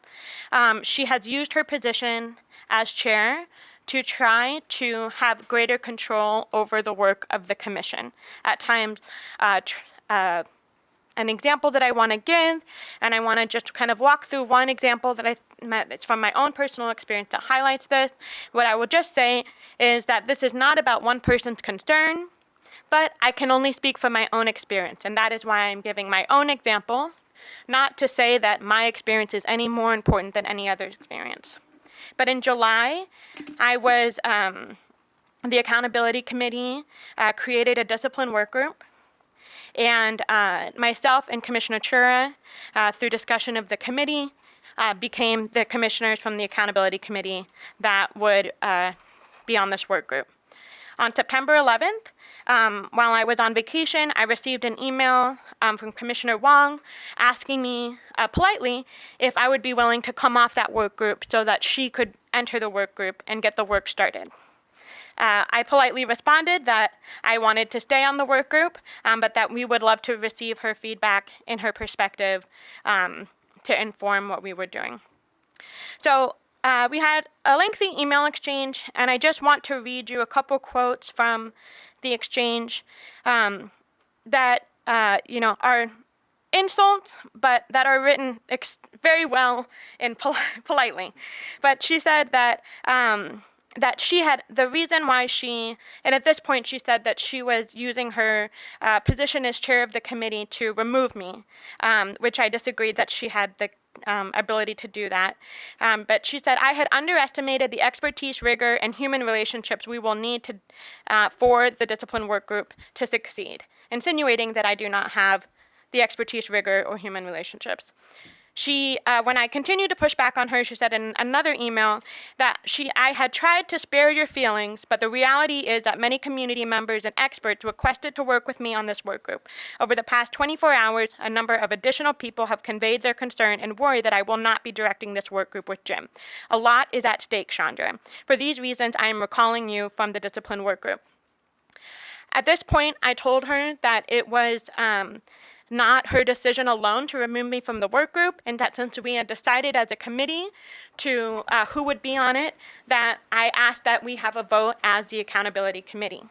she has used her position as chair to try to have greater control over the work of the commission. At times, an example that I want to give, and I want to just kind of walk through one example that I met it's from my own personal experience that highlights this. What I will just say is that this is not about one person's concern, but I can only speak from my own experience, and that is why I'm giving my own example, not to say that my experience is any more important than any other experience. But in July, I was, the Accountability Committee created a discipline work group. And myself and Commissioner Chura, through discussion of the committee, became the commissioners from the Accountability Committee that would be on this work group. On September 11th, while I was on vacation, I received an email from Commissioner Wong asking me politely if I would be willing to come off that work group so that she could enter the work group and get the work started. I politely responded that I wanted to stay on the work group, but that we would love to receive her feedback and her perspective to inform what we were doing. So we had a lengthy email exchange, and I just want to read you a couple quotes from the exchange that are insults, but that are written very well and politely. But she said that that she had, the reason why she, and at this point she said that she was using her position as chair of the committee to remove me, which I disagreed that she had the ability to do that. But she said, I had underestimated the expertise, rigor, and human relationships we will need to for the discipline work group to succeed, insinuating that I do not have the expertise, rigor, or human relationships. She, when I continued to push back on her, she said in another email that I had tried to spare your feelings, but the reality is that many community members and experts requested to work with me on this work group. Over the past 24 hours, a number of additional people have conveyed their concern and worry that I will not be directing this work group with Jim. A lot is at stake, Chandra. For these reasons, I am recalling you from the discipline work group. At this point, I told her that it was not her decision alone to remove me from the work group, and that since we had decided as a committee to who would be on it, that I asked that we have a vote as the Accountability Committee.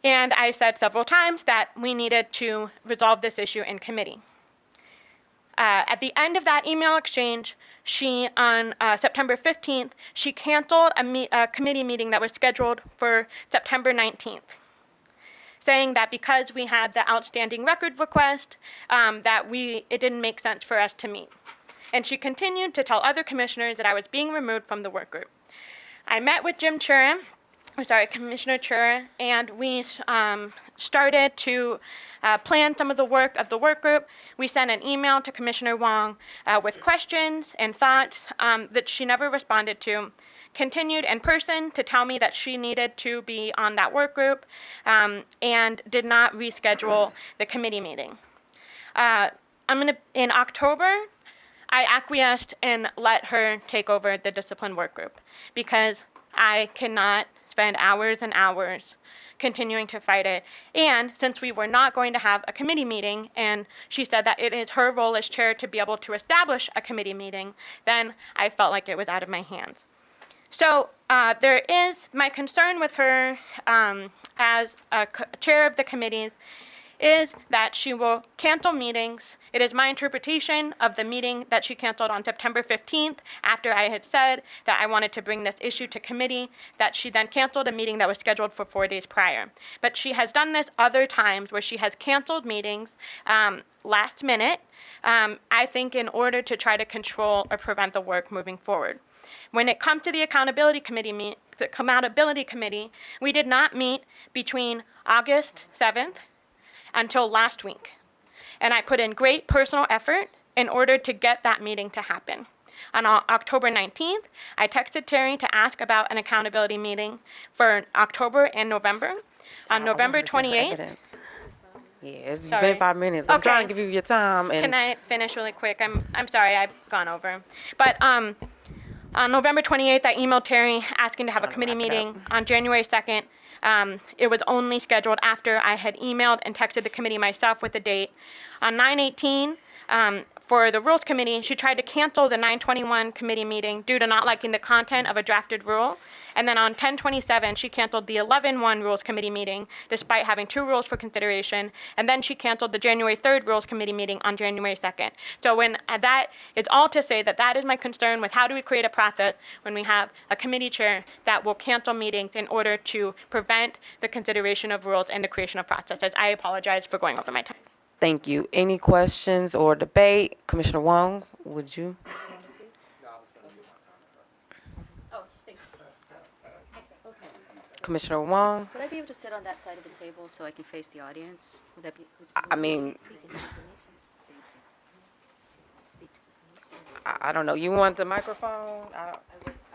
And I said several times that we needed to resolve this issue in committee. At the end of that email exchange, she, on September 15th, she canceled a committee meeting that was scheduled for September 19th. Saying that because we had the outstanding record request, that it didn't make sense for us to meet. And she continued to tell other commissioners that I was being removed from the work group. I met with Commissioner Chura, and we started to plan some of the work of the work group. We sent an email to Commissioner Wong with questions and thoughts that she never responded to. Continued in person to tell me that she needed to be on that work group, and did not reschedule the committee meeting. In October, I acquiesced and let her take over the discipline work group because I cannot spend hours and hours continuing to fight it. And since we were not going to have a committee meeting, and she said that it is her role as chair to be able to establish a committee meeting, then I felt like it was out of my hands. So there is my concern with her as a chair of the committees is that she will cancel meetings. It is my interpretation of the meeting that she canceled on September 15th after I had said that I wanted to bring this issue to committee, that she then canceled a meeting that was scheduled for 4 days prior. But she has done this other times where she has canceled meetings last minute, I think in order to try to control or prevent the work moving forward. When it comes to the Accountability Committee, we did not meet between August 7th until last week. And I put in great personal effort in order to get that meeting to happen. On October 19th, I texted Terry to ask about an accountability meeting for October and November. On November 28th, yeah, it's been 5 minutes. I'm trying to give you your time. And can I finish really quick? I'm sorry, I've gone over. But On November 28th, I emailed Terry asking to have a committee meeting. On January 2nd, it was only scheduled after I had emailed and texted the committee myself with the date. On 9/18, for the Rules Committee, she tried to cancel the 9/21 committee meeting due to not liking the content of a drafted rule. And then on 10/27, she canceled the 11/1 Rules Committee meeting, despite having 2 rules for consideration. And then she canceled the January 3rd Rules Committee meeting on January 2nd. So when that, it's all to say that that is my concern with how do we create a process when we have a committee chair that will cancel meetings in order to prevent the consideration of rules and the creation of processes. I apologize for going over my time. Thank you. Any questions or debate? Commissioner Wong, would you? Commissioner Wong? Would I be able to sit on that side of the table so I can face the audience? Would that be? I mean, I don't know. You want the microphone? I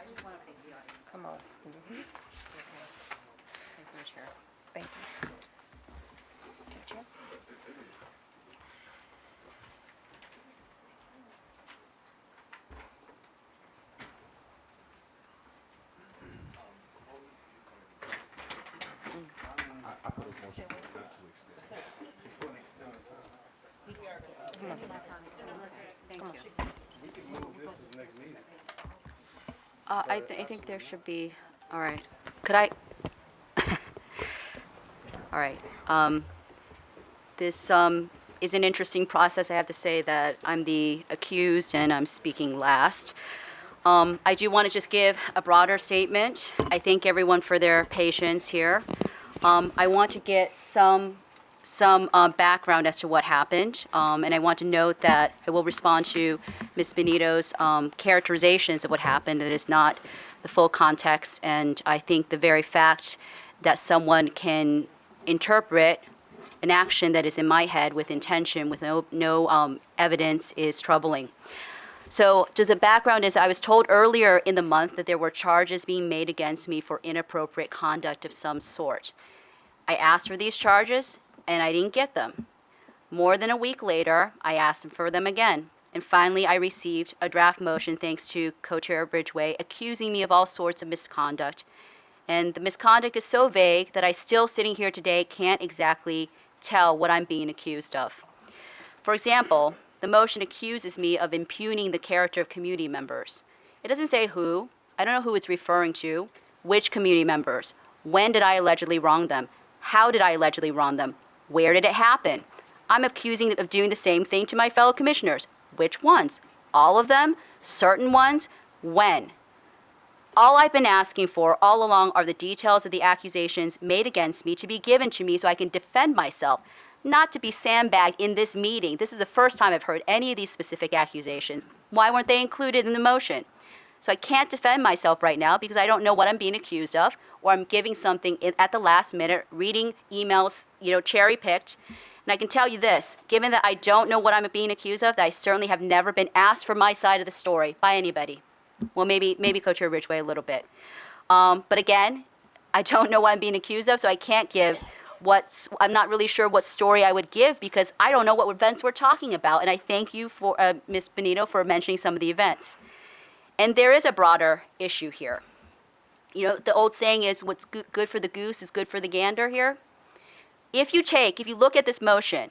just want to face the audience. Come on. Thank you, Chair. Thank you. Thank you. I think there should be, all right. Could I? All right. This is an interesting process. I have to say that I'm the accused and I'm speaking last. I do want to just give a broader statement. I thank everyone for their patience here. I want to get some background as to what happened, and I want to note that I will respond to Ms. Benito's characterizations of what happened. That is not the full context, and I think the very fact that someone can interpret an action that is in my head with intention, with no evidence, is troubling. So the background is I was told earlier in the month that there were charges being made against me for inappropriate conduct of some sort. I asked for these charges, and I didn't get them. More than a week later, I asked for them again. And finally, I received a draft motion, thanks to Co-Chair Bridgeway, accusing me of all sorts of misconduct. And the misconduct is so vague that I still, sitting here today, can't exactly tell what I'm being accused of. For example, the motion accuses me of impugning the character of community members. It doesn't say who. I don't know who it's referring to. Which community members? When did I allegedly wrong them? How did I allegedly wrong them? Where did it happen? I'm accusing them of doing the same thing to my fellow commissioners. Which ones? All of them? Certain ones? When? All I've been asking for all along are the details of the accusations made against me to be given to me so I can defend myself, not to be sandbagged in this meeting. This is the first time I've heard any of these specific accusations. Why weren't they included in the motion? So I can't defend myself right now because I don't know what I'm being accused of, or I'm giving something at the last minute, reading emails, cherry-picked. And I can tell you this, given that I don't know what I'm being accused of, that I certainly have never been asked for my side of the story by anybody. Well, maybe Co-Chair Ridgeway a little bit. But again, I don't know what I'm being accused of, so I can't give I'm not really sure what story I would give because I don't know what events we're talking about. And I thank you for, Ms. Benito, for mentioning some of the events. And there is a broader issue here. The old saying is what's good for the goose is good for the gander here. If you look at this motion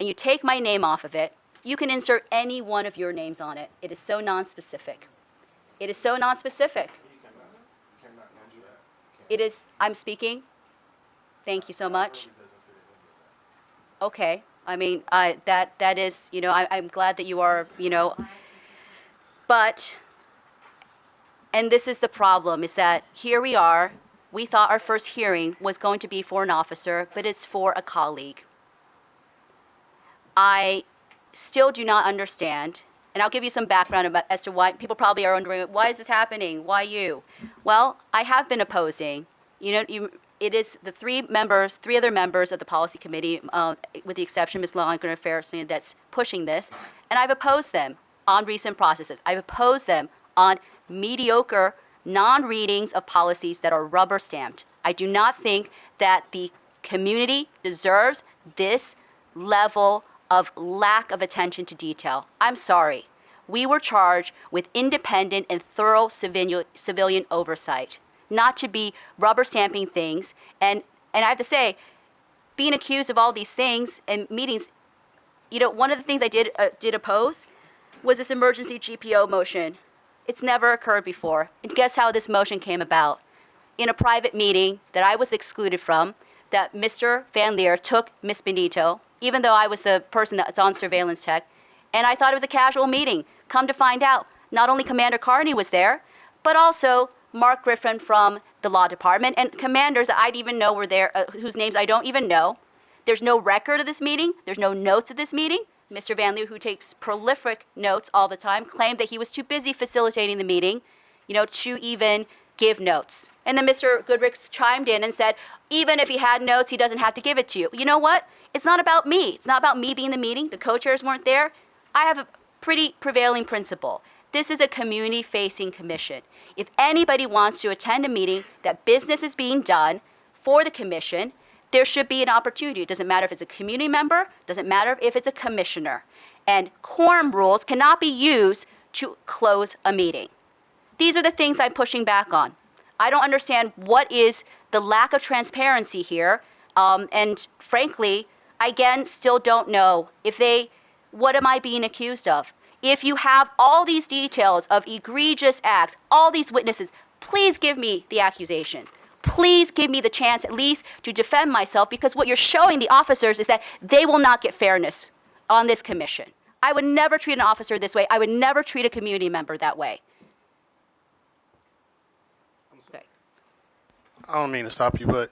and you take my name off of it, you can insert any one of your names on it. It is so nonspecific. It is so nonspecific. It is, I'm speaking. Thank you so much. Okay. I mean, that is, I'm glad that you are, but, and this is the problem, is that here we are. We thought our first hearing was going to be for an officer, but it's for a colleague. I still do not understand, and I'll give you some background as to why people probably are wondering, why is this happening? Why you? Well, I have been opposing. It is the three other members of the policy committee, with the exception of Ms. Longner-Ferguson, that's pushing this, and I've opposed them on recent processes. I've opposed them on mediocre non-readings of policies that are rubber stamped. I do not think that the community deserves this level of lack of attention to detail. I'm sorry. We were charged with independent and thorough civilian oversight, not to be rubber stamping things. And I have to say, being accused of all these things and meetings, you know, one of the things I did oppose was this emergency GPO motion. It's never occurred before. And guess how this motion came about? In a private meeting that I was excluded from, that Mr. Van Leer took Ms. Benito, even though I was the person that's on surveillance tech, and I thought it was a casual meeting. Come to find out, not only Commander Carney was there, but also Mark Griffin from the law department and commanders that I'd even know were there, whose names I don't even know. There's no record of this meeting. There's no notes of this meeting. Mr. Van Leer, who takes prolific notes all the time, claimed that he was too busy facilitating the meeting, you know, to even give notes. And then Mr. Goodrich chimed in and said, even if he had notes, he doesn't have to give it to you. You know what? It's not about me. It's not about me being in the meeting. The co-chairs weren't there. I have a pretty prevailing principle. This is a community-facing commission. If anybody wants to attend a meeting that business is being done for the commission, there should be an opportunity. It doesn't matter if it's a community member, doesn't matter if it's a commissioner. And quorum rules cannot be used to close a meeting. These are the things I'm pushing back on. I don't understand what is the lack of transparency here. And frankly, I again still don't know what am I being accused of? If you have all these details of egregious acts, all these witnesses, please give me the accusations. Please give me the chance at least to defend myself, because what you're showing the officers is that they will not get fairness on this commission. I would never treat an officer this way. I would never treat a community member that way. I don't mean to stop you, but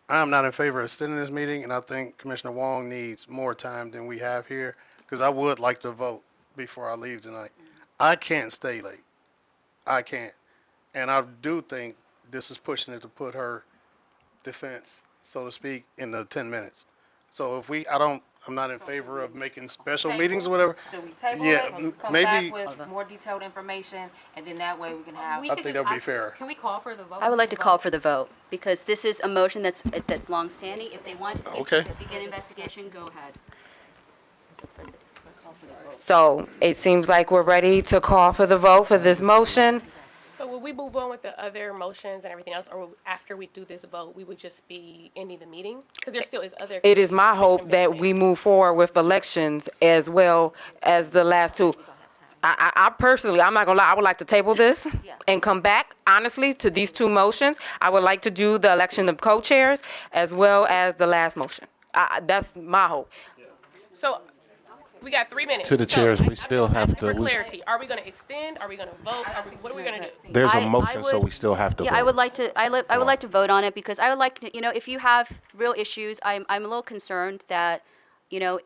I'm not in favor of extending this meeting, and I think Commissioner Wong needs more time than we have here, because I would like to vote before I leave tonight. I can't stay late. I can't. And I do think this is pushing it to put her defense, so to speak, in the 10 minutes. So if I'm not in favor of making special meetings or whatever. Should we table Yeah, it and come maybe- back with more detailed information, and then that way we can have. I think that would be fair. Can we call for the vote? I would like to call for the vote, because this is a motion that's longstanding. If they want to Okay. begin investigation, go ahead. So it seems like we're ready to call for the vote for this motion. So will we move on with the other motions and everything else, or after we do this vote, we would just be ending the meeting? Because there still is other. It is my hope that we move forward with elections as well as the last two. I personally, I'm not gonna lie, I would like to table this and come back, honestly, to these two motions. I would like to do the election of co-chairs as well as the last motion. That's my hope. So we got 3 minutes. To the chairs, we still have For to, clarity, are we going to extend? Are we going to vote? What are we going to do? there's a I motion, so would- we still have to vote. Yeah, I would like to, I would like to vote on it, because I would like to, you know, if you have real issues, I'm a little concerned that, you know,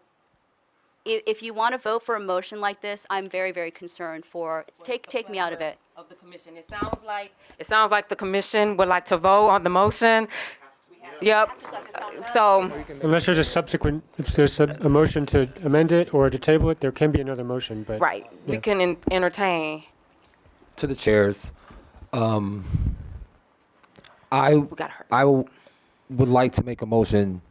if you want to vote for a motion like this, I'm very, very concerned for, take me out of it. Of the commission, it sounds like the commission would like to vote on the motion. Yep, so, Unless there's a subsequent, if there's a motion to amend it or to table it, there can be another motion, but. right, we Yeah. can entertain. To the chairs, I would like to make a motion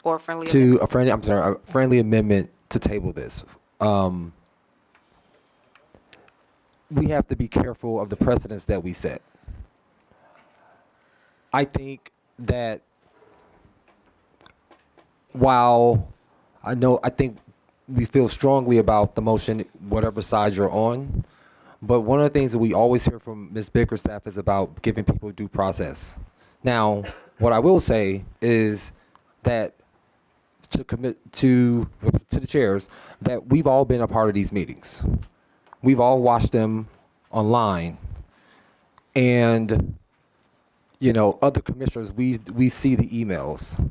Or friendly to a friendly amendment to table this. We have to be careful of the precedents that we set. I think that while I think we feel strongly about the motion, whatever side you're on, but one of the things that we always hear from Ms. Bickerstaff is about giving people due process. Now, what I will say is that to commit to the chairs, that we've all been a part of these meetings. We've all watched them online, and you know, other commissioners, we see the emails.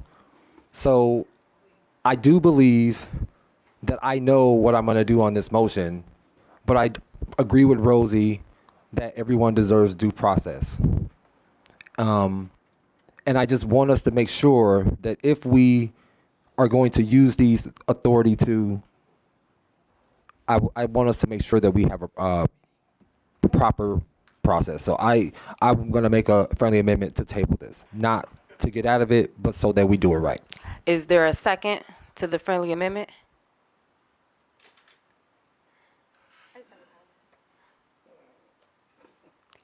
So I do believe that I know what I'm going to do on this motion, but I agree with Rosie that everyone deserves due process. And I just want us to make sure that if we are going to use these authority to, I want us to make sure that we have a proper process. So I'm going to make a friendly amendment to table this, not to get out of it, but so that we do it right. Is there a second to the friendly amendment?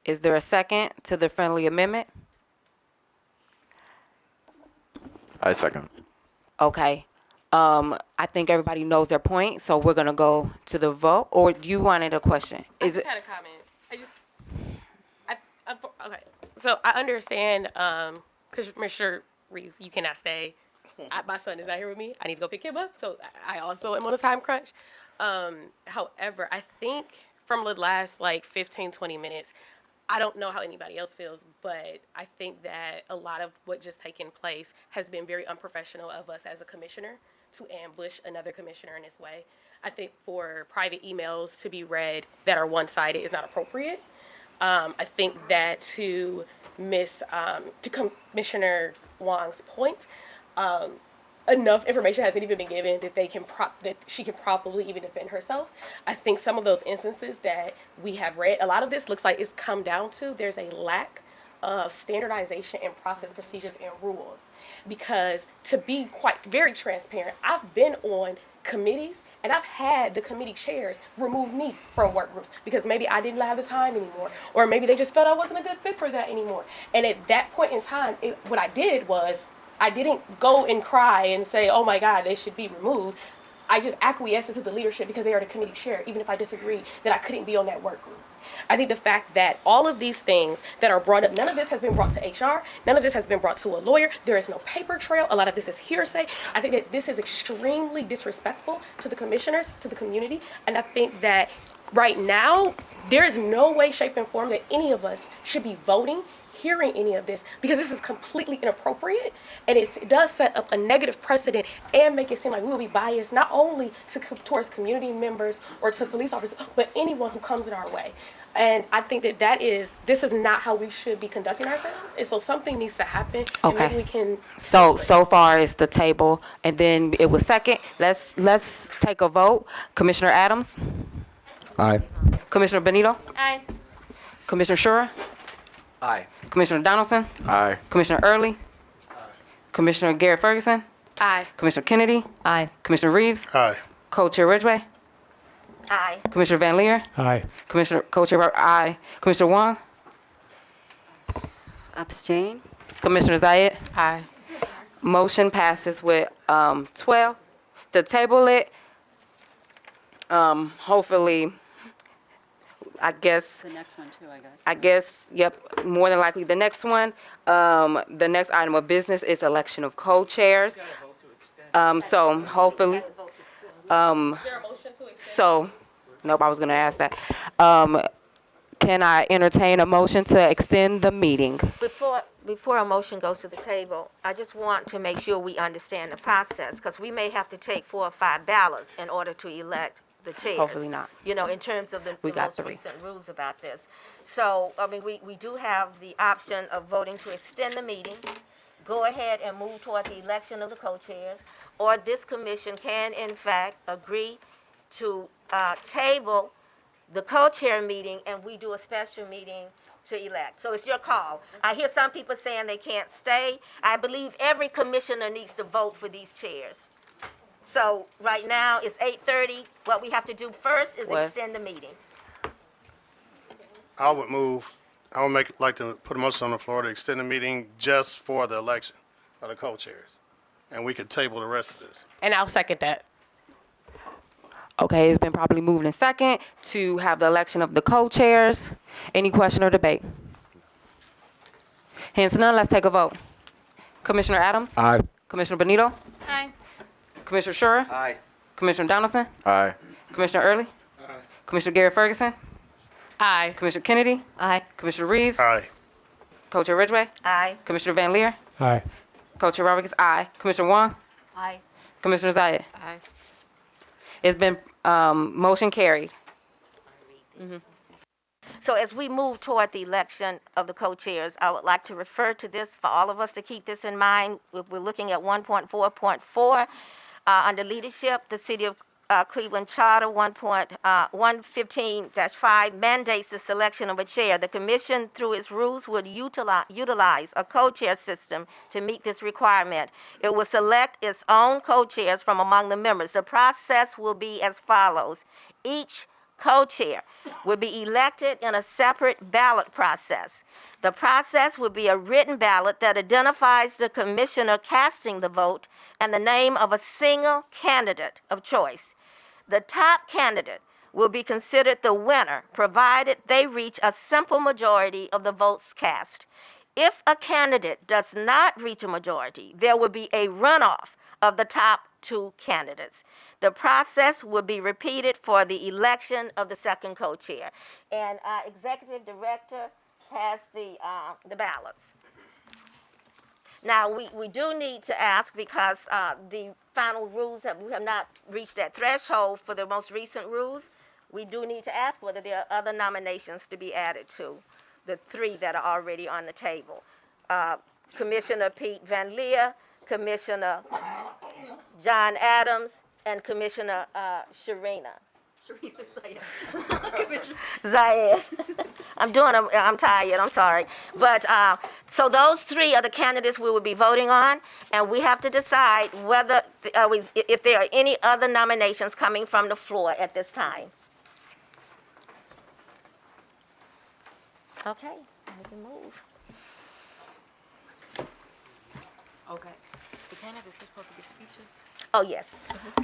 Is there a second to the friendly amendment? I second. Okay. I think everybody knows their point, so we're gonna go to the vote. Or you wanted a question? I just had a comment. Okay. So I understand, Commissioner Reeves, you cannot stay. My son is not here with me. I need to go pick him up, so I also am on a time crunch. However, I think from the last 15, 20 minutes, I don't know how anybody else feels, but I think that a lot of what just taken place has been very unprofessional of us as a commissioner to ambush another commissioner in this way. I think for private emails to be read that are one-sided is not appropriate. I think that to Commissioner Wong's point, enough information hasn't even been given that that she can properly even defend herself. I think some of those instances that we have read, a lot of this looks like it's come down to there's a lack of standardization and process procedures and rules. Because to be very transparent, I've been on committees and I've had the committee chairs remove me from work groups because maybe I didn't have the time anymore, or maybe they just felt I wasn't a good fit for that anymore. And at that point in time, what I did was I didn't go and cry and say, oh my God, they should be removed. I just acquiesced to the leadership because they are the committee chair, even if I disagreed that I couldn't be on that work group. I think the fact that all of these things that are brought up, none of this has been brought to HR, none of this has been brought to a lawyer, there is no paper trail, a lot of this is hearsay. I think that this is extremely disrespectful to the commissioners, to the community, and I think that right now, there is no way, shape, and form that any of us should be voting, hearing any of this, because this is completely inappropriate, and it does set up a negative precedent and make it seem like we will be biased not only towards community members or to police officers, but anyone who comes in our way. And I think that this is not how we should be conducting ourselves, and so something needs to happen. And Okay. maybe we can. So far it's the table, and then it was second. Let's take a vote. Commissioner Adams, Aye. Commissioner Benito, Aye. Commissioner Shura, Aye. Commissioner Donaldson, Aye. Commissioner Early, Commissioner Garrett Ferguson, Aye. Commissioner Kennedy, Aye. Commissioner Reeves, Aye. Co-Chair Ridgway, Aye. Commissioner Van Leer, Aye. Commissioner Co-Chair Aye, Commissioner Wong, Abstain? Commissioner Zayed. Aye. Motion passes with 12. To table it, hopefully, I guess, The next one too, yep, more than likely the next one. The next item of business is election of co-chairs. So hopefully, nope, I was gonna ask that. Can I entertain a motion to extend the meeting? Before a motion goes to the table, I just want to make sure we understand the process, because we may have to take 4 or 5 ballots in order to elect the chairs. Hopefully not. You know, in terms of the got most 3. recent rules about this. So, I mean, we do have the option of voting to extend the meeting, go ahead and move toward the election of the co-chairs, or this commission can, in fact, agree to table the co-chair meeting, and we do a special meeting to elect. So it's your call. I hear some people saying they can't stay. I believe every commissioner needs to vote for these chairs. So right now, it's 8:30. What we have to do first is What? extend the meeting. I would like to put a motion on the floor to extend the meeting just for the election of the co-chairs. And we could table the rest of this. And I'll second that. Okay, it's been properly moved in second to have the election of the co-chairs. Any question or debate? Hence none, let's take a vote. Commissioner Adams? Aye. Commissioner Benito? Aye. Commissioner Shura? Aye. Commissioner Donaldson? Aye. Commissioner Early? Aye. Commissioner Garrett Ferguson? Aye. Commissioner Kennedy? Aye. Commissioner Reeves? Aye. Co-Chair Ridgway? Aye. Commissioner Van Leer? Aye. Co-Chair Rodriguez? Aye. Commissioner Wong? Aye. Commissioner Zayed? Aye. It's been, motion carried. So as we move toward the election of the co-chairs, I would like to refer to this for all of us to keep this in mind. We're looking at 1.4.4 under leadership. The City of Cleveland Charter 1.115-5 mandates the selection of a chair. The commission, through its rules, would utilize a co-chair system to meet this requirement. It will select its own co-chairs from among the members. The process will be as follows. Each co-chair will be elected in a separate ballot process. The process will be a written ballot that identifies the commissioner casting the vote and the name of a single candidate of choice. The top candidate will be considered the winner, provided they reach a simple majority of the votes cast. If a candidate does not reach a majority, there will be a runoff of the top two candidates. The process will be repeated for the election of the second co-chair. And our executive director has the ballots. Now, we do need to ask, because the final rules we have not reached that threshold for the most recent rules, we do need to ask whether there are other nominations to be added to the three that are already on the table. Commissioner Pete Van Leer, Commissioner John Adams, and Commissioner Sharina. Zayed. I'm tired, I'm sorry. But, so those three are the candidates we will be voting on, and we have to decide whether, if there are any other nominations coming from the floor at this time. Okay, we can move. Okay. The candidates are supposed to give speeches? Oh, yes.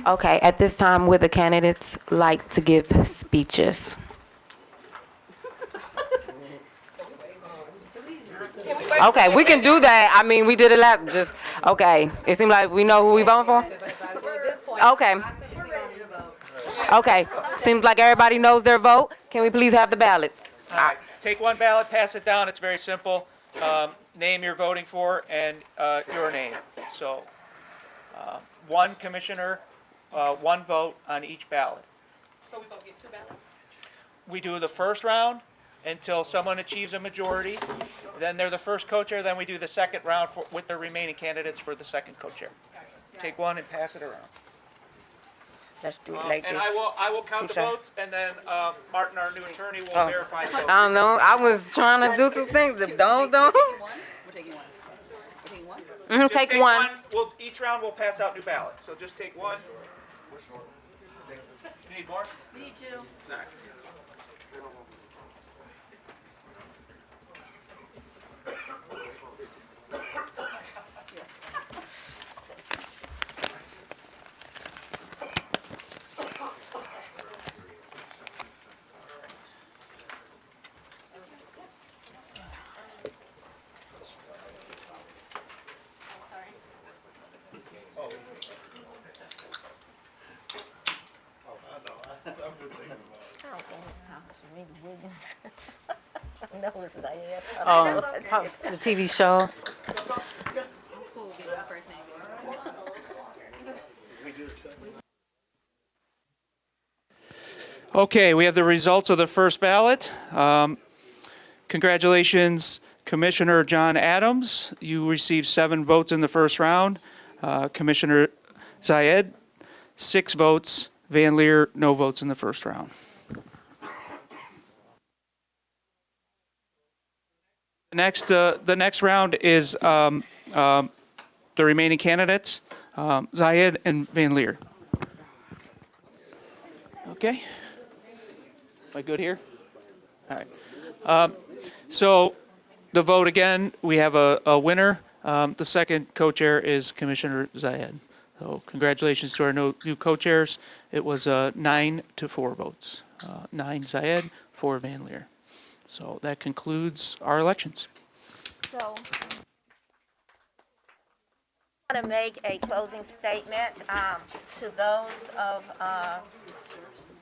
Okay, at this time, would the candidates like to give speeches? Okay, we can do that. I mean, we did it last, okay. It seems like we know who we voting for? Okay. Okay, seems like everybody knows their vote. Can we please have the ballots? All right, take one ballot, pass it down, it's very simple. Name you're voting for and your name. So, one commissioner, one vote on each ballot. So we both get two ballots? We do the first round until someone achieves a majority. Then they're the first co-chair, then we do the second round with the remaining candidates for the second co-chair. Take one and pass it around. Let's do it like And this. I will count the Tisha. votes, and then Martin, our new attorney, will Oh. verify the votes. I don't know. I was trying to do two things. Don't. We're taking one. We're taking one? Just Take one. Each round we'll pass out new ballots, so just take one. You need more? Me too. All right. No, it's not yet. Oh, the TV show. Who will be the first name? Okay, we have the results of the first ballot. Congratulations, Commissioner John Adams. You received 7 votes in the first round. Commissioner Zayed, 6 votes. Van Leer, no votes in the first round. The next round is the remaining candidates, Zayed and Van Leer. Okay. Am I good here? All right. So the vote again, we have a winner. The second co-chair is Commissioner Zayed. So congratulations to our new co-chairs. It was 9-4 votes. 9 Zayed, 4 Van Leer. So that concludes our elections. So, I want to make a closing statement to those of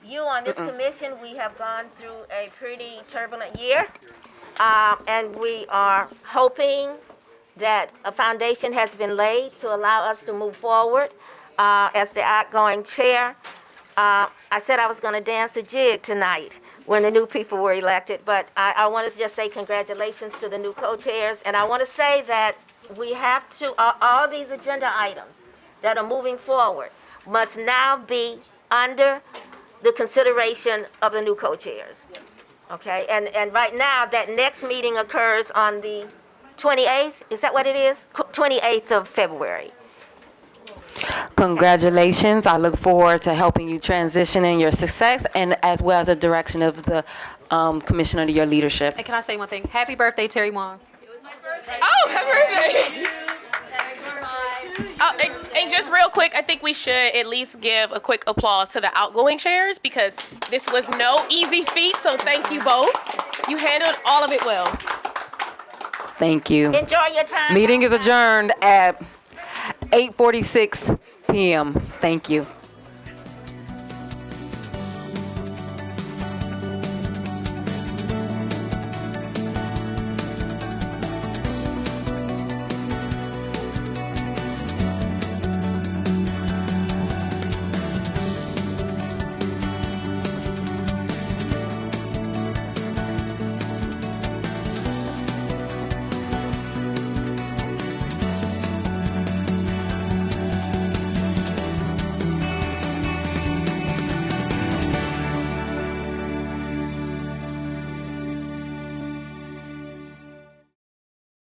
you on this commission. We have gone through a pretty turbulent year, and we are hoping that a foundation has been laid to allow us to move forward. As the outgoing chair, I said I was going to dance a jig tonight when the new people were elected, but I want to just say congratulations to the new co-chairs, and I want to say that we have to, all these agenda items that are moving forward must now be under the consideration of the new co-chairs. Okay, and right now, that next meeting occurs on the 28th, is that what it is? 28th of February. Congratulations. I look forward to helping you transition in your success and as well as the direction of the commission under your leadership. And can I say one thing? Happy birthday, Terry Wong. Oh, happy birthday. Oh, and just real quick, I think we should at least give a quick applause to the outgoing chairs because this was no easy feat, so thank you both. You handled all of it well. Thank you. Enjoy your time. Meeting is adjourned at 8:46 p.m. Thank you.